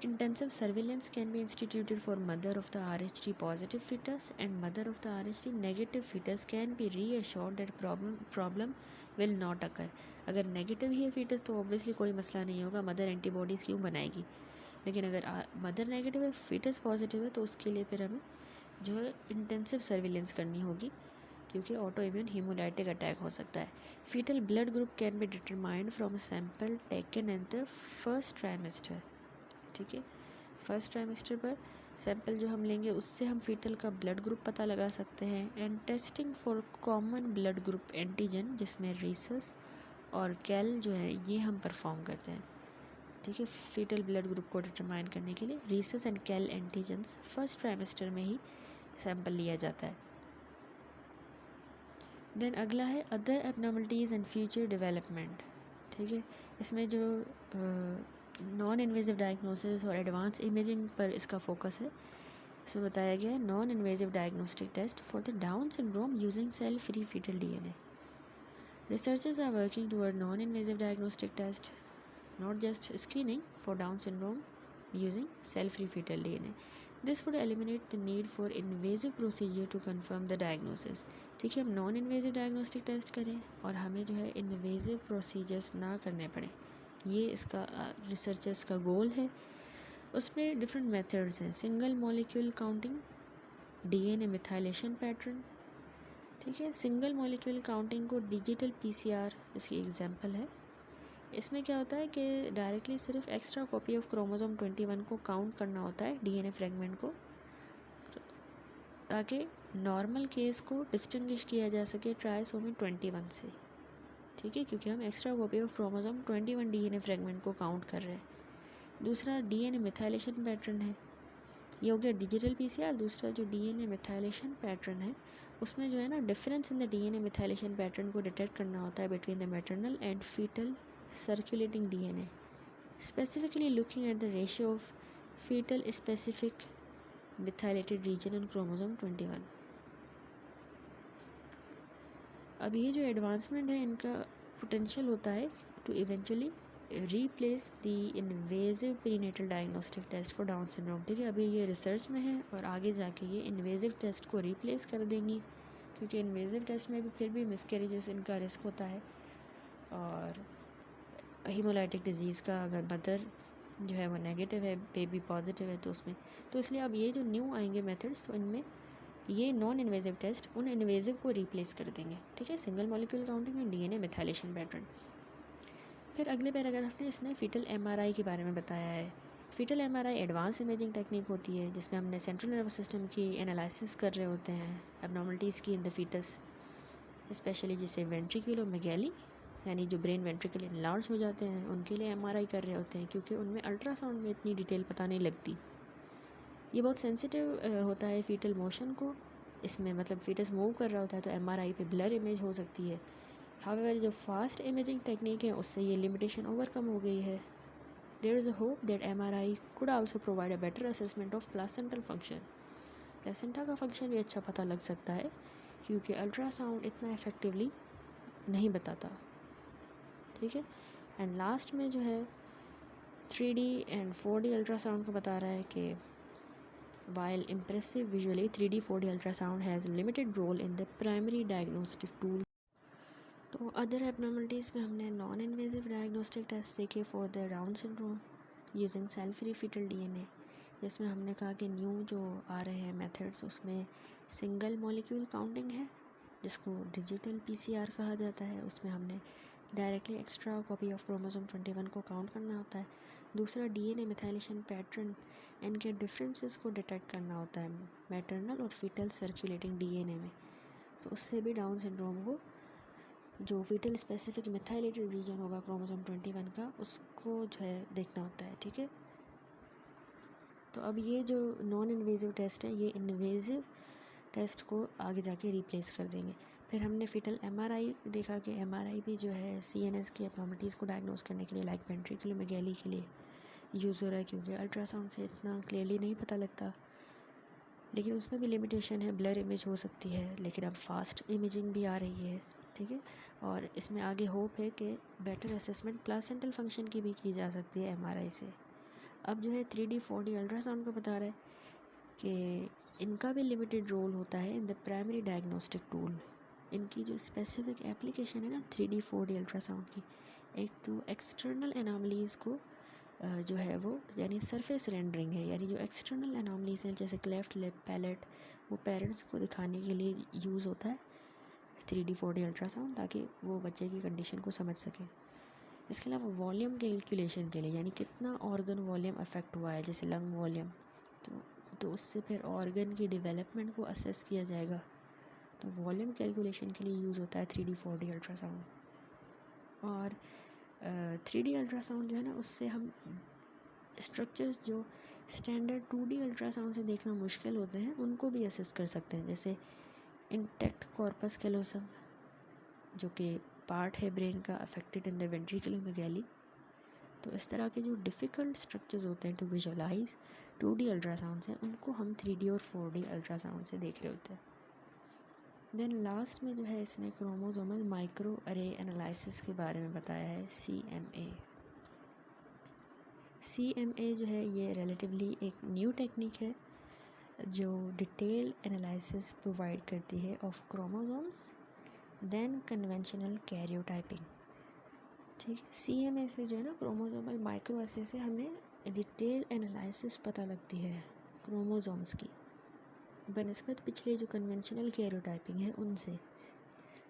Intensive surveillance can be instituted for mother of the RH-D positive fetus and mother of the RH-D negative fetus can be reassured that problem will not occur. अगर negative ही है foetus तो obviously कोई मसला नहीं होगा, mother antibodies क्यों बनाएगी। लेकिन अगर मदर नेगेटिव है फीटस पॉजिटिव है तो उसके लिए फिर हमें जो है इंटेंसिव सर्विलेंस करनी होगी, क्योंकि ऑटो इम्यून हीमोलाइटिक अटैक हो सकता है। Fetal blood group can be determined from a sample taken in the first trimester. ठीक है। फर्स्ट ट्राइमेस्टर पर सैंपल जो हम लेंगे उससे हम फीटल का ब्लड ग्रुप पता लगा सकते हैं। And testing for common blood group antigen, जिसमें रीसस और कैल जो है ये हम परफॉर्म करते हैं, ठीक है। फीटल ब्लड ग्रुप को डिटरमाइन करने के लिए rhesus and Kell antigens first trimester में ही सैंपल लिया जाता है। देन अगला है other abnormalities and future development, ठीक है। इसमें जो नॉन इन्वेजिव डायग्नोसिस और एडवांस इमेजिंग पर इसका फोकस है। इसमें बताया गया है non invasive diagnostic test for the Down syndrome using cell free fetal DNA. Researchers are working toward non-invasive diagnostic test, not just screening for Down syndrome using cell-free fetal DNA. This would eliminate the need for invasive procedure to confirm the diagnosis. ठीक है, हम non invasive diagnostic test करें और हमें जो है invasive procedures ना करने पड़े, ये इसका रिसर्चर्स का गोल है। उसमें डिफरेंट मेथड्स हैं, single molecule counting, DNA methylation pattern, ठीक है। सिंगल मॉलिक्यूल काउंटिंग को डिजिटल पीसीआर इसकी एग्जांपल है। इसमें क्या होता है कि डायरेक्टली सिर्फ एक्स्ट्रा कॉपी ऑफ क्रोमोसोम 21 को काउंट करना होता है, डीएनए फ्रेगमेंट को, ताकि नॉर्मल केस को डिस्टिंग्विश किया जा सके ट्राइसोमी 21 से, ठीक है, क्योंकि हम extra copy of chromosome 21 DNA fragment को काउंट कर रहे हैं। दूसरा डीएनए मिथाइलेशन पैटर्न है, ये हो गया डिजिटल पीसीआर। दूसरा जो डीएनए मिथाइलेशन पैटर्न है उसमें जो है ना difference in the DNA methylation pattern को डिटेक्ट करना होता है between the maternal and fetal circulating DNA, specifically looking at the ratio of fetal specific methylated region in chromosome 21। अब ये जो एडवांसमेंट है इनका पोटेंशियल होता है to eventually replace the invasive prenatal diagnostic test for Down syndrome, ठीक है। अभी ये रिसर्च में है और आगे जाके ये इन्वेजिव टेस्ट को रिप्लेस कर देंगी, क्योंकि इन्वेजिव टेस्ट में भी फिर भी मिसकैरेजेस इनका रिस्क होता है, और हीमोलाइटिक डिजीज़ का अगर मदर जो है वो नेगेटिव है, बेबी पॉजिटिव है, तो उसमें तो इसलिए अब ये जो न्यू आएंगे मेथड्स तो इनमें ये नॉन इन्वेजिव टेस्ट उन इन्वेजिव को रिप्लेस कर देंगे, ठीक है। Single molecule counting and DNA methylation pattern. फिर अगले पैराग्राफ में इसने फीटल एमआरआई के बारे में बताया है। Fetal MRI advance imaging technique होती है जिसमें हमने सेंट्रल नर्वस सिस्टम की एनालिसिस कर रहे होते हैं, एबनॉर्मलिटीज़ की इन द फीटस, स्पेशली जिसे वेंट्रिकुलोमेगैली यानी जो ब्रेन वेंट्रिकल इनलार्ज हो जाते हैं उनके लिए एमआरआई कर रहे होते हैं, क्योंकि उनमें अल्ट्रासाउंड में इतनी डिटेल पता नहीं लगती। ये बहुत सेंसिटिव होता है फीटल मोशन को, इसमें मतलब फीटस मूव कर रहा होता है तो एमआरआई पे ब्लर इमेज हो सकती है। हाउएवर जो फास्ट इमेजिंग टेक्निक है उससे ये लिमिटेशन ओवरकम हो गई है। There is a hope that MRI could also provide a better assessment of placental function. Placenta का फंक्शन भी अच्छा पता लग सकता है, क्योंकि अल्ट्रासाउंड इतना इफेक्टिवली नहीं बताता, ठीक है। एंड लास्ट में जो है 3D एंड 4D अल्ट्रासाउंड को बता रहा है कि while impressive visually 3D 4D ultrasound has limited role in the primary diagnostic tool। तो अदर एबनॉर्मलिटीज़ में हमने नॉन इन्वेजिव डायग्नोस्टिक टेस्ट देखे for the Down syndrome using cell free fetal DNA, जिसमें हमने कहा कि न्यू जो आ रहे हैं मेथड्स उसमें सिंगल मॉलिक्यूल काउंटिंग है जिसको डिजिटल पीसीआर कहा जाता है। उसमें हमने directly extra copy of chromosome 21 को काउंट करना होता है। दूसरा डीएनए मिथाइलेशन पैटर्न, इनके डिफरेंसेस को डिटेक्ट करना होता है मैटरनल और फीटल सर्कुलेटिंग डीएनए में, तो उससे भी डाउन सिंड्रोम को जो फीटल स्पेसिफिक मिथाइलेटेड रीजन होगा क्रोमोसोम 21 का उसको जो है देखना होता है, ठीक है। तो अब ये जो नॉन इन्वेजिव टेस्ट है ये इन्वेजिव टेस्ट को आगे जाके रिप्लेस कर देंगे। फिर हमने फीटल एमआरआई देखा कि एमआरआई भी जो है सीएनएस की एबनॉर्मलिटीज़ को डायग्नोस करने के लिए लाइक वेंट्रिकुलोमेगैली के लिए यूज़ हो रहा है, क्योंकि अल्ट्रासाउंड से इतना क्लियरली नहीं पता लगता, लेकिन उसमें भी लिमिटेशन है, ब्लर इमेज हो सकती है, लेकिन अब फास्ट इमेजिंग भी आ रही है, ठीक है। और इसमें आगे होप है कि बेटर असेसमेंट प्लासेंटल फंक्शन की भी की जा सकती है एमआरआई से। अब जो है 3D 4D अल्ट्रासाउंड को बता रहा है कि इनका भी लिमिटेड रोल होता है in the primary diagnostic tool. इनकी जो स्पेसिफिक एप्लीकेशन है ना 3D 4D अल्ट्रासाउंड की, एक तो एक्सटर्नल एनॉमलीज़ को जो है वो यानी सरफेस रेंडरिंग है, यानी जो एक्सटर्नल एनॉमलीज़ हैं जैसे क्लेफ्ट लिप, पैलेट, वो पेरेंट्स को दिखाने के लिए यूज़ होता है 3D 4D अल्ट्रासाउंड, ताकि वो बच्चे की कंडीशन को समझ सके। इसके अलावा वॉल्यूम कैलकुलेशन के लिए, यानी कितना ऑर्गन वॉल्यूम अफेक्ट हुआ है, जैसे लंग वॉल्यूम, तो उससे फिर ऑर्गन की डेवलपमेंट को असेस किया जाएगा। तो वॉल्यूम कैलकुलेशन के लिए यूज़ होता है 3D 4D अल्ट्रासाउंड। और 3D अल्ट्रासाउंड जो है ना, उससे हम स्ट्रक्चर्स जो स्टैंडर्ड 2D अल्ट्रासाउंड से देखना मुश्किल होते हैं उनको भी असेस कर सकते हैं, जैसे इंटैक्ट कॉर्पस कैलोसम जो कि पार्ट है ब्रेन का अफेक्टेड इन द वेंट्रिकुलम मेगाली। तो इस तरह के जो डिफ़िकल्ट स्ट्रक्चर्स होते हैं टू विजुअलाइज 2D अल्ट्रासाउंड से, उनको हम 3D और 4D अल्ट्रासाउंड से देख रहे होते हैं। देन लास्ट में जो है इसने क्रोमोसोमल माइक्रो अरे एनालिसिस के बारे में बताया है, CMA। CMA जो है ये रिलेटिवली एक न्यू टेक्निक है जो डिटेल्ड एनालिसिस प्रोवाइड करती है of chromosomes than conventional karyotyping. ठीक है, CMA से जो है ना क्रोमोसोमल माइक्रो अरे से हमें डिटेल्ड एनालिसिस पता लगती है क्रोमोसोम्स की बनस्पत पिछले जो कन्वेंशनल कैरियोटाइपिंग है उनसे।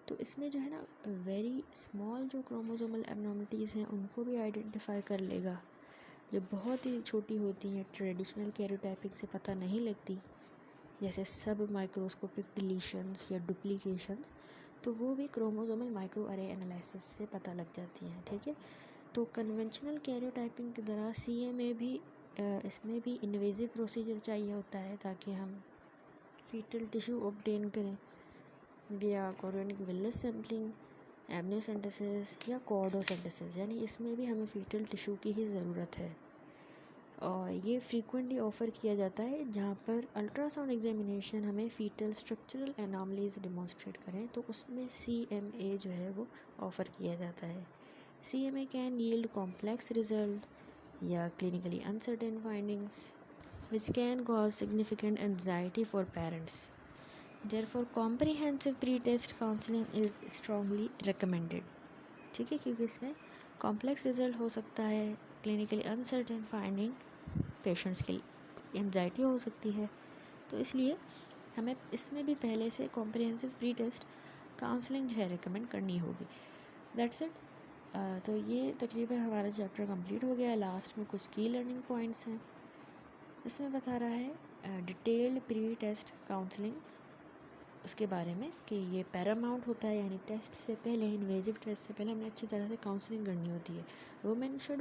तो इसमें जो है ना वेरी स्मॉल जो क्रोमोसोमल एबनॉर्मलिटीज़ हैं उनको भी आइडेंटिफाई कर लेगा, जो बहुत ही छोटी होती हैं, ट्रेडिशनल कैरियोटाइपिंग से पता नहीं लगती, जैसे सब माइक्रोस्कोपिक डिलीशंस या डुप्लीकेशन, तो वो भी क्रोमोसोमल माइक्रो अरे एनालिसिस से पता लग जाती हैं। ठीक है, तो कन्वेंशनल कैरियोटाइपिंग की तरह CMA भी इसमें भी इन्वेजिव प्रोसीजर चाहिए होता है ताकि हम फीटल टिश्यू ऑब्टेन करें विया कोरियोनिक विलस सैम्पलिंग, एमनियोसेंटेसिस या कॉर्डोसेंटेसिस, यानी इसमें भी हमें फीटल टिश्यू की ही ज़रूरत है। और ये फ्रीक्वेंटली ऑफ़र किया जाता है जहाँ पर अल्ट्रासाउंड एग्जामिनेशन हमें फीटल स्ट्रक्चरल एनॉमलीज डिमॉन्स्ट्रेट करें, तो उसमें CMA जो है वो ऑफ़र किया जाता है। CMA can yield complex result या clinically uncertain findings which can cause significant anxiety for parents. Therefore, comprehensive pre-test counseling is strongly recommended. ठीक है, क्योंकि इसमें कॉम्प्लेक्स रिजल्ट हो सकता है, क्लिनिकली अनसर्टेन फाइंडिंग, पेशेंट्स की एंजाइटी हो सकती है, तो इसलिए हमें इसमें भी पहले से कॉम्प्रिहेंसिव प्री टेस्ट काउंसलिंग जो है रिकमेंड करनी होगी। That's it. तो ये तकरीबन हमारा चैप्टर कंप्लीट हो गया। लास्ट में कुछ की लर्निंग पॉइंट्स हैं। इसमें बता रहा है डिटेल्ड प्री टेस्ट काउंसलिंग उसके बारे में कि ये पैरामाउंट होता है, यानी टेस्ट से पहले, इन्वेजिव टेस्ट से पहले हमें अच्छी तरह से काउंसलिंग करनी होती है। Women should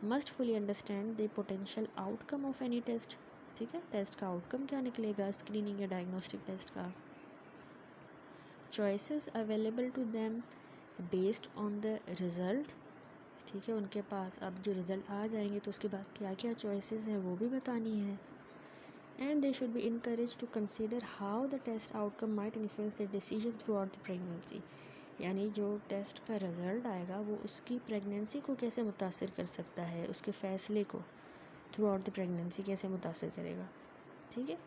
must fully understand the potential outcome of any test. ठीक है, टेस्ट का आउटकम क्या निकलेगा, स्क्रीनिंग या डायग्नोस्टिक टेस्ट का, choices available to them based on the result. ठीक है, उनके पास अब जो रिज़ल्ट आ जाएंगे तो उसके बाद क्या क्या चॉइसेस हैं वो भी बतानी है। And they should be encourage to consider how the test outcome might influence the decision throughout the pregnancy, यानी जो टेस्ट का रिज़ल्ट आएगा वो उसकी प्रेगनेंसी को कैसे मुतासिर कर सकता है, उसके फ़ैसले को थ्रू आउट द प्रेगनेंसी कैसे मुतासिर करेगा। ठीक है,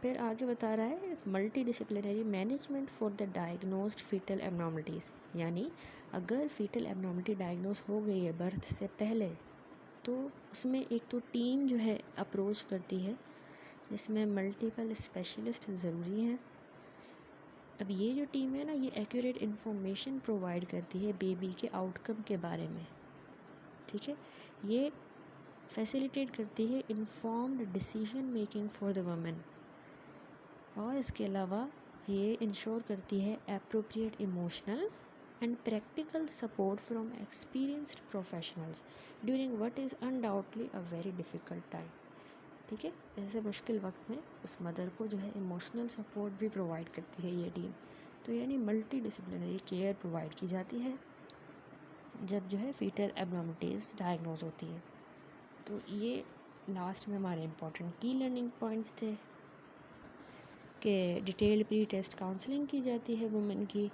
फिर आगे बता रहा है multidisciplinary management for the diagnosed fetal abnormalities, यानी अगर फीटल एबनॉर्मलिटी डायग्नोस हो गई है बर्थ से पहले तो उसमें एक तो टीम जो है अप्रोच करती है जिसमें मल्टीपल स्पेशलिस्ट ज़रूरी हैं। अब ये जो टीम है ना, ये एक्यूरेट इन्फॉर्मेशन प्रोवाइड करती है बेबी के आउटकम के बारे में। ठीक है, ये फैसिलिटेट करती है informed decision making for the women, और इसके अलावा ये इंश्योर करती है appropriate emotional and practical support from experienced professionals during what is undoubtedly a very difficult time. ठीक है, ऐसे मुश्किल वक्त में उस मदर को जो है इमोशनल सपोर्ट भी प्रोवाइड करती है ये टीम। तो यानी मल्टी डिसिप्लिनरी केयर प्रोवाइड की जाती है जब जो है फीटल एबनॉर्मलिटीज़ डायग्नोज होती है। तो ये लास्ट में हमारे इम्पोर्टेंट की लर्निंग पॉइंट्स थे कि डिटेल्ड प्री टेस्ट काउंसलिंग की जाती है वुमेन की,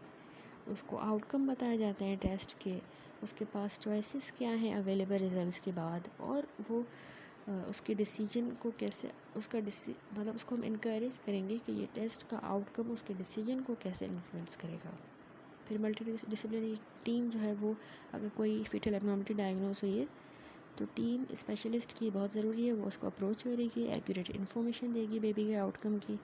उसको आउटकम बताए जाते हैं टेस्ट के, उसके पास चॉइसेस क्या हैं अवेलेबल रिजल्ट्स के बाद, और वो उसके डिसीजन को कैसे मतलब उसको हम इनकरेज करेंगे कि ये टेस्ट का आउटकम उसके डिसीजन को कैसे इन्फ्लुएंस करेगा। फिर मल्टी डिसिप्लिनरी टीम जो है वो, अगर कोई फीटल एबनॉर्मलिटी डायग्नोस हुई है तो टीम स्पेशलिस्ट की बहुत ज़रूरी है, वो उसको अप्रोच करेगी, एक्यूरेट इन्फॉर्मेशन देगी बेबी के आउटकम की,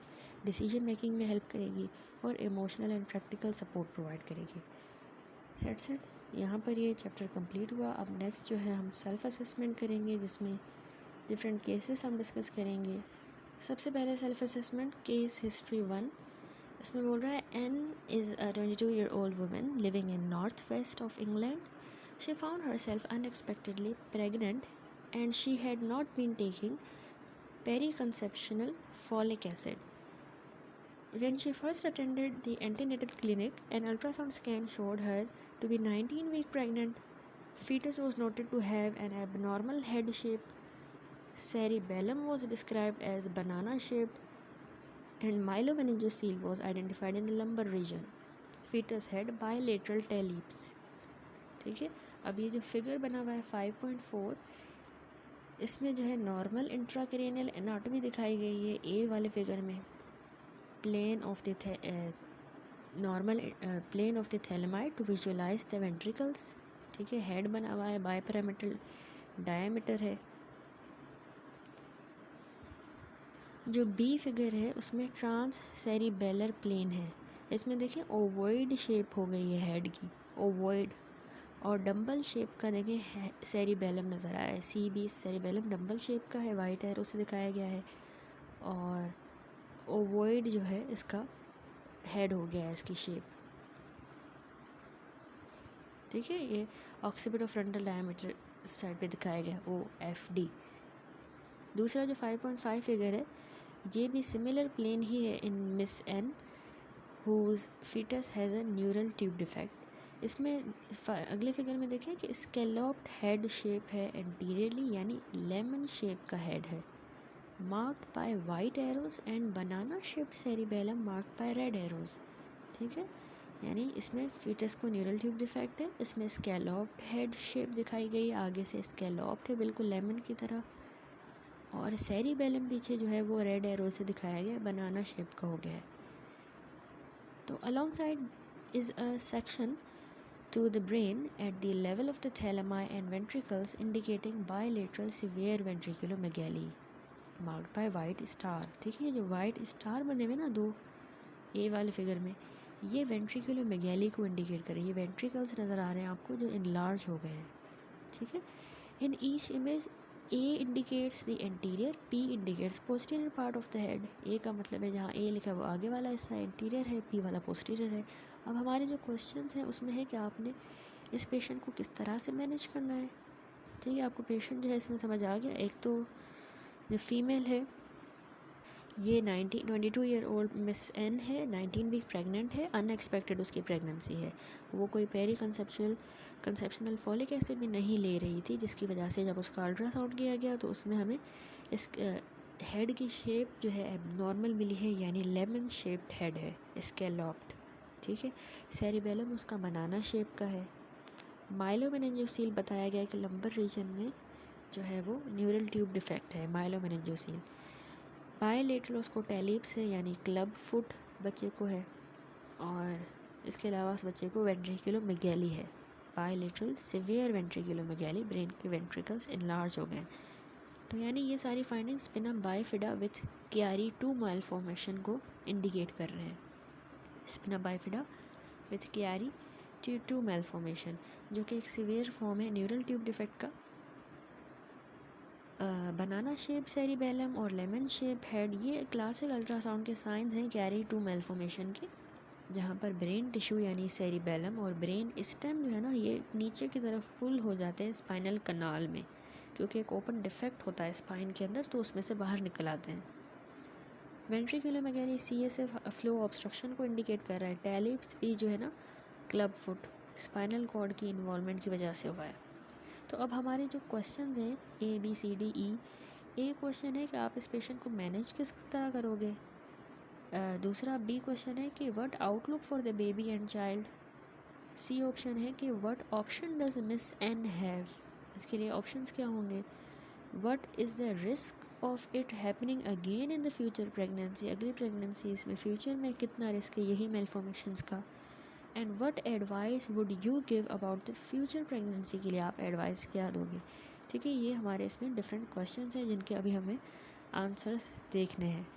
डिसीजन मेकिंग में हेल्प करेगी और emotional and practical support provide करेगी। That's it. यहाँ पर ये चैप्टर कंप्लीट हुआ। अब नेक्स्ट जो है हम सेल्फ असेसमेंट करेंगे, जिसमें डिफरेंट केसेस हम डिस्कस करेंगे। सबसे पहले सेल्फ असेसमेंट केस हिस्ट्री 1। इसमें बोल रहा है Ann is a 22-year-old woman living in north west of England. She found herself unexpectedly pregnant and she had not been taking periconceptional folic acid. When she first attended the antenatal clinic, an ultrasound scan showed her to be 19 weeks pregnant. Fetus was noted to have an abnormal head shape. Cerebellum was described as banana-shaped and myelomeningocele was identified in the lumbar region. Fetus had bilateral talus. ठीक है, अब ये जो figure बना हुआ है 5.4, इसमें जो है नॉर्मल इंट्राक्रेनियल एनाटॉमी दिखाई गई है ए वाले फिगर में। Plane of the normal plane of the thalamic to visualise the ventricles. ठीक है, हेड बना हुआ है, बायपैरामीटल डायमीटर है। जो बी फिगर है उसमें ट्रांस सेरिबेलर प्लेन है। इसमें देखिए ओवॉइड शेप हो गई है हेड की, ओवॉइड, और डंबल शेप का देखिए सेरिबेलम नज़र आ रहा है। C B cerebellum dumbbell shape का है, वाइट एरो से दिखाया गया है, और ओवॉइड जो है इसका हेड हो गया है, इसकी शेप। ठीक है, ये ऑक्सीपिटोफ्रंटल डायमीटर साइड पे दिखाया गया OFD। दूसरा जो 5.5 फिगर है ये भी सिमिलर प्लेन ही है in Miss N whose fetus has a neural tube defect. इसमें अगले फिगर में देखें कि स्केलॉप्ड हेड शेप है एंटीरियरली, यानी लेमन शेप का हेड है, marked by white arrows and banana shape cerebellum marked by red arrows. ठीक है, यानी इसमें फीटस को न्यूरल ट्यूब डिफेक्ट है। इसमें स्केलॉप्ड हेड शेप दिखाई गई, आगे से स्केलॉप्ड है बिल्कुल लेमन की तरह, और सेरिबेलम पीछे जो है वो रेड एरो से दिखाया गया, बनाना शेप का हो गया है। तो along side is a section through the brain at the level of the thalami and ventricles indicating bilateral severe ventriculomegaly marked by white star। ठीक है, जो वाइट स्टार बने हुए ना दो ए वाले फिगर में, ये वेंट्रिकुलोमेगैली को इंडिकेट करें। ये वेंट्रिकल्स नज़र आ रहे हैं आपको जो इनलार्ज हो गए हैं। ठीक है, in each image A indicates the anterior, P indicates posterior part of the head. A का मतलब है जहाँ ए लिखा है वो आगे वाला हिस्सा इंटीरियर है, पी वाला पोस्टीरियर है। अब हमारे जो क्वेश्चंस हैं उसमें है कि आपने इस पेशेंट को किस तरह से मैनेज करना है। ठीक है, आपको पेशेंट जो है इसमें समझ आ गया। एक तो जो फीमेल है ये 22-year-old मिस एन है, 19 वीक प्रेग्नेंट है, अनएक्सपेक्टेड उसकी प्रेगनेंसी है। वो कोई कंसेप्शनल फॉलिक एसिड भी नहीं ले रही थी, जिसकी वजह से जब उसका अल्ट्रासाउंड किया गया तो उसमें हमें इस हेड की शेप जो है एबनॉर्मल मिली है, यानी लेमन शेप्ड हेड है, स्कैलॉप्ड। ठीक है, सेरिबेलम उसका बनाना शेप का है। माइलोमेनिंजोसील बताया गया कि लंबर रीजन में जो है वो न्यूरल ट्यूब डिफेक्ट है, माइलोमेनिंजोसील। बायलेटरल उसको टेलिप्स है, यानी क्लब फुट बच्चे को है, और इसके अलावा उस बच्चे को वेंट्रिकुलोमेगैली है, बायलेटरल सिवियर वेंट्रिकुलोमेगैली, ब्रेन के वेंट्रिकल्स इनलार्ज हो गए। तो यानी ये सारी फाइंडिंग्स स्पिना बाइफिडा विथ क्यारी 2 मालफॉर्मेशन को इंडिकेट कर रहे हैं। स्पिना बाइफिडा विथ क्यारी 2 मालफॉर्मेशन, जो कि एक सिवियर फॉर्म है न्यूरल ट्यूब डिफेक्ट का। बनाना शेप सेरिबेलम और लेमन शेप हेड, ये क्लासिक अल्ट्रासाउंड के साइंस हैं कैरी 2 मालफॉर्मेशन के, जहाँ पर ब्रेन टिश्यू यानी सेरिबेलम और ब्रेन स्टेम जो है ना ये नीचे की तरफ पुल हो जाते हैं स्पाइनल कनाल में, क्योंकि एक ओपन डिफेक्ट होता है स्पाइन के अंदर, तो उसमें से बाहर निकल आते हैं। वेंट्रिकुलोमेगैली CSF फ्लो ऑब्स्ट्रक्शन को इंडिकेट कर रहा है। टेलिप्स भी जो है ना क्लब फुट स्पाइनल कॉर्ड की इन्वॉल्वमेंट की वजह से हुआ है। तो अब हमारे जो क्वेश्चंस हैं ABCDE, ए क्वेश्चन है कि आप इस पेशेंट को मैनेज किस तरह करोगे। दूसरा बी क्वेश्चन है कि what outlook for the baby and child. C option है कि what option does Miss Ann have, इसके लिए ऑप्शंस क्या होंगे। What is the risk of it happening again in the future pregnancy, अगली प्रेगनेंसीज में फ्यूचर में कितना रिस्क है यही मेलफॉर्मेशंस का। And what advice would you give about the future pregnancy, के लिए आप एडवाइस क्या दोगे। ठीक है, ये हमारे इसमें डिफरेंट क्वेश्चंस हैं जिनके अभी हमें आंसर्स देखने हैं।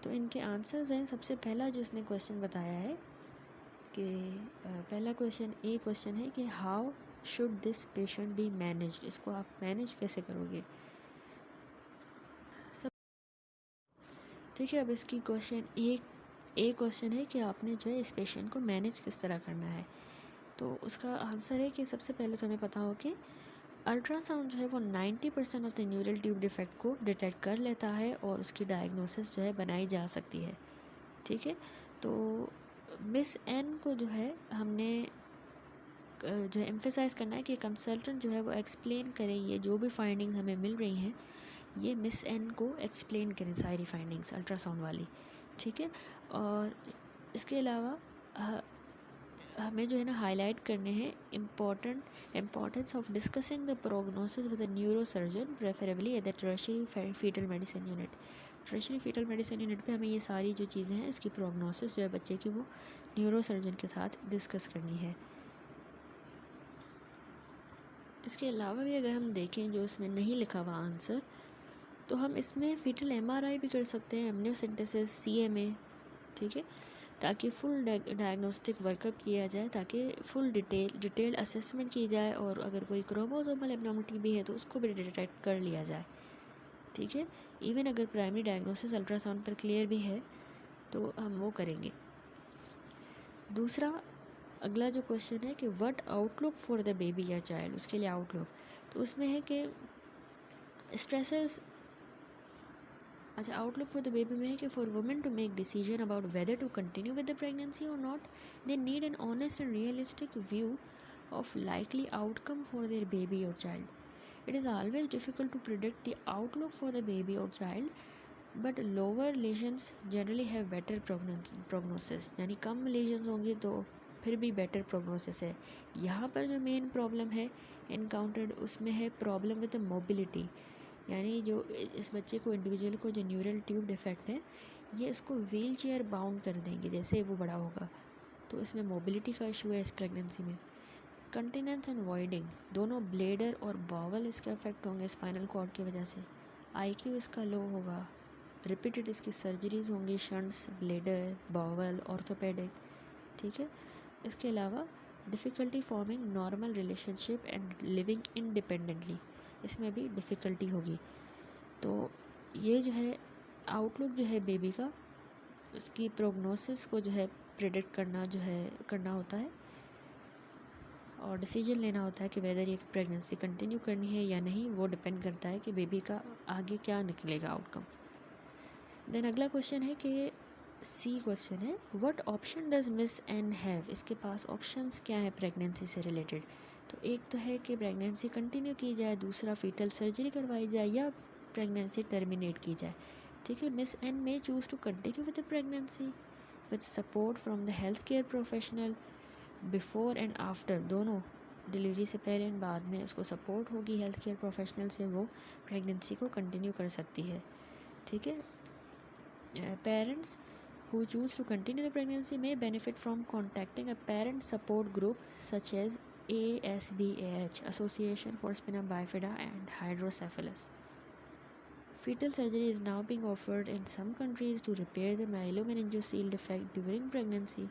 तो इनके आंसर्स हैं, सबसे पहला जो इसने क्वेश्चन बताया है कि पहला क्वेश्चन है कि how should this patient be manage, इसको आप मैनेज कैसे करोगे। सब ठीक है। अब इसकी क्वेश्चन है कि आपने जो है इस पेशेंट को मैनेज किस तरह करना है। तो उसका आंसर है कि सबसे पहले तो हमें पता हो कि अल्ट्रासाउंड जो है वो 90% of the neural tube defect को डिटेक्ट कर लेता है और उसकी डायग्नोसिस जो है बनाई जा सकती है। ठीक है। तो मिस एन को जो है हमने जो है एम्फेसाइज़ करना है कि कंसल्टेंट जो है वो एक्सप्लेन करें, ये जो भी फाइंडिंग्स हमें मिल रही हैं ये मिस एन को एक्सप्लेन करें सारी फाइंडिंग्स अल्ट्रासाउंड वाली। ठीक है। और इसके अलावा हमें जो है ना हाईलाइट करने हैं importance of discussing the prognosis with a neurosurgeon preferably at the tertiary fetal medicine unit. Tertiary fetal medicine unit पे हमें ये सारी जो चीज़ें हैं इसकी प्रोग्नोसिस जो है बच्चे की वो न्यूरोसर्जन के साथ डिस्कस करनी है। इसके अलावा भी अगर हम देखें जो इसमें नहीं लिखा हुआ आंसर, तो हम इसमें फीटल एमआरआई भी कर सकते हैं, एमनियोसेंटेसिस, सीएमए। ठीक है। ताकि फुल डायग्नोस्टिक वर्कअप किया जाए, ताकि फुल डिटेल्ड असेसमेंट की जाए और अगर कोई क्रोमोसोमल एब्नॉर्मलिटी भी है तो उसको भी डिटेक्ट कर लिया जाए। ठीक है। इवन अगर प्राइमरी डायग्नोसिस अल्ट्रासाउंड पर क्लियर भी है तो हम वो करेंगे। दूसरा अगला जो क्वेश्चन है कि what outlook for the baby या चाइल्ड, उसके लिए आउटलुक, तो उसमें है कि स्ट्रेसेस, अच्छा आउटलुक फॉर द बेबी में है कि for women to make decision about whether to continue with the pregnancy और not, they need an honest and realistic view of likely outcome for their baby or child. It is always difficult to predict the outlook for the baby or child, but lower lesions generally have better prognosis. यानी कम lesions होंगी तो फिर भी better prognosis है। यहाँ पर जो main problem है encountered उसमें है प्रॉब्लम विद मोबिलिटी, यानी जो इस बच्चे को इंडिविजुअल को जो न्यूरल ट्यूब डिफेक्ट है ये इसको व्हील चेयर बाउंड कर देंगे जैसे वो बड़ा होगा, तो इसमें मोबिलिटी का इशू है इस प्रेगनेंसी में। कंटिनेंस एंड वॉइडिंग, दोनों ब्लेडर और बॉवल इसके अफेक्ट होंगे स्पाइनल कॉर्ड की वजह से। आईक्यू इसका लो होगा, रिपीटेड इसकी सर्जरीज होंगी, शंट्स, ब्लेडर, बॉवल, ऑर्थोपेडिक। ठीक है। इसके अलावा difficulty forming normal relationship and living independently, इसमें भी डिफ़िकल्टी होगी। तो ये जो है आउटलुक जो है बेबी का, उसकी प्रोग्नोसिस को जो है प्रेडिक्ट करना होता है और डिसीजन लेना होता है कि वेदर ये प्रेगनेंसी कंटिन्यू करनी है या नहीं, वो डिपेंड करता है कि बेबी का आगे क्या निकलेगा आउटकम। देन अगला क्वेश्चन है कि सी क्वेश्चन है what option does Miss Ann have, इसके पास ऑप्शंस क्या है प्रेगनेंसी से रिलेटेड। तो एक तो है कि प्रेगनेंसी कंटिन्यू की जाए, दूसरा फीटल सर्जरी करवाई जाए या प्रेगनेंसी टर्मिनेट की जाए। ठीक है। Miss Ann may choose to continue with the pregnancy with support from the health care professional before and after, दोनों डिलीवरी से पहले एंड बाद में उसको सपोर्ट होगी हेल्थ केयर प्रोफेशनल से, वो प्रेगनेंसी को कंटिन्यू कर सकती है। ठीक है। Parents who choose to continue the pregnancy may benefit from contacting a parent support group such as ASBAH, Association for Spina Bifida and Hydrocephalus. Fetal surgery is now being offered in some countries to repair the myelomeningocele defect during pregnancy.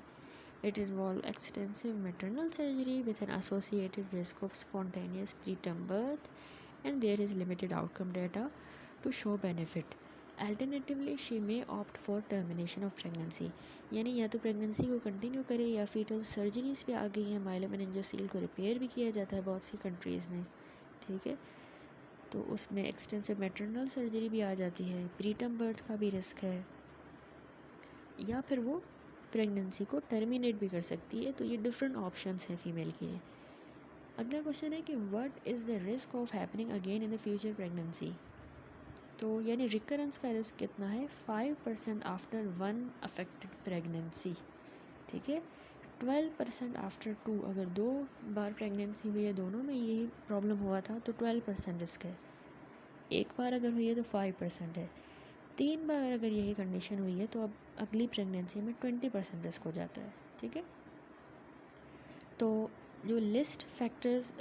It involves extensive maternal surgery with an associated risk of spontaneous preterm birth, and there is limited outcome data to show benefit. Alternatively, she may opt for termination of pregnancy, यानी या तो pregnancy को continue करे या fetal surgeries भी आ गई हैं, myelomeningocele को रिपेयर भी किया जाता है बहुत सी कंट्रीज़ में। ठीक है। तो उसमें एक्सटेंसिव मैटरनल सर्जरी भी आ जाती है, प्रीटर्म बर्थ का भी रिस्क है, या फिर वो प्रेगनेंसी को टर्मिनेट भी कर सकती है। तो ये डिफरेंट ऑप्शंस हैं फीमेल के। अगला क्वेश्चन है कि what is the risk of happening again in the future pregnancy. तो यानी रिकरेंस का रिस्क कितना है, 5% आफ्टर 1 अफेक्टेड प्रेगनेंसी। ठीक है। 12% आफ्टर 2, अगर 2 बार प्रेगनेंसी हुई है, दोनों में यही प्रॉब्लम हुआ था तो 12% रिस्क है। एक बार अगर हुई है तो 5% है। 3 बार अगर यही कंडीशन हुई है तो अब अगली प्रेगनेंसी में 20% रिस्क हो जाता है। ठीक है। तो जो लिस्ट फैक्टर्स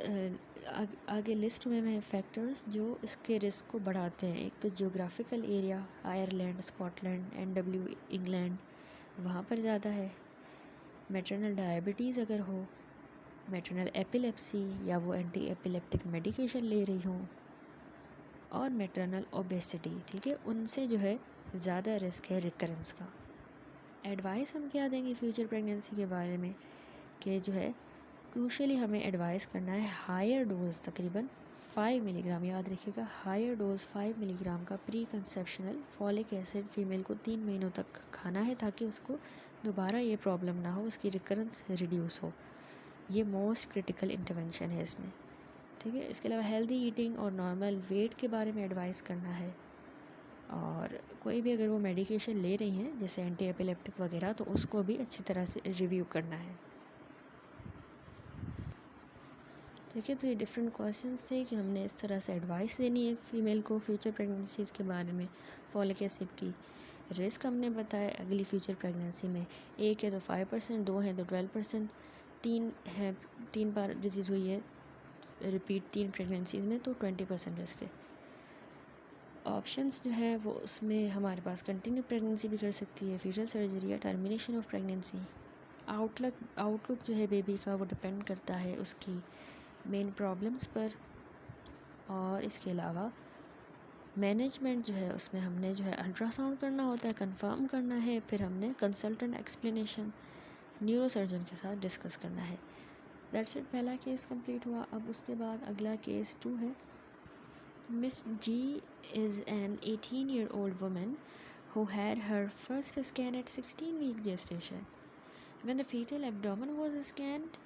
आगे लिस्ट में है फैक्टर्स जो इसके रिस्क को बढ़ाते हैं। एक तो geographical area, Ireland, Scotland, NW England, वहाँ पर ज़्यादा है। मैटरनल डायबिटीज़ अगर हो, मैटरनल एपिलेप्सी या वो एंटी एपिलेप्टिक मेडिकेशन ले रही हूँ, और मैटरनल ओबेसिटी, ठीक है, उनसे जो है ज़्यादा रिस्क है रिकरेंस का। एडवाइस हम क्या देंगे फ्यूचर प्रेगनेंसी के बारे में कि जो है क्रूशली हमें एडवाइस करना है हायर डोज, तकरीबन 5 मिलीग्राम, याद रखिएगा हायर डोज 5 मिलीग्राम का pre conceptional folic acid female को 3 महीनों तक खाना है, ताकि उसको दोबारा ये प्रॉब्लम ना हो, उसकी रिकरेंस रिड्यूस हो। ये मोस्ट क्रिटिकल इंटरवेंशन है इसमें, ठीक है। इसके अलावा हेल्दी ईटिंग और नॉर्मल वेट के बारे में एडवाइस करना है, और कोई भी अगर वो मेडिकेशन ले रही हैं जैसे एंटी एपिलेप्टिक वगैरह, तो उसको भी अच्छी तरह से रिव्यू करना है, ठीक है। तो ये डिफरेंट क्वेश्चंस थे कि हमने इस तरह से एडवाइस देनी है फीमेल को फ्यूचर प्रेगनेंसीज़ के बारे में। फॉलिक एसिड की रिस्क हमने बताया अगली फ्यूचर प्रेगनेंसी में, 1 है तो 5%, 2 है तो 12%, 3 बार डिजीज़ हुई है रिपीट 3 प्रेगनेंसीज़ में तो 20% रिस्क है। ऑप्शंस जो है वो उसमें हमारे पास कंटिन्यू प्रेगनेंसी भी कर सकती है, फीटल सर्जरी या टर्मिनेशन ऑफ प्रेगनेंसी। आउटलुक जो है बेबी का वो डिपेंड करता है उसकी मेन प्रॉब्लम्स पर, और इसके अलावा मैनेजमेंट जो है उसमें हमने जो है अल्ट्रासाउंड करना होता है, कंफर्म करना है, फिर हमने कंसल्टेंट एक्सप्लेनेशन न्यूरोसर्जन के साथ डिस्कस करना है। दैट्स इट, पहला केस कंप्लीट हुआ। अब उसके बाद अगला केस 2 है। Miss G is an 18-year-old woman who had her first scan at 16-week gestation. When the fetal abdomen was scanned,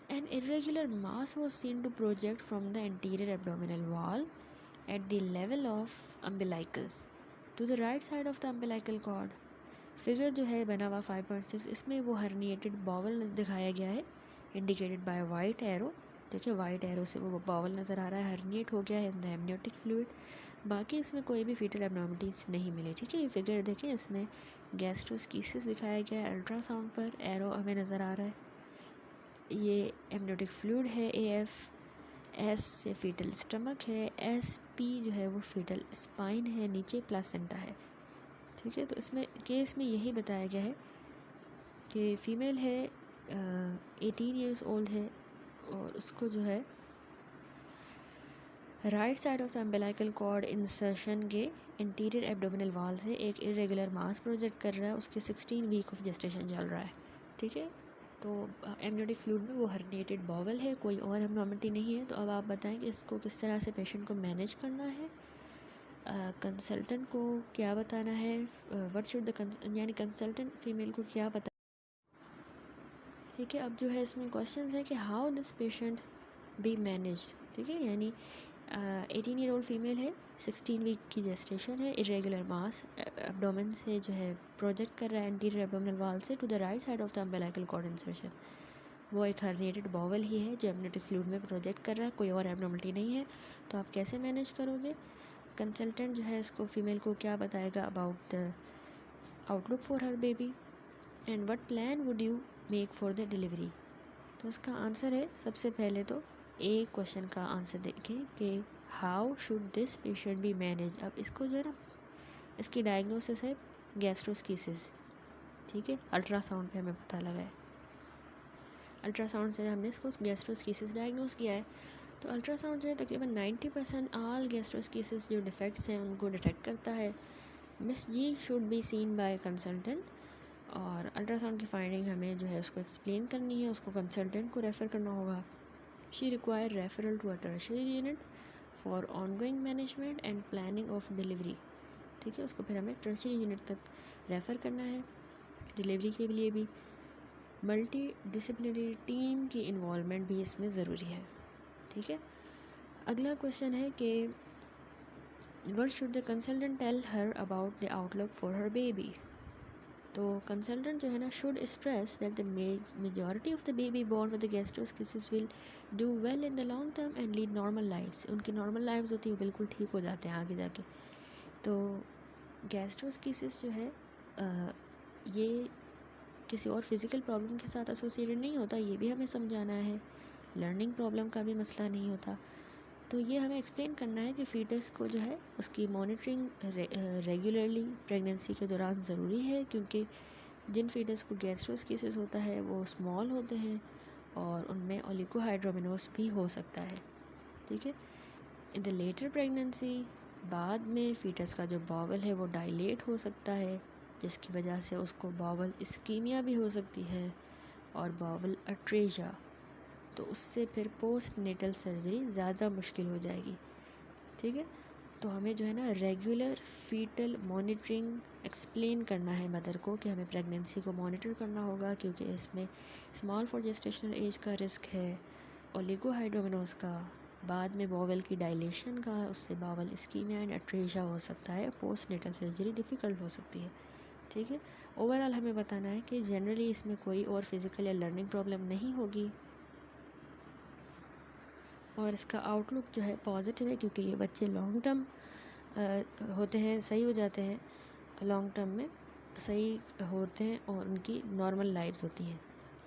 an irregular mass was seen to project from the anterior abdominal wall at the level of umbilicus to the right side of the umbilical cord. Figure जो है बना हुआ 5.6, इसमें वो herniated bowel दिखाया गया है, indicated by white arrow. देखिए वाइट एरो से वो बावल नज़र आ रहा है, हर्निएट हो गया है इन द एमनियोटिक फ्लूइड। बाकी इसमें कोई भी फीटल एब्नॉर्मलिटीज़ नहीं मिली, ठीक है। ये फिगर देखें, इसमें गैस्ट्रोस्कीसिस दिखाया गया है, अल्ट्रासाउंड पर एरो हमें नज़र आ रहा है। ये एमनियोटिक फ्लूइड है AF, S से फीटल स्टमक है, SP जो है वो फीटल स्पाइन है, नीचे प्लासेंटा है, ठीक है। तो इसमें केस में यही बताया गया है कि फ़ीमेल है 18 ईयर्स ओल्ड है, और उसको जो है right side of the umbilical cord insertion के इंटीरियर एब्डोमिनल वॉल से एक इरेगुलर मास प्रोजेक्ट कर रहा है, उसके 16 वीक ऑफ जेस्टेशन चल रहा है, ठीक है। तो एमनियोटिक फ्लूइड में वो हर्निएटेड बॉवल है, कोई और एब्नॉर्मलिटी नहीं है। तो अब आप बताएं कि इसको किस तरह से पेशेंट को मैनेज करना है, कंसल्टेंट को क्या बताना है, व्हाट शुड द यानी कंसल्टेंट फीमेल को क्या बता, ठीक है। अब जो है इसमें क्वेश्चन है कि how this patient be manage, ठीक है। यानी 18 ईयर ओल्ड फीमेल है, 16 वीक की जेस्टेशन है, इरेगुलर मास एब्डोमेन से जो है प्रोजेक्ट कर रहा है एंटीरियर एब्डोमिनल वॉल से to the right side of the umbilical cord insertion. वो एक हर्निएटेड बॉवल ही है जो एमनियोटिक फ्लूइड में प्रोजेक्ट कर रहा है, कोई और एब्नॉर्मलिटी नहीं है। तो आप कैसे मैनेज करोगे? कंसल्टेंट जो है इसको फीमेल को क्या बताएगा about the outlook for her baby and what plan would you make for the delivery. तो इसका आंसर है, सबसे पहले तो ए क्वेश्चन का आंसर देखें कि how should this patient be manage. अब इसको जो है ना, इसकी डायग्नोसिस है गैस्ट्रोस्कीसिस, ठीक है। अल्ट्रासाउंड पे हमें पता लगा है, अल्ट्रासाउंड से हमने इसको गैस्ट्रोस्कीसिस डायग्नोस किया है। तो अल्ट्रासाउंड जो है तकरीबन 90% ऑल गैस्ट्रोस्कीसिस जो डिफेक्ट्स हैं उनको डिटेक्ट करता है। Miss G should be seen by consultant, और अल्ट्रासाउंड की फाइंडिंग हमें जो है उसको एक्सप्लेन करनी है, उसको कंसल्टेंट को रेफ़र करना होगा। She require referral to a tertiary unit for ongoing management and planning of delivery, ठीक है। उसको फिर हमें टर्शियरी यूनिट तक रेफ़र करना है। डिलीवरी के लिए भी मल्टी डिसिप्लिनरी टीम की इन्वॉल्वमेंट भी इसमें ज़रूरी है, ठीक है। अगला क्वेश्चन है कि what should the consultant tell her about the outlook for her baby. तो कंसल्टेंट जो है ना should stress that the majority of the baby born with the gastroschisis will do well in the long term and lead normal lifes. उनकी normal lifes होती है वो बिल्कुल ठीक हो जाते हैं आगे जाके। तो गैस्ट्रोस्कीसिस जो है ये किसी और फिज़िकल प्रॉब्लम के साथ एसोसिएटेड नहीं होता, ये भी हमें समझाना है। लर्निंग प्रॉब्लम का भी मसला नहीं होता। तो ये हमें एक्सप्लेन करना है कि फ़ीटस को जो है उसकी मॉनिटरिंग रेगुलरली प्रेगनेंसी के दौरान ज़रूरी है, क्योंकि जिन फीटस को गैस्ट्रोस्कीसिस होता है वो स्मॉल होते हैं और उनमें ओलिगोहाइड्रोमिनोस भी हो सकता है, ठीक है। इन द लेटर प्रेगनेंसी, बाद में फीटस का जो बॉवल है वो डायलेट हो सकता है, जिसकी वजह से उसको बॉवल इस्कीमिया भी हो सकती है और बॉवल अट्रेजा, तो उससे फिर पोस्ट नेटल सर्जरी ज़्यादा मुश्किल हो जाएगी, ठीक है। तो हमें जो है ना रेगुलर फीटल मॉनिटरिंग एक्सप्लेन करना है मदर को कि हमें प्रेगनेंसी को मॉनिटर करना होगा, क्योंकि इसमें स्मॉल फॉर जेस्टेशनल एज का रिस्क है, ओलिगोहाइड्रोमिनोस का, बाद में बॉवल की डायलेशन का, उससे बॉवल इस्कीमिया एंड अट्रेजा हो सकता है, पोस्ट नेटल सर्जरी डिफ़िकल्ट हो सकती है, ठीक है। ओवरऑल हमें बताना है कि जनरली इसमें कोई और फिज़िकल या लर्निंग प्रॉब्लम नहीं होगी और इसका आउटलुक जो है पॉजिटिव है, क्योंकि ये बच्चे लॉन्ग टर्म होते हैं, सही हो जाते हैं, लॉन्ग टर्म में सही होते हैं और उनकी नॉर्मल लाइफ्स होती हैं,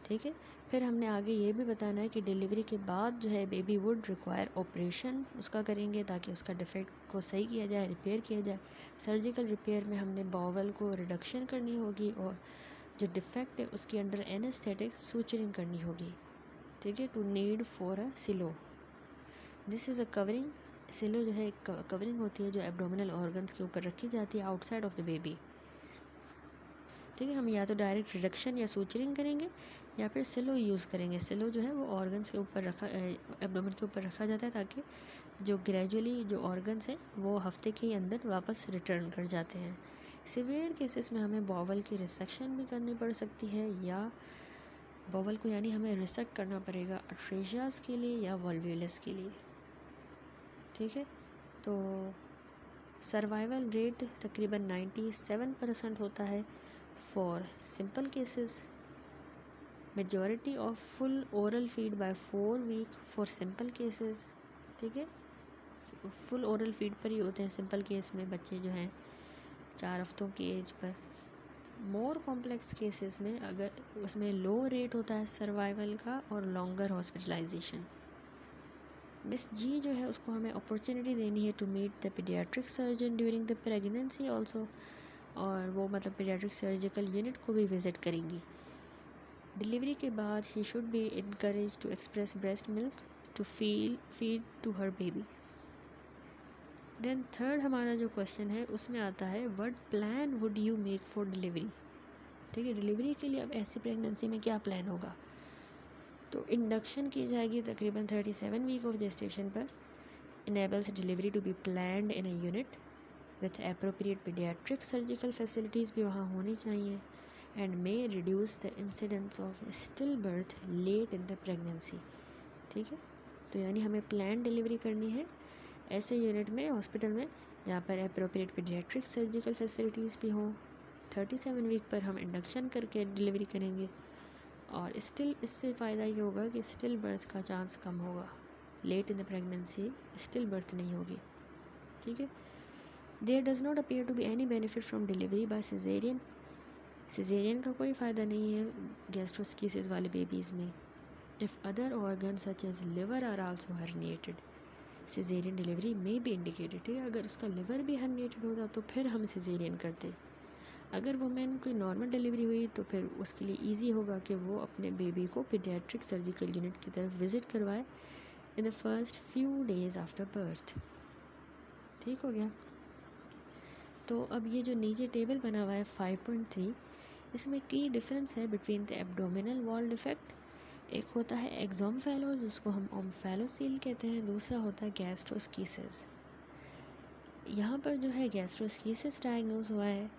ठीक है। फिर हमने आगे ये भी बताना है कि डिलीवरी के बाद जो है बेबी वुड रिक्वायर ऑपरेशन उसका करेंगे, ताकि उसका डिफेक्ट को सही किया जाए, रिपेयर किया जाए। सर्जिकल रिपेयर में हमने बॉवल को रिडक्शन करनी होगी और जो डिफेक्ट है उसकी अंडर एनेस्थेटिक सूचरिंग करनी होगी, ठीक है, to need for a silo. This is a covering. Silo जो है एक कवरिंग होती है जो एब्डोमिनल ऑर्गन्स के ऊपर रखी जाती है आउटसाइड ऑफ द बेबी, ठीक है। हम या तो डायरेक्ट रिडक्शन या सूचरिंग करेंगे या फिर सिलो यूज़ करेंगे। सिलो जो है वो ऑर्गन्स के ऊपर रखा, एब्डोमेन के ऊपर रखा जाता है, ताकि जो ग्रेजुअली जो ऑर्गन्स हैं वो हफ्ते के अंदर वापस रिटर्न कर जाते हैं। सिवियर केसेस में हमें बॉवल की रिसेक्शन भी करनी पड़ सकती है, या बॉवल को यानी हमें रिसेक्ट करना पड़ेगा अट्रेशियास के लिए या वॉल्वुलस के लिए, ठीक है। तो सर्वाइवल रेट तकरीबन 97% होता है for simple cases. Majority of full oral feed by 4 week for simple cases, ठीक है। फुल ओरल फीड पर ही होते हैं सिंपल केस में बच्चे जो हैं 4 हफ्तों की as per. More complex cases में अगर उसमें लो रेट होता है सर्वाइवल का और लॉन्गर हॉस्पिटलाइजेशन। मिस जी जो है उसको हमें अपॉर्चुनिटी देनी है to meet the paediatric surgeon during the pregnancy also, और वो मतलब पीडियाट्रिक सर्जिकल यूनिट को भी विज़िट करेंगी। डिलीवरी के बाद ही should be encourage to express breast milk to feed to her baby. Then third हमारा जो क्वेश्चन है उसमें आता है what plan would you make for delivery, ठीक है। डिलीवरी के लिए अब ऐसी प्रेगनेंसी में क्या प्लान होगा, तो इंडक्शन की जाएगी तकरीबन 37 वीक ऑफ जेस्टेशन पर। Enables delivery to be planned in a unit with appropriate paediatric surgical facilities भी वहाँ होनी चाहिए, and may reduce the incidence of stillbirth late in the pregnancy, ठीक है। तो यानी हमें प्लान डिलीवरी करनी है ऐसे यूनिट में, हॉस्पिटल में, जहाँ पर एप्रोप्रिएट पीडियाट्रिक सर्जिकल फैसिलिटीज़ भी हों। 37 वीक पर हम इंडक्शन करके डिलीवरी करेंगे, और स्टिल इससे फ़ायदा ये होगा कि स्टिल बर्थ का चांस कम होगा, late in the pregnancy stillbirth नहीं होगी, ठीक है। There does not appear to be any benefit from delivery by caesarean. Caesarean का कोई फ़ायदा नहीं है गैस्ट्रोस्कीसिस वाले बेबीज़ में। If other organ such as liver are also herniated, caesarean delivery में भी इंडिकेटेड है। अगर उसका लिवर भी हर्निएटेड होता तो फिर हम सिजेरियन करते। अगर वुमेन कोई नॉर्मल डिलीवरी हुई तो फिर उसके लिए इजी होगा कि वो अपने बेबी को पीडियाट्रिक सर्जिकल यूनिट की तरफ विज़िट करवाए इन the first few days after birth, ठीक हो गया। तो अब ये जो नीचे टेबल बना हुआ है 5.3, इसमें की डिफरेंस है between the abdominal wall defect. एक होता है एक्सोम्फेलोस जिसको हम ओम्फेलोसील कहते हैं, दूसरा होता है गैस्ट्रोस्कीसिस। यहाँ पर जो है गैस्ट्रोस्कीसिस डायग्नोज हुआ है।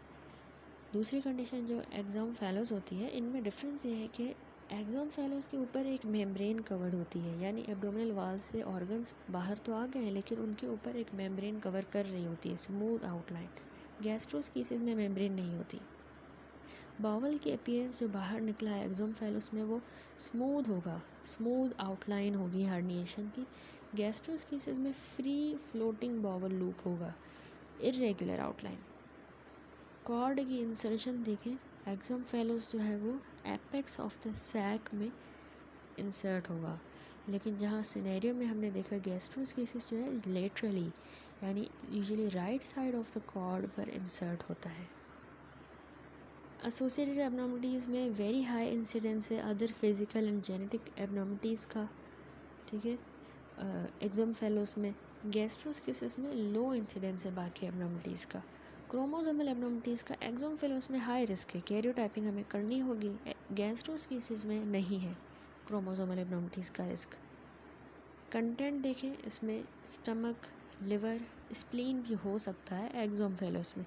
दूसरी कंडीशन जो एक्सोम्फेलोस होती है, इनमें डिफरेंस ये है कि एक्सोम्फेलोस के ऊपर एक मेम्ब्रेन कवर्ड होती है, यानी एब्डोमिनल वॉल से ऑर्गन्स बाहर तो आ गए हैं लेकिन उनके ऊपर एक मेम्ब्रेन कवर कर रही होती है, स्मूथ आउटलाइन। गैस्ट्रोस्कीसिस में मेम्ब्रेन नहीं होती। बावल की अपीयरेंस जो बाहर निकला है एक्सोम्फेलोस में वो स्मूथ होगा, स्मूथ आउटलाइन होगी हर्निएशन की। गैस्ट्रोस्कीसिस में फ्री फ्लोटिंग बावल लूप होगा, इरेगुलर आउटलाइन। कॉर्ड की इंसर्शन देखें, एक्सोम्फेलोस जो है वो एपेक्स ऑफ द सैक में इंसर्ट होगा, लेकिन जहाँ सिनेरियो में हमने देखा गैस्ट्रोस्कीसिस जो है लेटरली यानी usually right side of the cord पर इंसर्ट होता है। एसोसिएटेड एबनॉर्मलिटीज़ में वेरी हाई इंसिडेंस है other physical and genetic abnormalities का, ठीक है। एक्सोम्फेलोस में, गैस्ट्रोस्किसिस में लो इंसिडेंस है बाकी एबनॉर्मलिटीज़ का। क्रोमोसोमल एबनॉर्मलिटीज़ का एक्सोम्फेलोस में हाई रिस्क है, कैरियोटाइपिंग हमें करनी होगी। गैस्ट्रोस्किसिस में नहीं है क्रोमोसोमल एबनॉर्मलिटीज़ का रिस्क। कंटेंट देखें, इसमें स्टमक, लिवर, स्प्लीन भी हो सकता है एक्सोम्फेलोस में।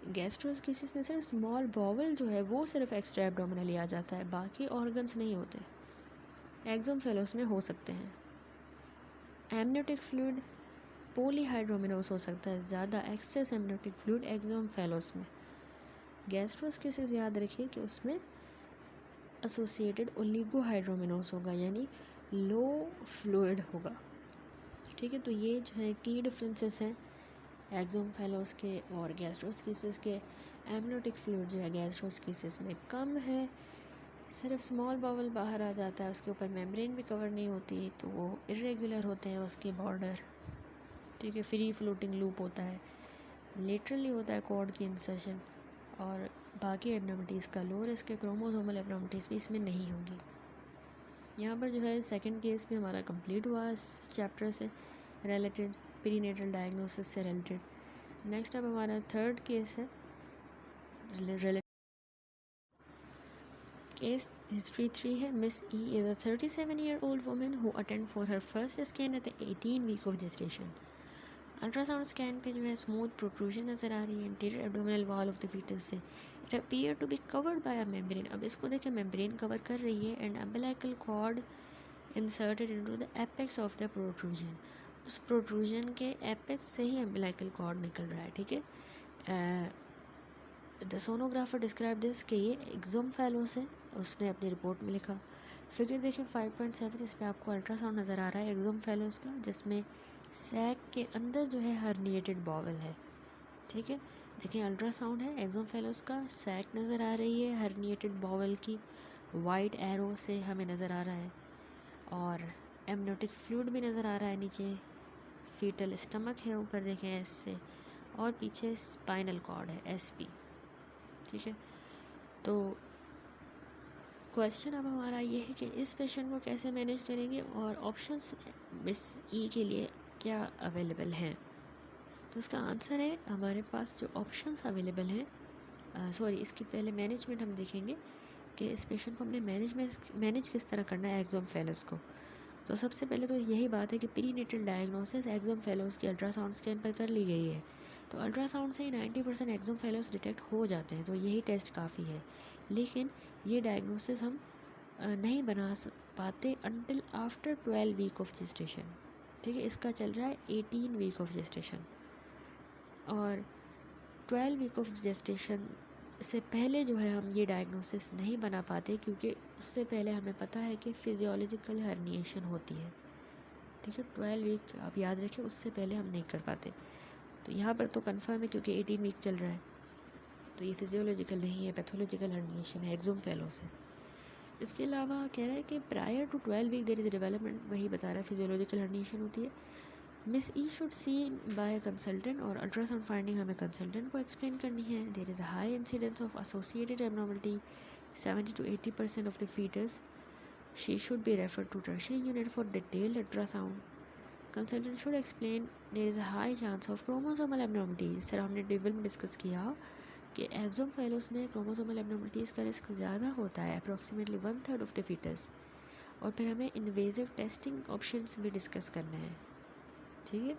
गैस्ट्रोस्किसिस में सिर्फ स्मॉल बॉवल जो है वो सिर्फ एक्स्ट्रा एब्डोमिनली आ जाता है, बाकी ऑर्गन्स नहीं होते। एक्सोम्फेलोस में हो सकते हैं। एमनियोटिक फ्लूइड पॉलीहाइड्रोमिनोस हो सकता है, ज़्यादा एक्सेस एमनियोटिक फ्लूइड एक्सोम्फेलोस में। गैस्ट्रोस्किसिस याद रखिए कि उसमें एसोसिएटेड ओलिगोहाइड्रोमिनोस होगा, यानी लो फ्लूइड होगा, ठीक है। तो ये जो है की डिफरेंसेस हैं एक्सोम्फेलोस के और गैस्ट्रोस्किसिस के। एमनियोटिक फ्लूइड जो है गैस्ट्रोस्किसिस में कम है, सिर्फ स्मॉल बाउल बाहर आ जाता है, उसके ऊपर मेम्ब्रेन भी कवर नहीं होती, तो वो इरेगुलर होते हैं उसके बॉर्डर, ठीक है। फ्री फ्लोटिंग लूप होता है, लेटरली होता है कॉर्ड की इंसर्शन। और बाकी एबनॉर्मलिटीज़ का लो रिस्क है, क्रोमोसोमल एबनॉर्मलिटीज़ भी इसमें नहीं होंगी। यहाँ पर जो है सेकंड केस भी हमारा कंप्लीट हुआ इस चैप्टर से रिलेटेड, प्रीनेटल डायग्नोसिस से रिलेटेड। नेक्स्ट अब हमारा थर्ड केस है केस हिस्ट्री 3 है। Miss E is a 37-year-old woman who attend for her first scan at the 18 week of gestation. Ultrasound scan पे जो है स्मूथ प्रोट्रूजन नज़र आ रही है interior abdominal wall of the fetus से। It appear to be covered by a membrane. अब इसको देखें, मेम्ब्रेन कवर कर रही है and umbilical cord inserted into the apex of the protrusion. उस प्रोट्रूजन के एपेक्स से ही अम्बिलिकल कॉर्ड निकल रहा है, ठीक है। द सोनोग्राफर डिस्क्राइब दिस कि ये एक्सोम्फेलोस है, उसने अपनी रिपोर्ट में लिखा। फिगर देखें 5.7, इस पर आपको अल्ट्रासाउंड नज़र आ रहा है एक्सोम्फेलोस का, जिसमें सैक के अंदर जो है हर्निएटेड बॉवल है, ठीक है। देखिए अल्ट्रासाउंड है एक्सोम्फेलोस का, सैक नज़र आ रही है हर्निएटेड बॉवल की, वाइट एरो से हमें नज़र आ रहा है, और एमनियोटिक फ्लूइड भी नज़र आ रहा है नीचे। फीटल स्टमक है ऊपर देखें एस से, और पीछे स्पाइनल कॉर्ड है एसपी, ठीक है। तो क्वेश्चन अब हमारा ये है कि इस पेशेंट को कैसे मैनेज करेंगे और ऑप्शंस मिस ई के लिए क्या अवेलेबल हैं। तो इसका आंसर है हमारे पास जो ऑप्शंस अवेलेबल हैं, सॉरी इसकी पहले मैनेजमेंट हम देखेंगे कि इस पेशेंट को हमने मैनेज किस तरह करना है एक्सोम्फेलोस को। तो सबसे पहले तो यही बात है कि प्रीनेटल डायग्नोसिस एक्सोम्फेलोस की अल्ट्रासाउंड स्कैन पर कर ली गई है, तो अल्ट्रासाउंड से ही 90% एक्सोम्फेलोस डिटेक्ट हो जाते हैं, तो यही टेस्ट काफ़ी है। लेकिन ये डायग्नोसिस हम नहीं बना पाते until after 12 week of gestation, ठीक है। इसका चल रहा है 18 वीक ऑफ जेस्टेशन, और 12 वीक ऑफ जेस्टेशन से पहले जो है हम ये डायग्नोसिस नहीं बना पाते, क्योंकि उससे पहले हमें पता है कि फिजियोलॉजिकल हर्निएशन होती है, ठीक है। 12 वीक आप याद रखें, उससे पहले हम नहीं कर पाते। तो यहाँ पर तो कंफर्म है क्योंकि 18 वीक चल रहा है, तो ये फिजियोलॉजिकल नहीं है, पैथोलॉजिकल हर्निएशन है, एक्सोम्फेलोस है। इसके अलावा कह रहा है कि prior to 12 week there is development, वही बता रहा है फिजियोलॉजिकल हर्निएशन होती है। Miss E should see by consultant, और अल्ट्रासाउंड फाइंडिंग हमें कंसल्टेंट को एक्सप्लेन करनी है। There is a high incidence of associated abnormality 70 to 80% of the fetus. She should be referred to tertiary unit for detailed ultrasound. Consultant should explain there is a high chance of chromosomal abnormalities. इस तरह हमने table में discuss किया कि एक्सोम्फेलोस में chromosomal abnormalities का risk ज़्यादा होता है, अप्रॉक्सीमेटली 1/3 ऑफ द फीटस। और फिर हमें इन्वेजिव टेस्टिंग ऑप्शंस भी डिस्कस करना है, ठीक है।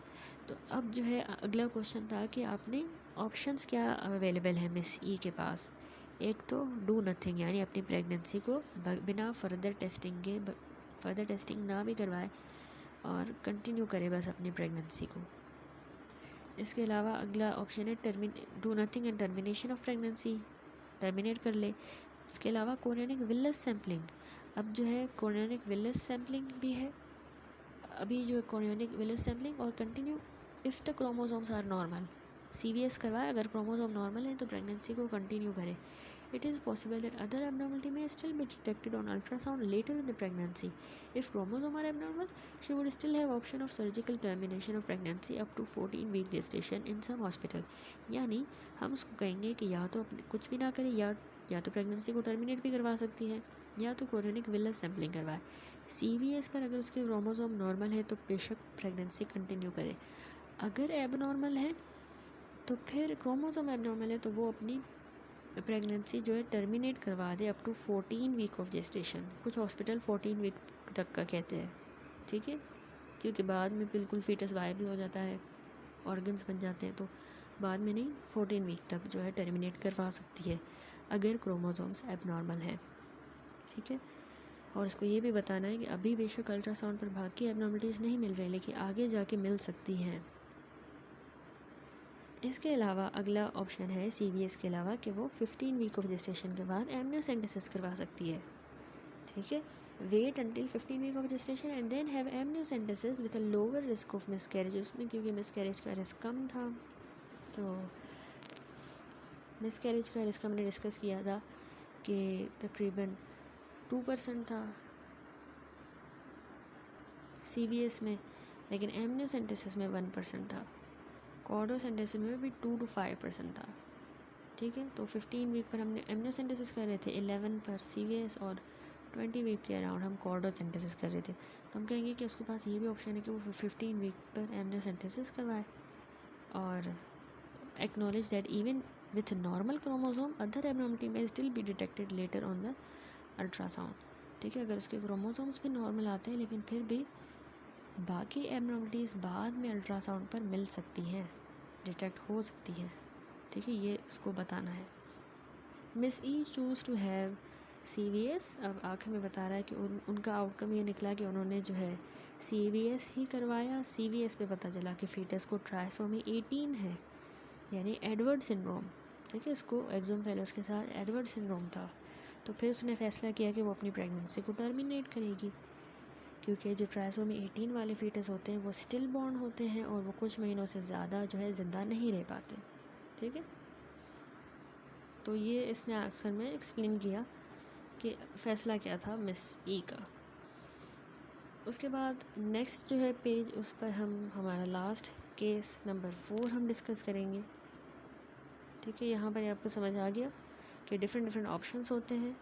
तो अब जो है अगला क्वेश्चन था कि आपने ऑप्शंस क्या अवेलेबल है मिस ई के पास। एक तो डू नथिंग, यानी अपनी प्रेगनेंसी को बिना फर्दर टेस्टिंग ना भी करवाए और कंटिन्यू करे बस अपनी प्रेगनेंसी को। इसके अलावा अगला ऑप्शन है do nothing and termination of pregnancy, terminate कर ले। इसके अलावा कोरियोनिक विलस सैम्पलिंग, अब जो है कोरियोनिक विलस सैम्पलिंग भी है अभी, जो कोरियोनिक विलस सैम्पलिंग, और continue if the chromosomes are normal, CVS करवाए, अगर क्रोमोसोम नॉर्मल है तो प्रेगनेंसी को कंटिन्यू करे। It is possible that other abnormality may still be detected on ultrasound later in the pregnancy. If chromosome are abnormal, she would still have option of surgical termination of pregnancy up to 14-week gestation in some hospital. यानी हम उसको कहेंगे कि या तो कुछ भी ना करे, या तो प्रेगनेंसी को टर्मिनेट भी करवा सकती है, या तो कोरोनिक विलस सैम्पलिंग करवाए। CVS पर अगर उसके क्रोमोसोम नॉर्मल है तो बेशक प्रेगनेंसी कंटिन्यू करे। अगर एबनॉर्मल है तो फिर क्रोमोसोम एबनॉर्मल है तो वो अपनी प्रेगनेंसी जो है टर्मिनेट करवा दे up to 14 week of gestation. कुछ हॉस्पिटल 14 वीक तक का कहते हैं, ठीक है, क्योंकि बाद में बिल्कुल फीटस वाइब भी हो जाता है, ऑर्गन्स बन जाते हैं, तो बाद में नहीं 14 वीक तक जो है टर्मिनेट करवा सकती है अगर क्रोमोसोम्स एबनॉर्मल हैं, ठीक है। और इसको ये भी बताना है कि अभी बेशक अल्ट्रासाउंड पर बाकी एबनॉर्मलिटीज़ नहीं मिल रही, लेकिन आगे जाके मिल सकती हैं। इसके अलावा अगला ऑप्शन है CVS के अलावा कि वो 15 वीक ऑफ जेस्टेशन के बाद एमनियोसेंटेसिस करवा सकती है, ठीक है। Wait until 15 week of gestation and then have amniocentesis with a lower risk of miscarriage. उसमें क्योंकि मिसकैरेज का रिस्क कम था, तो मिसकैरेज का रिस्क हमने डिस्कस किया था कि तकरीबन 2% था CVS में, लेकिन एमनियोसेंटेसिस में 1% था। कॉर्डोसेंटेसिस में भी 2 to 5% था, ठीक है। तो 15 वीक पर हमने एमनियोसेंटेसिस कर रहे थे, 11 पर CVS, और 20 वीक के अराउंड हम कॉर्डोसेंटेसिस कर रहे थे। तो हम कहेंगे कि उसके पास ये भी ऑप्शन है कि वो 15 वीक पर एमनियोसेंटेसिस करवाए और acknowledge that even with normal chromosome other abnormality may still be detected later on the ultrasound, ठीक है। अगर उसके क्रोमोसोम्स भी नॉर्मल आते हैं लेकिन फिर भी बाकी एबनॉर्मलिटीज़ बाद में अल्ट्रासाउंड पर मिल सकती हैं, डिटेक्ट हो सकती हैं, ठीक है, ये उसको बताना है। Miss E choose to have CVS। अब आखिर में बता रहा है कि उनका आउटकम ये निकला कि उन्होंने जो है CVS ही करवाया। CVS पे पता चला कि फीटस को ट्राइसोमी 18 है, यानी एडवर्ड सिंड्रोम, ठीक है। इसको एक्सोम्फेलोस के साथ एडवर्ड सिंड्रोम था। तो फिर उसने फैसला किया कि वो अपनी प्रेगनेंसी को टर्मिनेट करेगी, क्योंकि जो ट्राइसोमी 18 वाले फीटस होते हैं वो स्टिल बॉर्न होते हैं और वो कुछ महीनों से ज़्यादा जो है ज़िंदा नहीं रह पाते, ठीक है। तो ये इसने आखिर में एक्सप्लेन किया कि फ़ैसला क्या था मिस ई का। उसके बाद नेक्स्ट जो है पेज, उस पर हम हमारा लास्ट केस नंबर 4 हम डिस्कस करेंगे, ठीक है। यहाँ पर आपको समझ आ गया कि डिफरेंट ऑप्शंस होते हैं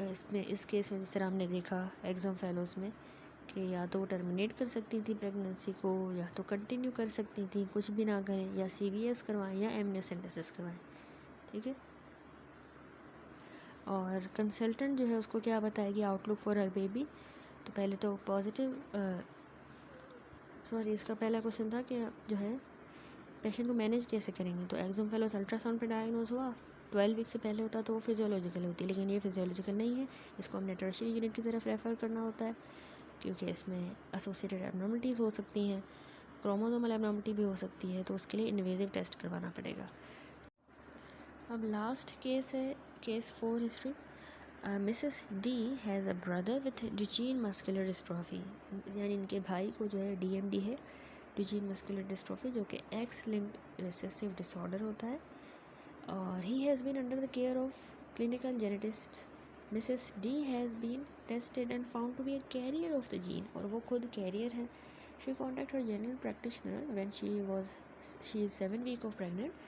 इसमें। इस केस में जिस तरह हमने देखा एक्सोम्फेलोस में कि या तो वो टर्मिनेट कर सकती थी प्रेगनेंसी को, या तो कंटिन्यू कर सकती थी, कुछ भी ना करें, या CVS करवाएं या एमनियोसेंटेसिस करवाएं, ठीक है। और कंसल्टेंट जो है उसको क्या बताएगी आउटलुक फॉर हर बेबी। तो पहले तो पॉजिटिव इसका पहला क्वेश्चन था कि जो है पेशेंट को मैनेज कैसे करेंगे। तो एक्सोम्फेलोस अल्ट्रासाउंड पर डायग्नोज हुआ, 12 वीक से पहले होता तो वो फिजियोलॉजिकल होती, लेकिन ये फिजियोलॉजिकल नहीं है, इसको हमने टर्शियरी यूनिट की तरफ रेफ़र करना होता है, क्योंकि इसमें एसोसिएटेड एबनॉर्मलिटीज़ हो सकती हैं, क्रोमोसोमल एबनॉर्मलिटी भी हो सकती है, तो उसके लिए इन्वेजिव टेस्ट करवाना पड़ेगा। अब लास्ट केस है case 4 history. Mrs D has a brother with Duchen muscular dystrophy, यानी इनके भाई को जो है DMD है, ड्यूचेन मस्कुलर डिस्ट्रॉफी, जो कि एक्स लिंक्ड रिसेसिव डिसऑर्डर होता है। और he has been under the care of clinical geneticists. Mrs. D has been tested and found to be a carrier of the gene, और वो खुद carrier है। She contacted her general practitioner when she is 7 weeks of pregnant,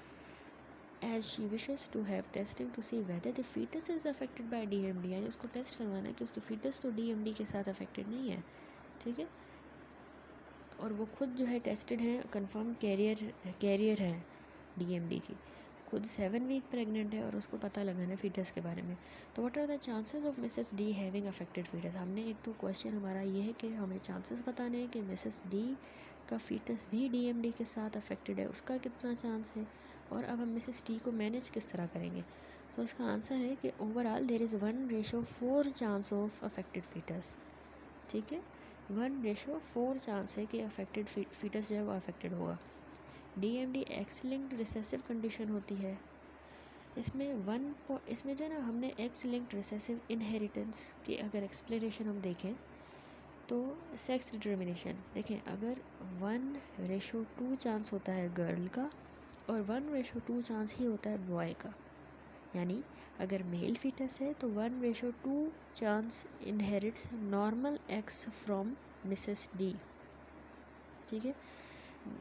as she wishes to have testing to see whether the fetus is affected by DMD, यानी उसको test करवाना है कि उसके fetus तो DMD के साथ अफेक्टेड नहीं है, ठीक है। और वो खुद जो है टेस्टेड है, कंफर्म कैरियर है DMD की, खुद 7 वीक प्रेग्नेंट है और उसको पता लगाना है फीटस के बारे में। तो what are the chances of Mrs D having affected fetus. हमने एक तो क्वेश्चन हमारा ये है कि हमें चांसेस बताने हैं कि मिसेस डी का फीटस भी DMD के साथ अफेक्टेड है, उसका कितना चांस है, और अब हम मिसेस डी को मैनेज किस तरह करेंगे। तो इसका आंसर है कि overall there is 1:4 chance of affected fetus, ठीक है। 1:4 चांस है कि अफेक्टेड फीटस जो है वो अफेक्टेड होगा। DMD x linked recessive condition होती है। इसमें जो है ना, हमने एक्स लिंक्ड रिसेसिव इनहेरिटेंस की अगर एक्सप्लेनेशन हम देखें तो सेक्स डिटर्मिनेशन देखें, अगर 1:2 चांस होता है गर्ल का और 1:2 चांस ही होता है बॉय का, यानी अगर मेल फीटस है तो 1:2 chance inherits normal x from Mrs D. ठीक है,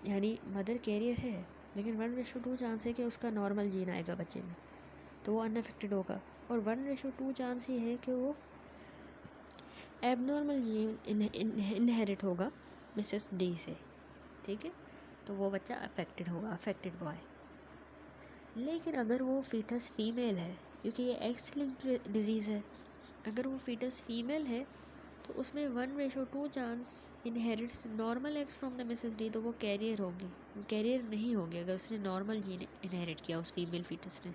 यानी मदर कैरियर है लेकिन 1:2 चांस है कि उसका नॉर्मल जीन आएगा बच्चे में, तो वो अनअफेक्टेड होगा। और 1:2 चांस ही है कि वो एबनॉर्मल जीन इनहेरिट होगा मिसेस डी से। ठीक है, तो वो बच्चा अफेक्टेड होगा, अफेक्टेड बॉय। लेकिन अगर वो फीटस फीमेल है, क्योंकि ये एक्स लिंक्ड डिजीज़ है, अगर वो फीटस फीमेल है तो उसमें 1:2 chance inherits normal x from the Mrs D, तो वो कैरियर होगी, कैरियर नहीं होगी अगर उसने नॉर्मल जीन इनहेरिट किया उस फीमेल फीटस ने।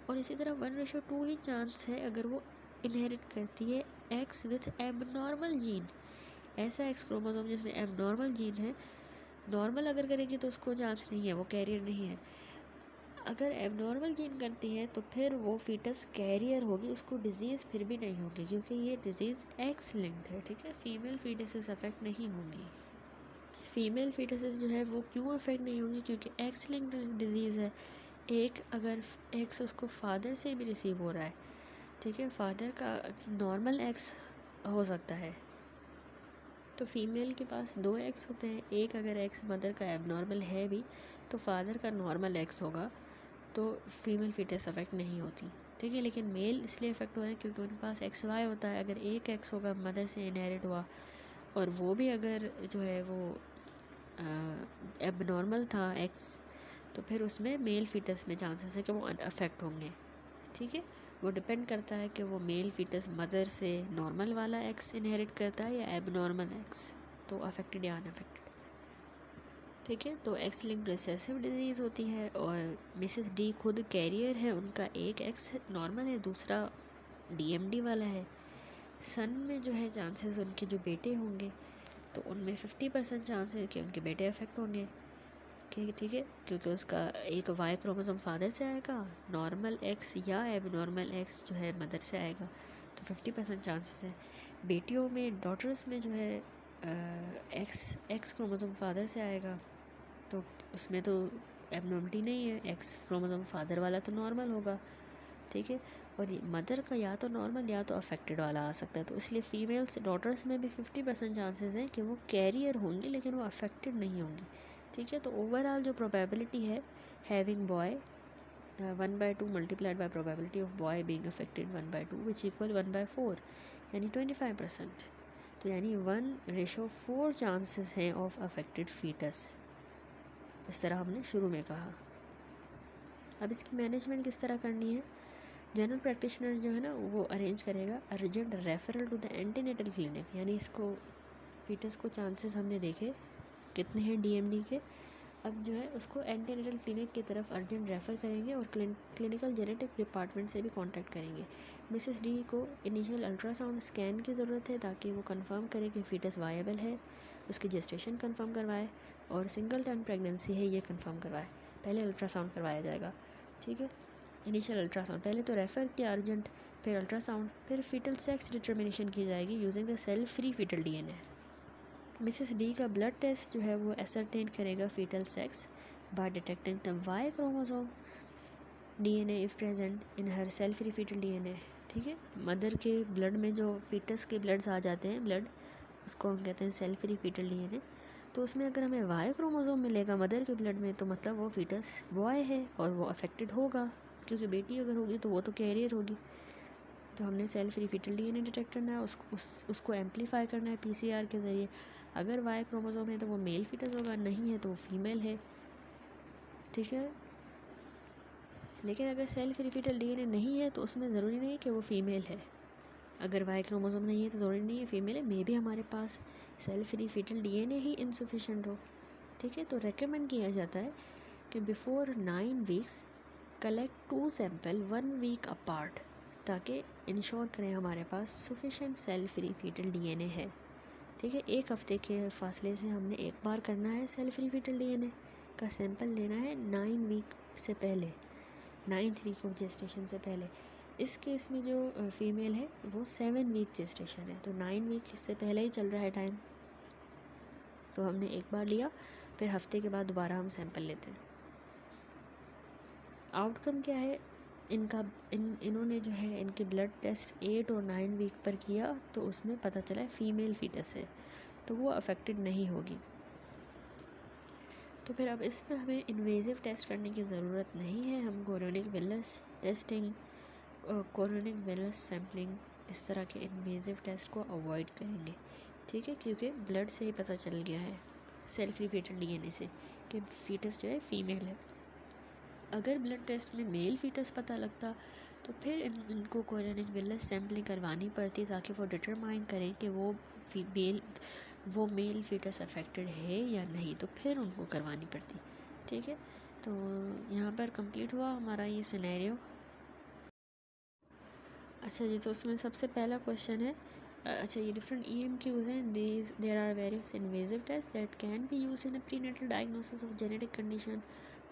और इसी तरह 1:2 ही चांस है अगर वो इनहेरिट करती है एक्स विथ एबनॉर्मल जीन, ऐसा एक्स क्रोमोसोम जिसमें एबनॉर्मल जीन है। नॉर्मल अगर करेगी तो उसको चांस नहीं है, वो कैरियर नहीं है। अगर एबनॉर्मल जीन करती है तो फिर वो फीटस कैरियर होगी, उसको डिजीज़ फिर भी नहीं होगी क्योंकि ये डिजीज़ एक्स लिंक्ड है। ठीक है, फीमेल फीटसेस अफेक्ट नहीं होंगी। फीमेल फीटसेस जो है वो क्यों अफेक्ट नहीं होंगी, क्योंकि एक्स लिंक्ड डिजीज़ है। एक अगर एक्स उसको फादर से भी रिसीव हो रहा है, ठीक है, फादर का नॉर्मल एक्स हो सकता है, तो फीमेल के पास 2 एक्स होते हैं। एक अगर एक्स मदर का एबनॉर्मल है भी तो फादर का नॉर्मल एक्स होगा, तो फीमेल फीटस अफेक्ट नहीं होती। ठीक है, लेकिन मेल इसलिए अफेक्ट हो रहा है क्योंकि उनके पास एक्स वाई होता है। अगर एक एक्स होगा मदर से इनहेरिट हुआ और वो भी अगर जो है वो एबनॉर्मल था एक्स, तो फिर उसमें मेल फीटस में चांसेस है कि वो अफेक्ट होंगे। ठीक है, वो डिपेंड करता है कि वो मेल फीटस मदर से नॉर्मल वाला एक्स इनहेरिट करता है या एबनॉर्मल एक्स, तो अफेक्टेड या अनअफेक्टेड। ठीक है, तो एक्स लिंक्ड रिसेसिव डिजीज़ होती है और मिसेस डी खुद कैरियर है, उनका एक एक्स नॉर्मल है, दूसरा डीएमडी वाला है। सन में जो है चांसेस उनके जो बेटे होंगे तो उनमें 50% चांस है कि उनके बेटे अफेक्ट होंगे। ठीक है, क्योंकि उसका एक वाई क्रोमोसोम फादर से आएगा, नॉर्मल एक्स या एबनॉर्मल एक्स जो है मदर से आएगा, तो 50% चांसेस है। बेटियों में डॉटर्स में जो है एक्स क्रोमोसोम फादर से आएगा, तो उसमें तो एबनॉर्मलिटी नहीं है, एक्स क्रोमोसोम फादर वाला तो नॉर्मल होगा। ठीक है, और ये मदर का या तो नॉर्मल या तो अफेक्टेड वाला आ सकता है, तो इसलिए फीमेल्स डॉटर्स में भी 50% चांसेस हैं कि वो कैरियर होंगी लेकिन वो अफेक्टेड नहीं होंगी। ठीक है, तो ओवरऑल जो प्रोबेबिलिटी है having boy 1/2 multiplied by probability of boy being affected 1/2 which equal 1/4 यानी 25%। तो यानी 1:4 चांसेस हैं ऑफ अफेक्टेड फीटस, इस तरह हमने शुरू में कहा। अब इसकी मैनेजमेंट किस तरह करनी है, जनरल प्रैक्टिशनर जो है ना वो अरेंज करेगा urgent referral to the antenatal clinic, यानी इसको फीटस को चांसेस हमने देखे कितने हैं डीएमडी के, अब जो है उसको एंटीनेटल क्लिनिक की तरफ अर्जेंट रेफ़र करेंगे और क्लिनिकल जेनेटिक डिपार्टमेंट से भी कांटेक्ट करेंगे। मिसेस डी को इनिशियल अल्ट्रासाउंड स्कैन की ज़रूरत है ताकि वो कंफर्म करे कि फ़ीटस वायबल है, उसकी जेस्टेशन कंफर्म करवाए और सिंगल टर्न प्रेगनेंसी है ये कंफर्म करवाए। पहले अल्ट्रासाउंड करवाया जाएगा। ठीक है, इनिशियल अल्ट्रासाउंड, पहले तो रेफ़र किया अर्जेंट, फिर अल्ट्रासाउंड, फिर फीटल सेक्स डिटर्मिनेशन की जाएगी using the cell free fetal DNA. Mrs D का ब्लड टेस्ट जो है वो एसरटेन करेगा fetal sex by detecting the Y chromosome DNA if present in her cell free fetal DNA. ठीक है, मदर के ब्लड में जो फीटस के ब्लड्स आ जाते हैं, ब्लड उसको हम कहते हैं सेल फ्री फीटल डीएनए, तो उसमें अगर हमें वाई क्रोमोसोम मिलेगा मदर के ब्लड में तो मतलब वो फीटस बॉय है और वो अफेक्टेड होगा, क्योंकि बेटी अगर होगी तो वो तो कैरियर होगी। तो हमने cell free fetal DNA detect करना है, उसको एम्पलीफाई करना है पीसीआर के ज़रिए। अगर वाई क्रोमोसोम है तो वो मेल फीटस होगा, नहीं है तो वो फीमेल है। ठीक है, लेकिन अगर सेल फ्री फीटल डीएनए नहीं है तो उसमें ज़रूरी नहीं कि वो फीमेल है। अगर वाई क्रोमोसोम नहीं है तो ज़रूरी नहीं है फीमेल है, मे भी हमारे पास सेल फ्री फीटल डीएनए ही इनसफिशेंट हो। ठीक है, तो रेकमेंड किया जाता है कि before 9 weeks collect 2 sample 1 week apart, ताकि इंश्योर करें हमारे पास sufficient cell free fetal DNA है। ठीक है, 1 हफ्ते के फासले से हमने एक बार करना है सेल फ्री फीटल डीएनए का सैंपल लेना है 9 वीक से पहले, 9th वीक ऑफ जेस्टेशन से पहले। इस केस में जो फीमेल है वो 7 वीक जेस्टेशन है, तो 9 वीक से पहले ही चल रहा है टाइम, तो हमने एक बार लिया, फिर हफ्ते के बाद दोबारा हम सैंपल लेते हैं। आउटकम क्या है, इन्होंने जो है इनके ब्लड टेस्ट 8 और 9 वीक पर किया तो उसमें पता चला फीमेल फीटस है, तो वो अफेक्टेड नहीं होगी। तो फिर अब इसमें हमें इन्वेजिव टेस्ट करने की ज़रूरत नहीं है। हम chorionic villus testing, chorionic villus sampling, इस तरह के इन्वेजिव टेस्ट को अवॉइड करेंगे, ठीक है, क्योंकि ब्लड से ही पता चल गया है सेल फ्री फीटल डीएनए से कि फीटस जो है फीमेल है। अगर ब्लड टेस्ट में मेल फीटस पता लगता तो फिर इनको कोरियोनिक विलस सैम्पलिंग करवानी पड़ती ताकि वो डिटरमाइन करें कि वो मेल फीटस अफेक्टेड है या नहीं, तो फिर उनको करवानी पड़ती, ठीक है। तो यहाँ पर कंप्लीट हुआ हमारा ये सिनेरियो। अच्छा जी, तो उसमें सबसे पहला क्वेश्चन है, अच्छा ये डिफरेंट EMQs हैं, there are various invasive test that can be used in the prenatal diagnosis of genetic condition,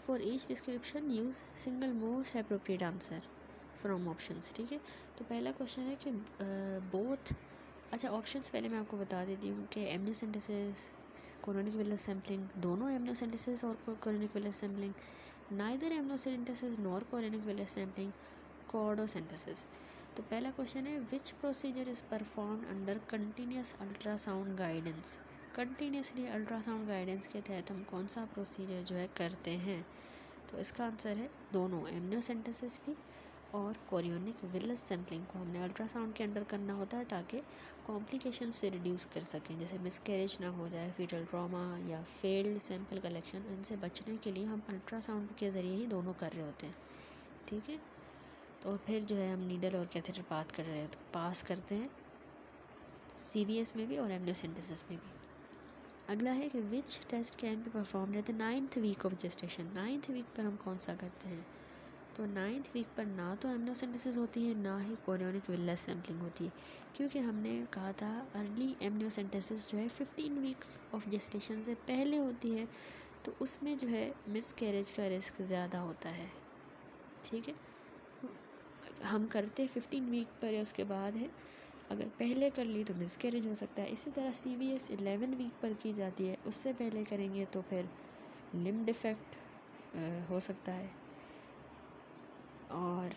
for each description use single most appropriate answer from options, ठीक है। तो पहला क्वेश्चन है कि बोथ, अच्छा ऑप्शंस पहले मैं आपको बता देती हूँ कि एमनियोसेंटेसिस, कोरियोनिक विलस सैम्पलिंग, दोनों एमनियोसेंटेसिस और chorionic villus sampling, neither amniocentesis nor chorionic villus sampling, cordocentesis. तो पहला क्वेश्चन है which procedure is perform under continuous ultrasound guidance, continuously ultrasound guidance के तहत हम कौन सा प्रोसीजर जो है करते हैं। तो इसका आंसर है दोनों, एमनियोसेंटेसिस भी और कोरियोनिक विलस सैम्पलिंग को हमने अल्ट्रासाउंड के अंडर करना होता है ताकि कॉम्प्लिकेशन से रिड्यूस कर सकें, जैसे मिसकैरेज ना हो जाए, फीटल ट्रॉमा या फेल्ड सैंपल कलेक्शन, इनसे बचने के लिए हम अल्ट्रासाउंड के ज़रिए ही दोनों कर रहे होते हैं, ठीक है। तो फिर जो है हम नीडल और कैथेटर पास करते हैं CVS में भी और एमनियोसेंटेसिस में भी। अगला है कि which test can be perform at the 9th week of gestation, 9th week पर हम कौन सा करते हैं। तो 9th वीक पर ना तो एमनियोसेंटेसिस होती है ना ही कोरियोनिक विलस सैम्पलिंग होती है, क्योंकि हमने कहा था अर्ली एमनियोसेंटेसिस जो है 15 वीक ऑफ जेस्टेशन से पहले होती है, तो उसमें जो है मिसकैरेज का रिस्क ज़्यादा होता है, ठीक है। हम करते 15 वीक पर या उसके बाद है, अगर पहले कर ली तो मिसकैरेज हो सकता है। इसी तरह CVS 11 वीक पर की जाती है, उससे पहले करेंगे तो फिर लिम्ब डिफेक्ट हो सकता है। और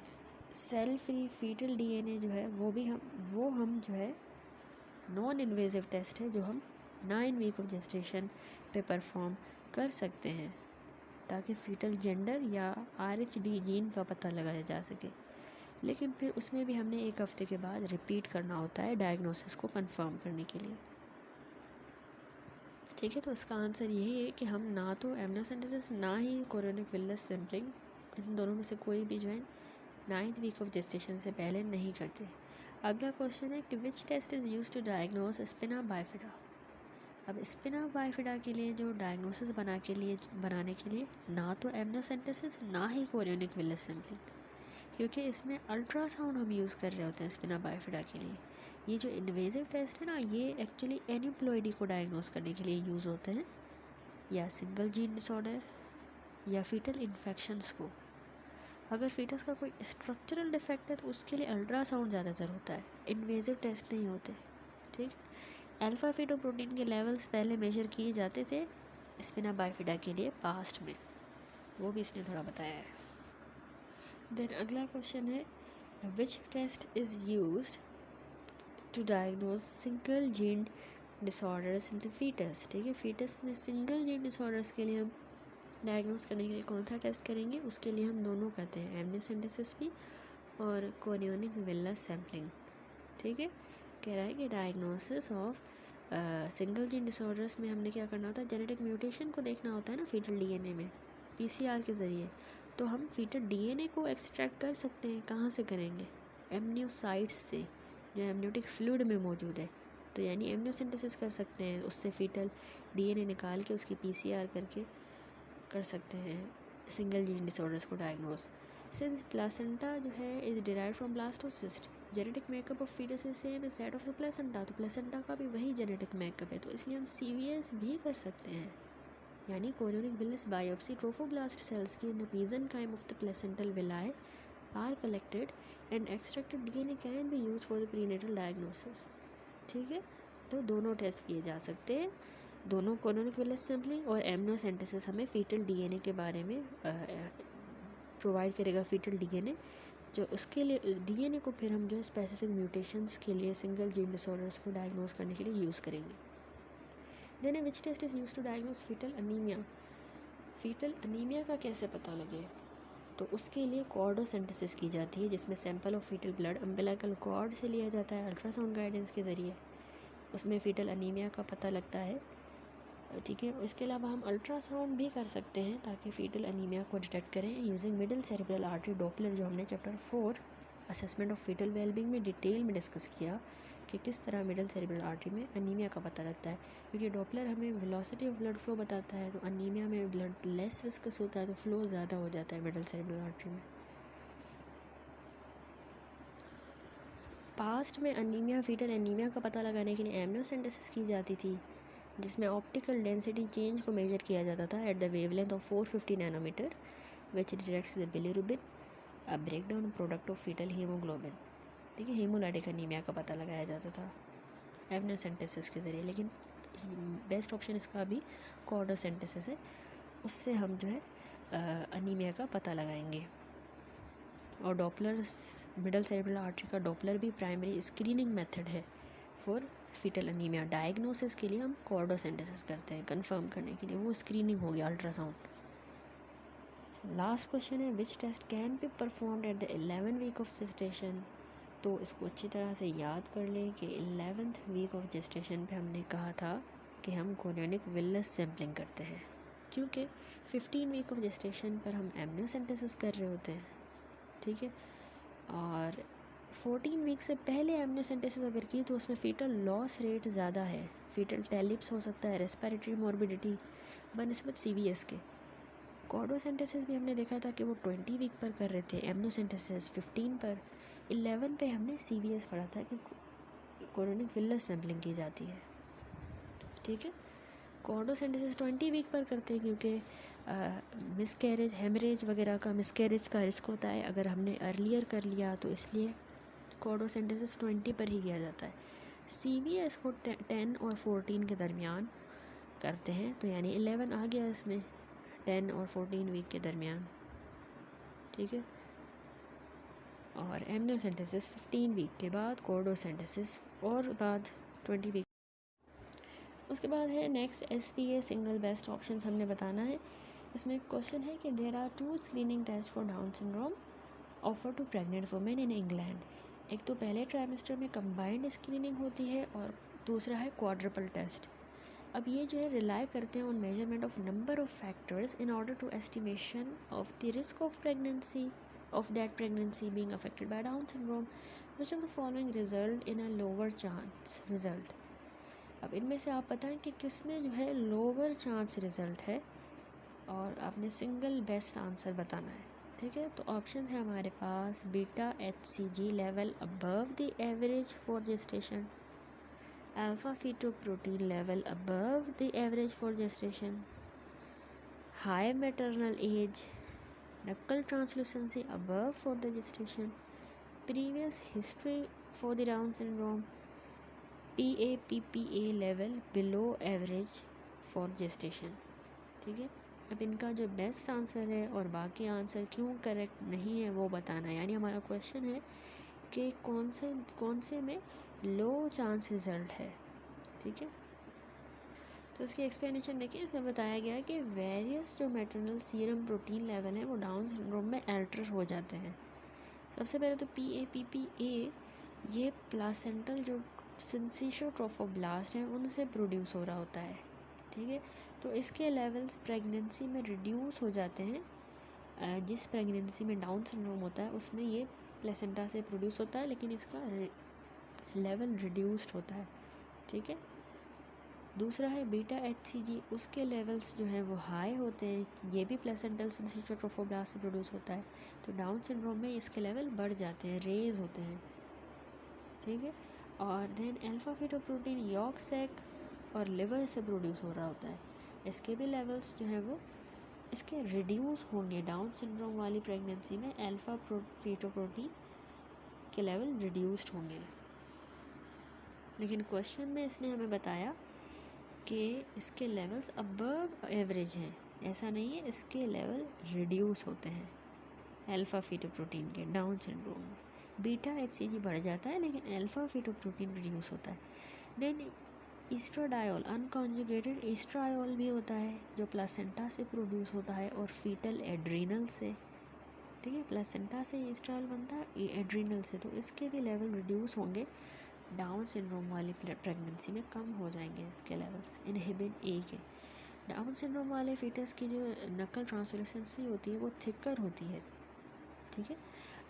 सेल फ्री फीटल डीएनए जो है वो हम जो है नॉन इन्वेजिव टेस्ट है जो हम 9 वीक ऑफ जेस्टेशन पे परफॉर्म कर सकते हैं ताकि फीटल जेंडर या RH-D जीन का पता लगाया जा सके। लेकिन फिर उसमें भी हमने 1 हफ्ते के बाद रिपीट करना होता है डायग्नोसिस को कंफर्म करने के लिए, ठीक है। तो इसका आंसर यही है कि हम ना तो एमनियोसेंटेसिस ना ही कोरियोनिक विलस सैम्पलिंग, इन दोनों में से कोई भी जो है 9th वीक ऑफ जेस्टेशन से पहले नहीं करते। अगला क्वेश्चन है कि which test is use to diagnose spina bifida. अब स्पिना बाइफिडा के लिए जो डायग्नोसिस बनाने के लिए ना तो एमनियोसेंटेसिस ना ही कोरियोनिक विलस सैम्पलिंग, क्योंकि इसमें अल्ट्रासाउंड हम यूज़ कर रहे होते हैं स्पिना बाइफिडा के लिए। ये जो इन्वेजिव टेस्ट है ना, ये एक्चुअली एन्यूप्लॉइडी को डायग्नोस करने के लिए यूज़ होते हैं, या सिंगल जीन डिसऑर्डर या फीटल इन्फेक्शंस को। अगर फीटस का कोई स्ट्रक्चरल डिफेक्ट है तो उसके लिए अल्ट्रासाउंड ज़्यादातर होता है, इन्वेजिव टेस्ट नहीं होते, ठीक है। अल्फ़ा फीटोप्रोटीन के लेवल्स पहले मेजर किए जाते थे स्पिना बाइफिडा के लिए पास्ट में, वो भी इसने थोड़ा बताया है। देन अगला क्वेश्चन है which test is used to diagnose single gene disorders in the fetus, ठीक है। फीटस में सिंगल जीन डिसऑर्डर्स के लिए हम डायग्नोस करने के लिए कौन सा टेस्ट करेंगे, उसके लिए हम दोनों करते हैं, एमनियोसेंटेसिस भी और कोरियोनिक विलस सैम्पलिंग, ठीक है। कह रहा है कि diagnosis of single gene disorders में हमने क्या करना होता है, जेनेटिक म्यूटेशन को देखना होता है ना फीटल डीएनए में PCR के ज़रिए। तो हम फीटल डीएनए को एक्सट्रैक्ट कर सकते हैं, कहाँ से करेंगे, एमनियोसाइट्स से जो एमनियोटिक फ्लूइड में मौजूद है। तो यानी एमनियोसेंटेसिस कर सकते हैं, उससे फीटल डीएनए निकाल के उसकी PCR करके कर सकते हैं सिंगल जीन डिसऑर्डर्स को डायग्नोस। सिंस प्लासेंटा जो है is derived from blastocyst, genetic makeup of fetus is same is that of the placenta, तो प्लेसेंटा का भी वही जेनेटिक मेकअप है, तो इसलिए हम CVS भी कर सकते हैं। यानी chorionic villus biopsy trophoblast cells की in the mesenchyme of the placental villi are collected and extracted DNA can be used for the prenatal diagnosis, ठीक है। तो दोनों टेस्ट किए जा सकते हैं, दोनों कोरियोनिक विलस सैम्पलिंग और एमनियोसेंटेसिस हमें फीटल डीएनए के बारे में प्रोवाइड करेगा फीटल डीएनए, जो उसके लिए डीएनए को फिर हम जो है स्पेसिफिक म्यूटेशंस के लिए सिंगल जीन डिसऑर्डर्स को डायग्नोस करने के लिए यूज़ करेंगे। Then which test is use to diagnose fetal anaemia. Fetal anaemia का कैसे पता लगे, तो उसके लिए कॉर्डोसेंटेसिस की जाती है, जिसमें sample of fetal blood umbilical cord से लिया जाता है अल्ट्रासाउंड गाइडेंस के ज़रिए। उसमें फीटल अनीमिया का पता लगता है, ठीक है। इसके अलावा हम अल्ट्रासाउंड भी कर सकते हैं ताकि फीटल अनीमिया को डिटेक्ट करें using middle cerebral artery Doppler, जो हमने chapter 4 assessment of fetal wellbeing में डिटेल में डिस्कस किया कि किस तरह मिडल सेरेब्रल आर्टरी में अनीमिया का पता लगता है। क्योंकि डॉपलर हमें वेलोसिटी ऑफ ब्लड फ्लो बताता है, तो अनीमिया में ब्लड लेस विस्कस होता है, तो फ्लो ज़्यादा हो जाता है मिडल सेरेब्रल आर्टरी में। पास्ट में अनीमिया फीटल अनीमिया का पता लगाने के लिए एमनियोसेंटेसिस की जाती थी, जिसमें ऑप्टिकल डेंसिटी चेंज को मेजर किया जाता था at the wavelength of 450 nanometre which detects the bilirubin, a breakdown product of fetal haemoglobin. ठीक है, हीमोलाइटिक अनीमिया का पता लगाया जाता था एमनियोसेंटेसिस के ज़रिए, लेकिन बेस्ट ऑप्शन इसका अभी कॉर्डोसेंटेसिस है, उससे हम जो है अनीमिया का पता लगाएंगे। और डॉपलर मिडल सेरेब्रल आर्टरी का डॉपलर भी प्राइमरी स्क्रीनिंग मेथड है फॉर फीटल अनीमिया। डायग्नोसिस के लिए हम कॉर्डोसेंटेसिस करते हैं कंफर्म करने के लिए, वो स्क्रीनिंग हो गया अल्ट्रासाउंड। लास्ट क्वेश्चन है which test can be performed at the 11th week of gestation. तो इसको अच्छी तरह से याद कर लें कि 11th वीक ऑफ जेस्टेशन पे हमने कहा था कि हम कोरियोनिक विलस सैम्पलिंग करते हैं, क्योंकि 15 वीक ऑफ जेस्टेशन पर हम एमनियोसेंटेसिस कर रहे होते हैं, ठीक है। और 14 वीक से पहले एमनियोसेंटेसिस अगर की तो उसमें फीटल लॉस रेट ज़्यादा है, फीटल टेलिप्स हो सकता है, रेस्पिरेटरी मॉर्बिडिटी बनस्बत सीवीएस के। कॉर्डोसेंटेसिस भी हमने देखा था कि वो 20 वीक पर कर रहे थे, एमनियोसेंटेसिस 15 पर। 11 पे हमने सीवीएस पढ़ा था कि कोरियोनिक विलस सैम्पलिंग की जाती है, ठीक है। कॉर्डोसेंटेसिस 20 वीक पर करते हैं क्योंकि मिसकैरेज हेमरेज वगैरह का मिसकैरेज का रिस्क होता है अगर हमने अर्लियर कर लिया, तो इसलिए कॉर्डोसेंटेसिस 20 पर ही किया जाता है। सीवीएस को 10 और 14 के दरमियान करते हैं, तो यानी 11 आ गया इसमें 10 और 14 वीक के दरमियान, ठीक है। और एमनियोसेंटेसिस 15 वीक के बाद, कॉर्डोसेंटेसिस और बाद 20 वीक। उसके बाद है next SBA single best options हमने बताना है। इसमें क्वेश्चन है कि there are 2 screening test for Down syndrome offer to pregnant women in England. एक तो पहले ट्राइमेस्टर में कंबाइंड स्क्रीनिंग होती है और दूसरा है क्वाड्रपल टेस्ट। अब ये जो है रिलाई करते हैं on measurement of number of factors in order to estimation of the risk of pregnancy of that pregnancy being affected by Down syndrome, which of the following result in a lower chance result। अब इनमें से आप बताएं कि किस में जो है लोअर चांस रिजल्ट है, और आपने सिंगल बेस्ट आंसर बताना है, ठीक है। तो ऑप्शन है हमारे पास beta HCG level above the average for gestation, alpha fetoprotein level above the average for gestation, high maternal age, knuckle translucency above for the gestation, previous history for the Down syndrome, PAPPA level below average for gestation, ठीक है। अब इनका जो best answer है और बाकी answer क्यों correct नहीं है वो बताना है। यानी हमारा क्वेश्चन है कि कौन से में लो चांस रिजल्ट है, ठीक है। तो इसकी एक्सप्लेनेशन देखिए, इसमें बताया गया है कि वेरियस जो मैटरनल सीरम प्रोटीन लेवल है वो डाउन सिंड्रोम में अल्टर हो जाते हैं। सबसे पहले तो PAPPA ये प्लासेंटल जो सिंसिशोट्रोफोब्लास्ट हैं उनसे प्रोड्यूस हो रहा होता है, ठीक है। तो इसके लेवल्स प्रेगनेंसी में रिड्यूस हो जाते हैं। जिस प्रेगनेंसी में डाउन सिंड्रोम होता है उसमें ये प्लेसेंटा से प्रोड्यूस होता है, लेकिन इसका लेवल रिड्यूस्ड होता है, ठीक है। दूसरा है बीटा HCG, उसके लेवल्स जो हैं वो हाई होते हैं, ये भी प्लेसेंटल सिंसिशोट्रोफोब्लास्ट से प्रोड्यूस होता है। तो डाउन सिंड्रोम में इसके लेवल बढ़ जाते हैं, रेज होते हैं, ठीक है। और then alpha fetoprotein yolk sac और लिवर से प्रोड्यूस हो रहा होता है, इसके भी लेवल्स जो हैं वो इसके रिड्यूस होंगे। डाउन सिंड्रोम वाली प्रेगनेंसी में अल्फा फीटोप्रोटीन के लेवल रिड्यूस्ड होंगे, लेकिन क्वेश्चन में इसने हमें बताया कि इसके लेवल्स अबव एवरेज हैं, ऐसा नहीं है, इसके लेवल रिड्यूस होते हैं, अल्फ़ा फीटोप्रोटीन के डाउन सिंड्रोम में। बीटा HCG बढ़ जाता है लेकिन अल्फ़ा फीटोप्रोटीन रिड्यूस होता है। देन ईस्ट्राडायोल, अनकॉन्जुगेटेड ईस्ट्रायोल भी होता है जो प्लासेंटा से प्रोड्यूस होता है और फीटल एड्रीनल से, ठीक है, प्लासेंटा से ईस्ट्रायोल बनता है एड्रीनल से, तो इसके भी लेवल रिड्यूस होंगे। डाउन सिंड्रोम वाली प्रेगनेंसी में कम हो जाएंगे इसके लेवल्स इनहिबिन ए के। डाउन सिंड्रोम वाले फीटस की जो नकल ट्रांसलूसेंसी होती है वो थिकर होती है, ठीक है।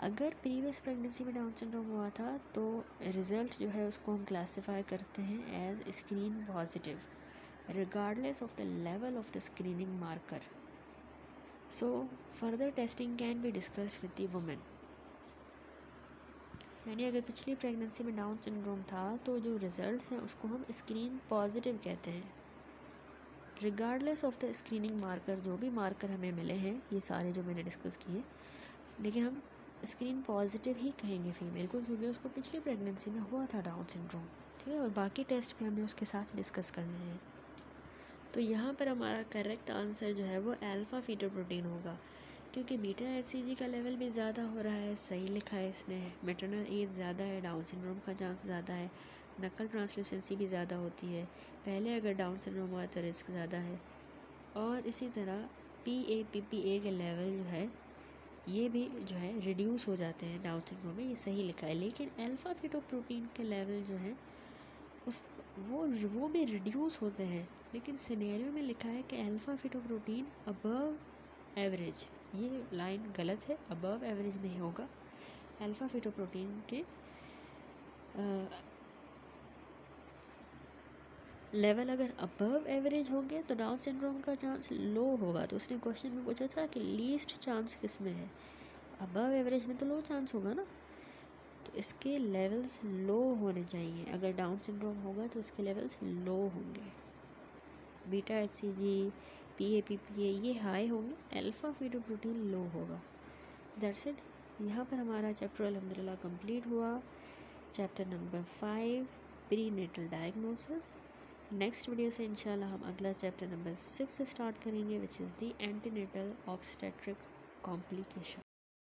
अगर प्रीवियस प्रेगनेंसी में डाउन सिंड्रोम हुआ था तो रिज़ल्ट जो है उसको हम क्लासिफाई करते हैं as screen positive regardless of the level of the screening marker. So further testing can be discussed with the woman. यानी अगर पिछली प्रेगनेंसी में डाउन सिंड्रोम था तो जो रिजल्ट्स हैं उसको हम स्क्रीन पॉजिटिव कहते हैं, regardless of the screening marker. जो भी मार्कर हमें मिले हैं ये सारे जो मैंने डिस्कस किए, लेकिन हम स्क्रीन पॉजिटिव ही कहेंगे फीमेल को क्योंकि उसको पिछली प्रेगनेंसी में हुआ था डाउन सिंड्रोम, ठीक है। और बाकी टेस्ट भी हमने उसके साथ डिस्कस करने हैं। तो यहाँ पर हमारा करेक्ट आंसर जो है वो अल्फ़ा फीटोप्रोटीन होगा क्योंकि बीटा HCG का लेवल भी ज़्यादा हो रहा है, सही लिखा है इसने। मैटरनल एज ज़्यादा है, डाउन सिंड्रोम का चांस ज़्यादा है, नकल ट्रांसलूसेंसी भी ज़्यादा होती है, पहले अगर डाउन सिंड्रोम हुआ तो रिस्क ज़्यादा है। और इसी तरह PAPPA के लेवल जो है ये भी जो है रिड्यूस हो जाते हैं डाउन सिंड्रोम में, ये सही लिखा है। लेकिन अल्फ़ा फीटोप्रोटीन के लेवल जो है उस वो भी रिड्यूस होते हैं, लेकिन सिनेरियो में लिखा है कि अल्फ़ा फीटोप्रोटीन अबव एवरेज, ये लाइन गलत है, अबव एवरेज नहीं होगा। अल्फ़ा फीटोप्रोटीन के लेवल अगर अबव एवरेज होंगे तो डाउन सिंड्रोम का चांस लो होगा। तो उसने क्वेश्चन में पूछा था कि लीस्ट चांस किस में है, अबव एवरेज में तो लो चांस होगा ना, तो इसके लेवल्स लो होने चाहिए। अगर डाउन सिंड्रोम होगा तो इसके लेवल्स लो होंगे। बीटा HCG PAPPA ये हाई होंगे, अल्फ़ा फीटोप्रोटीन लो होगा। That's it. यहाँ पर हमारा चैप्टर अल्हम्दुलिल्लाह कंप्लीट हुआ। Chapter number 5 prenatal diagnosis. Next video से इंशाल्लाह हम अगला चैप्टर नंबर 6 से स्टार्ट करेंगे which is the antenatal obstetric complication.